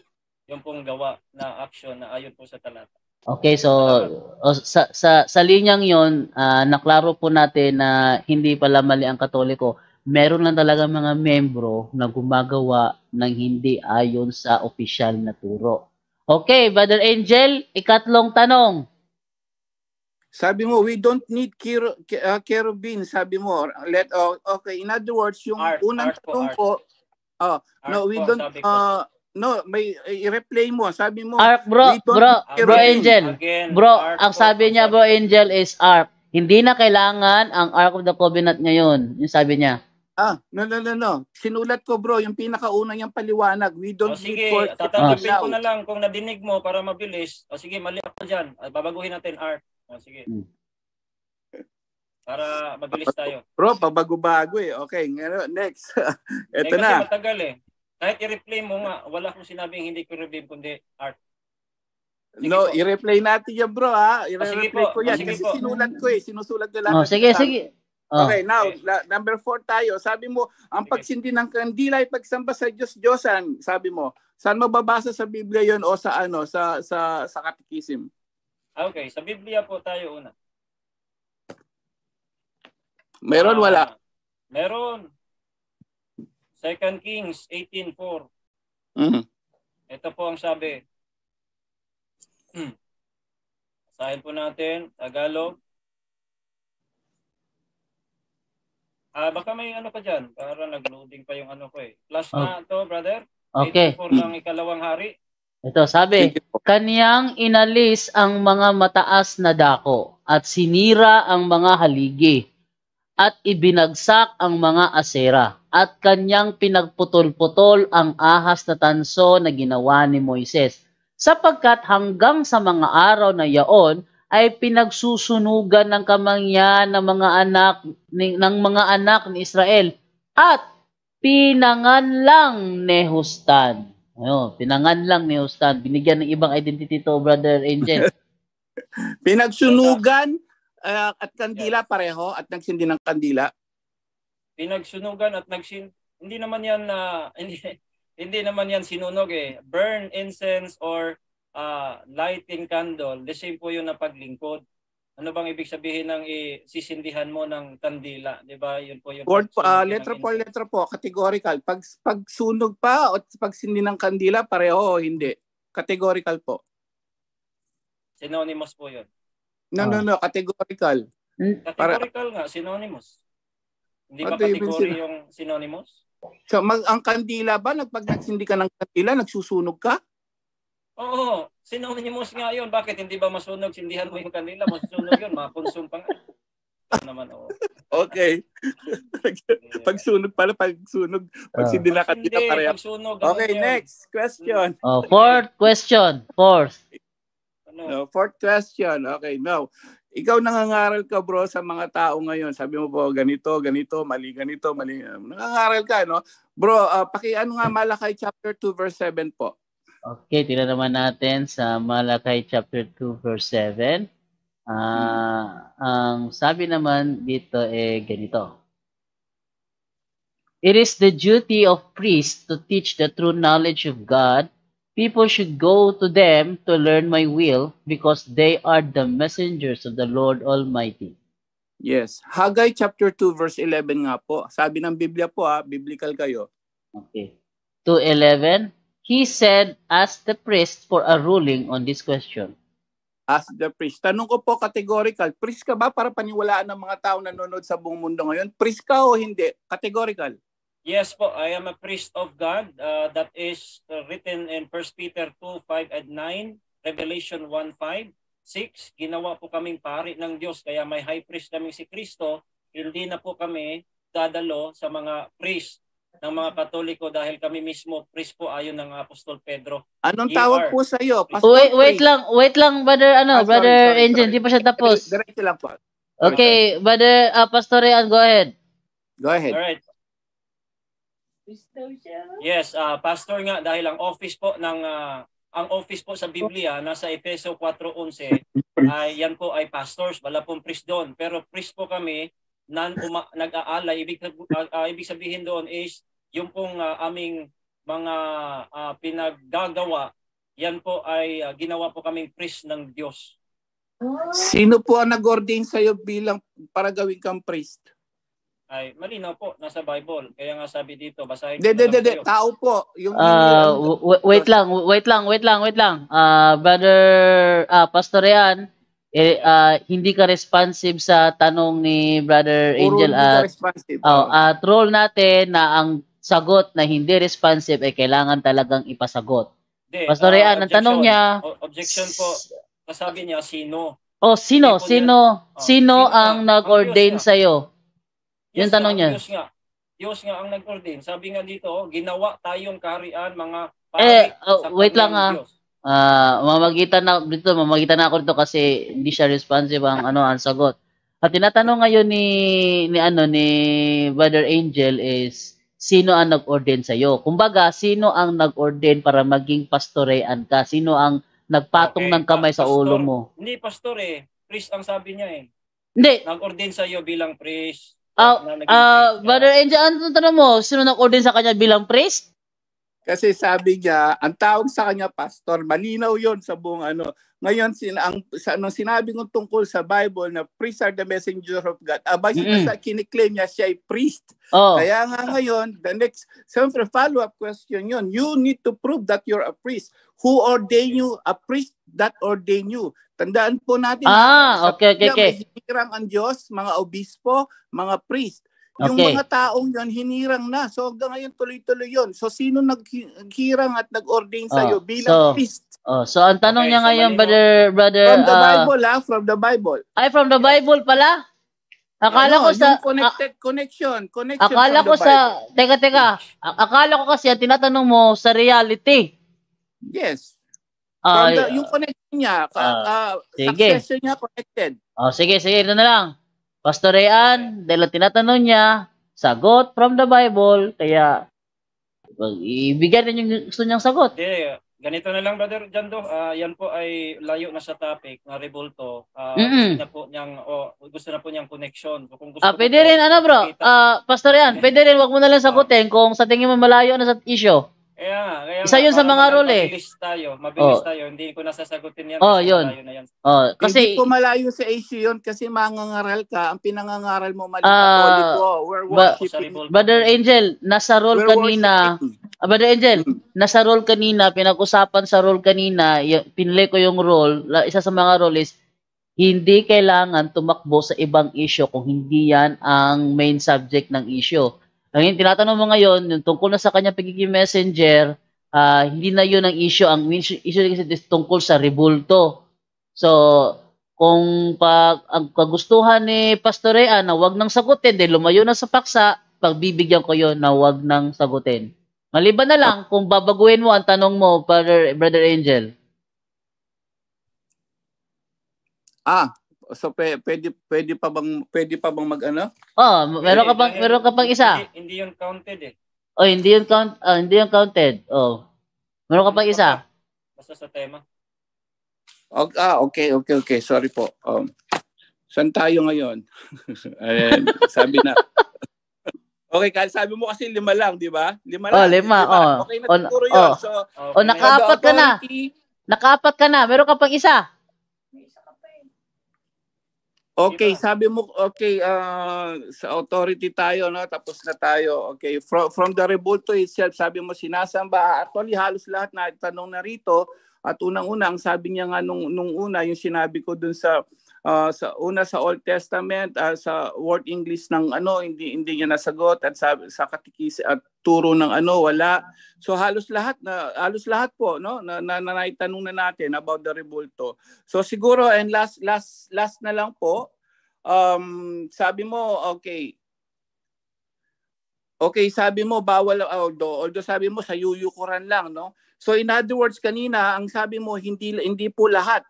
Speaker 2: yung pong gawa na action na ayon po sa talata.
Speaker 3: Okay, so sa linyang yon, naklaro po natin na hindi pala mali ang Katoliko. Meron lang talaga mga membro na gumagawa ng hindi ayon sa opisyal na turo. Okay, Brother Angel, ikatlong tanong.
Speaker 7: Sabi mo, we don't need cherubim, sabi mo. Okay, in other words, yung unang tanong po, no, we don't, no, may i-replay mo. Sabi mo,
Speaker 3: bro Angel.
Speaker 2: Again,
Speaker 3: ang sabi niya, Bro Angel, is Ark. Hindi na kailangan ang Ark of the Covenant ngayon. Yung sabi niya.
Speaker 7: No. Sinulat ko, bro, yung pinakauna niyang paliwanag. We don't
Speaker 2: sige,
Speaker 7: need for
Speaker 2: tatanggapin ko na lang kung nadinig mo para mabilis. Sige, mali ako dyan. Babaguhin natin Ark. Sige. Para mabilis tayo.
Speaker 7: Bro, pabago-bago eh. Okay, next. Ito na.
Speaker 2: Kasi matagal eh. Kahit i-replay mo nga, wala akong sinabing hindi ko review kundi Ark.
Speaker 7: No, i-replay natin yan, bro, ha? I-replay ko yan. Kasi sinulat ko eh. Sinusulat ko lang.
Speaker 3: Sige.
Speaker 7: Okay, now, number 4 tayo. Sabi mo, ang pagsindi ng kandila ay pagsamba sa Diyos-Diyosan. Sabi mo, saan mababasa sa Biblia yon o sa sa Catechism?
Speaker 2: Okay, sa Biblia po tayo una.
Speaker 7: Meron, wala?
Speaker 2: Meron. 2 Kings 18:4. Ito po ang sabi. Basahin po natin, Tagalog. Baka may pa dyan. Para nag-loading pa yung ko eh. Plus na to, brother.
Speaker 3: Okay.
Speaker 2: 84 ng ikalawang hari.
Speaker 3: Ito, sabi, kaniyang inalis ang mga mataas na dako at sinira ang mga haligi at ibinagsak ang mga asera at kanyang pinagputol-putol ang ahas na tanso na ginawa ni Moises. Sapagkat hanggang sa mga araw na yaon ay pinagsusunugan ng kamangyan ng mga anak ni Israel at pinangan lang ni Hustan. Pinangan lang ni Hustan. Binigyan ng ibang identity to, Brother Angel.
Speaker 7: Pinagsunugan at kandila pareho at nagsindi ng kandila.
Speaker 2: Pinagsunugan at hindi naman yan hindi naman yan sinunog eh. Burn incense or lighting candle. The same po yun na paglingkod. Ano bang ibig sabihin ng sisindihan mo ng kandila? Di ba? Yun po yung
Speaker 7: letra po, categorical. Pag sunog pa o pagsindi ng kandila, pareho o hindi? Categorical po.
Speaker 2: Synonymous po yun.
Speaker 7: No, categorical.
Speaker 2: Categorical nga, synonymous. Hindi ba category yung synonymous?
Speaker 7: So, ang kandila ba, pag nagsindi ka ng kandila, nagsusunog ka?
Speaker 2: Oo, synonymous nga yun. Bakit hindi ba masunog? Sindihan mo yung kandila, masunog yun. Makonsum pa nga. Naman,
Speaker 7: Okay. Pagsunog pala, pagsindi na kandila pareho. Okay, next question.
Speaker 3: Fourth question. Fourth
Speaker 7: question. Okay, now, ikaw nangangaral ka, bro, sa mga tao ngayon. Sabi mo po, ganito, mali. Nangangaral ka, no? Bro, pakiano nga Malakay chapter 2 verse 7 po.
Speaker 3: Okay, tingnan naman natin sa Malakay chapter 2 verse 7. Ang sabi naman dito ganito. It is the duty of priests to teach the true knowledge of God. People should go to them to learn my will because they are the messengers of the Lord Almighty.
Speaker 7: Yes. Haggai chapter 2 verse 11 nga po. Sabi ng Biblia po, biblical kayo.
Speaker 3: Okay. 2:11. He said, ask the priest for a ruling on this question.
Speaker 7: Ask the priest. Tanong ko po, categorical. Priest ka ba para paniwalaan ng mga tao nanonood sa buong mundo ngayon? Priest ka o hindi? Categorical.
Speaker 2: Yes po, I am a priest of God. That is written in 1 Peter 2:5 and 9, Revelation 1:5. 6, ginawa po kaming pari ng Diyos, kaya may high priest kami si Kristo. Hindi na po kami dadalo sa mga priest ng mga Katoliko dahil kami mismo priest po ayon ng Apostol Pedro.
Speaker 7: Anong tawag po sa iyo?
Speaker 3: Wait lang, brother, brother Angel, hindi pa siya tapos.
Speaker 7: Diretso lang po.
Speaker 3: Okay, brother Pastor Ryan, go ahead.
Speaker 7: Go ahead.
Speaker 2: All right. Yes, pastor nga dahil ang office po sa Biblia nasa Efeso 4:11 ay yan po ay pastors, wala pong priest doon. Pero priest po kami nag-aalay. Ibig sabihin doon is yung pong aming mga pinaggagawa, yan po ay ginawa po kaming priest ng Diyos.
Speaker 7: Sino po ang nag-ordain sa iyo bilang para gawin kang priest?
Speaker 2: Ay malinaw po nasa Bible. Kaya nga sabi dito, basahin ko.
Speaker 7: Hindi, tao po. Yung
Speaker 3: wait lang. Brother Pastor Ryan, hindi ka responsive sa tanong ni Brother Angel. Troll natin na ang sagot na hindi responsive ay kailangan talagang ipasagot. Pastor Ryan, ang tanong niya,
Speaker 2: objection po. Sabi niya sino?
Speaker 3: Sino ang nag-ordain sa iyo? Yung tanong niya.
Speaker 2: Diyos nga ang nag-ordain. Sabi nga dito, ginawa tayong kaharian mga pari sa
Speaker 3: wait lang
Speaker 2: Diyos.
Speaker 3: Mamagitan na ako dito kasi hindi siya responsive ang sagot. At tinatanong ngayon ni Brother Angel is sino ang nag-ordain sa iyo? Kumbaga, sino ang nag-ordain para maging pastorean ka? Sino ang nagpatong ng kamay sa ulo mo?
Speaker 2: Hindi pastor priest ang sabi niya
Speaker 3: Hindi.
Speaker 2: Nag-ordain sa iyo bilang priest.
Speaker 3: Brother Angel, ano tanong mo? Sino nag-ordain sa kanya bilang priest?
Speaker 7: Kasi sabi niya, ang tawag sa kanya pastor, malinaw yon sa buong Ngayon, sinabi ng tungkol sa Bible na priests are the messenger of God. Kiniklaim niya siya ay priest. Kaya nga ngayon, the next, siyempre follow-up question yon. You need to prove that you're a priest. Who ordained you? A priest that ordained you. Tandaan po natin.
Speaker 3: Okay.
Speaker 7: May hinirang ang Diyos, mga obispo, mga priest. Yung mga taong yon hinirang na. So hanggang ngayon tuloy-tuloy yon. So sino naghirang at nag-ordain sa iyo bilang priest?
Speaker 3: So ang tanong niya ngayon, brother
Speaker 7: from the Bible, from the Bible.
Speaker 3: Ay, from the Bible pala? Akala ko sa
Speaker 7: connection.
Speaker 3: Akala ko sa teka. Akala ko kasi ang tinatanong mo sa reality.
Speaker 7: Yes. Yung connection niya, succession niya connected.
Speaker 3: Sige, ito na lang. Pastor Ryan, dahil tinatanong niya, sagot from the Bible, kaya ibigay din yung gusto niyang sagot.
Speaker 2: Ganito na lang, Brother Jando. Yan po ay layo na sa topic na rebulto. Gusto na po niyang connection.
Speaker 3: Pwede rin, bro? Pastor Ryan, pwede rin, wag mo na lang sagutin kung sa tingin mo malayo na sa issue.
Speaker 2: Kaya
Speaker 3: isa yun sa mga role
Speaker 2: Mabilis tayo. Hindi ko nasasagutin yan.
Speaker 3: Yun.
Speaker 7: Kasi hindi ko malayo sa issue yun kasi mangangaral ka. Ang pinangangaral mo mali Katoliko. We're worshiping.
Speaker 3: Brother Angel, nasa role kanina. Brother Angel, nasa role kanina, pinag-usapan sa role kanina, pinili ko yung role, isa sa mga role is, hindi kailangan tumakbo sa ibang issue kung hindi yan ang main subject ng issue. Ang tinatanong mo ngayon, yung tungkol na sa kanyang pagiging messenger, hindi na yun ang issue. Ang issue is tungkol sa rebulto. So, kung ang kagustuhan ni Pastor Ryan na wag nang sagutin, dahil lumayo na sa paksa, pagbibigyan ko yun na wag nang sagutin. Maliban na lang kung babaguhin mo ang tanong mo, Brother Angel.
Speaker 7: So pwede pa bang mag-ano?
Speaker 3: Meron ka pang isa.
Speaker 2: Hindi yung counted
Speaker 3: hindi yung counted. Meron ka pang isa.
Speaker 2: Basta sa tema.
Speaker 7: Okay. Sorry po. Saan tayo ngayon? Sabi na. Okay, sabi mo kasi 5 lang, di ba? 5 lang.
Speaker 3: 5.
Speaker 7: Okay na siguro yun. So,
Speaker 3: nakaapat ka na. Nakaapat ka na. Meron ka pang isa.
Speaker 7: Okay, sabi mo, sa authority tayo, no? Tapos na tayo. Okay, from the rebulto itself, sabi mo sinasamba. Actually, halos lahat na tanong na rito. At unang-unang, sabi niya nga nung una, yung sinabi ko dun sa Sa una sa Old Testament, sa word English ng hindi niya nasagot, at sa katikis at turo ng wala. So halos lahat po na naitanong na natin about the rebulto. So siguro, and last na lang po, sabi mo sabi mo bawal, although sabi mo sa yuyukuran lang, no? So in other words, kanina ang sabi mo hindi po lahat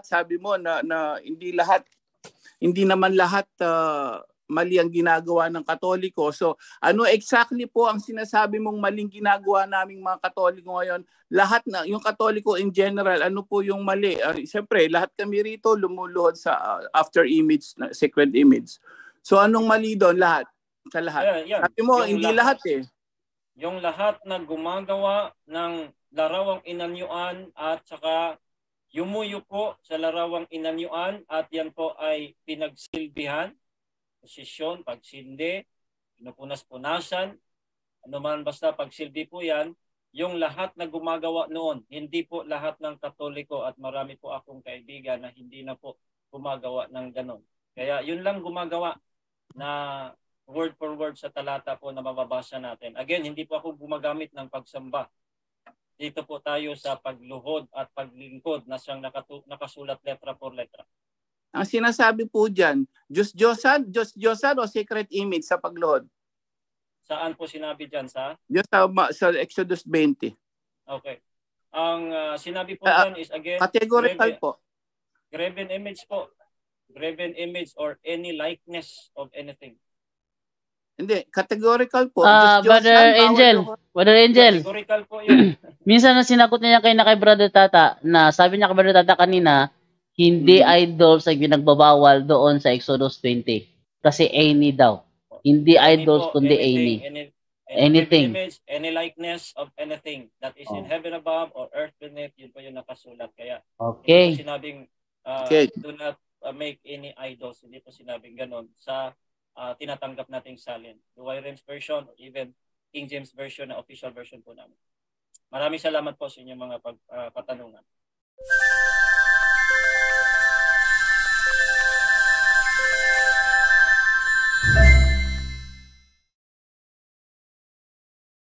Speaker 7: sabi mo na hindi naman lahat mali ang ginagawa ng Katoliko. So ano exactly po ang sinasabi mong maling ginagawa naming mga Katoliko ngayon? Lahat na yung Katoliko in general, ano po yung mali? Siyempre lahat kami rito lumuluhod sa after image, sacred image. So anong mali doon lahat? Sa lahat.
Speaker 2: Yeah.
Speaker 7: Sabi mo hindi lahat eh.
Speaker 2: Yung lahat na gumagawa ng larawang inanyuan at saka yumuyuko sa larawang inanyuan at yan po ay pinagsilbihan, posisyon, pagsindi, pinupunas-punasan, anuman basta pagsilbi po yan, yung lahat na gumagawa noon, hindi po lahat ng Katoliko at marami po akong kaibigan na hindi na po gumagawa ng ganon. Kaya yun lang gumagawa na word for word sa talata po na mababasa natin. Again, hindi po ako gumagamit ng pagsamba. Dito po tayo sa pagluhod at paglingkod na siyang nakasulat letra por letra.
Speaker 7: Ang sinasabi po dyan, Diyos-Diyosan o sacred image sa pagluhod?
Speaker 2: Saan po sinabi dyan? Sa
Speaker 7: Exodus 20.
Speaker 2: Okay. Ang sinabi po dyan is again,
Speaker 7: categorical po.
Speaker 2: Graven image po. Graven image or any likeness of anything.
Speaker 7: Hindi, categorical po.
Speaker 3: Brother Angel.
Speaker 2: Categorical po yun.
Speaker 3: Minsan na sinagot niya kay Brother Tata na sabi niya kay Brother Tata kanina, hindi idols ang pinagbabawal doon sa Exodus 20. Kasi any daw. Hindi idols kundi any. Anything.
Speaker 2: Image, any likeness of anything that is in heaven above or earth beneath, yun po yung nakasulat. Kaya hindi po sinabing do not make any idols. Hindi po sinabing ganon sa tinatanggap nating salin. The Wyren's version or even King James version na official version po namin. Maraming salamat po sa inyong mga katanungan.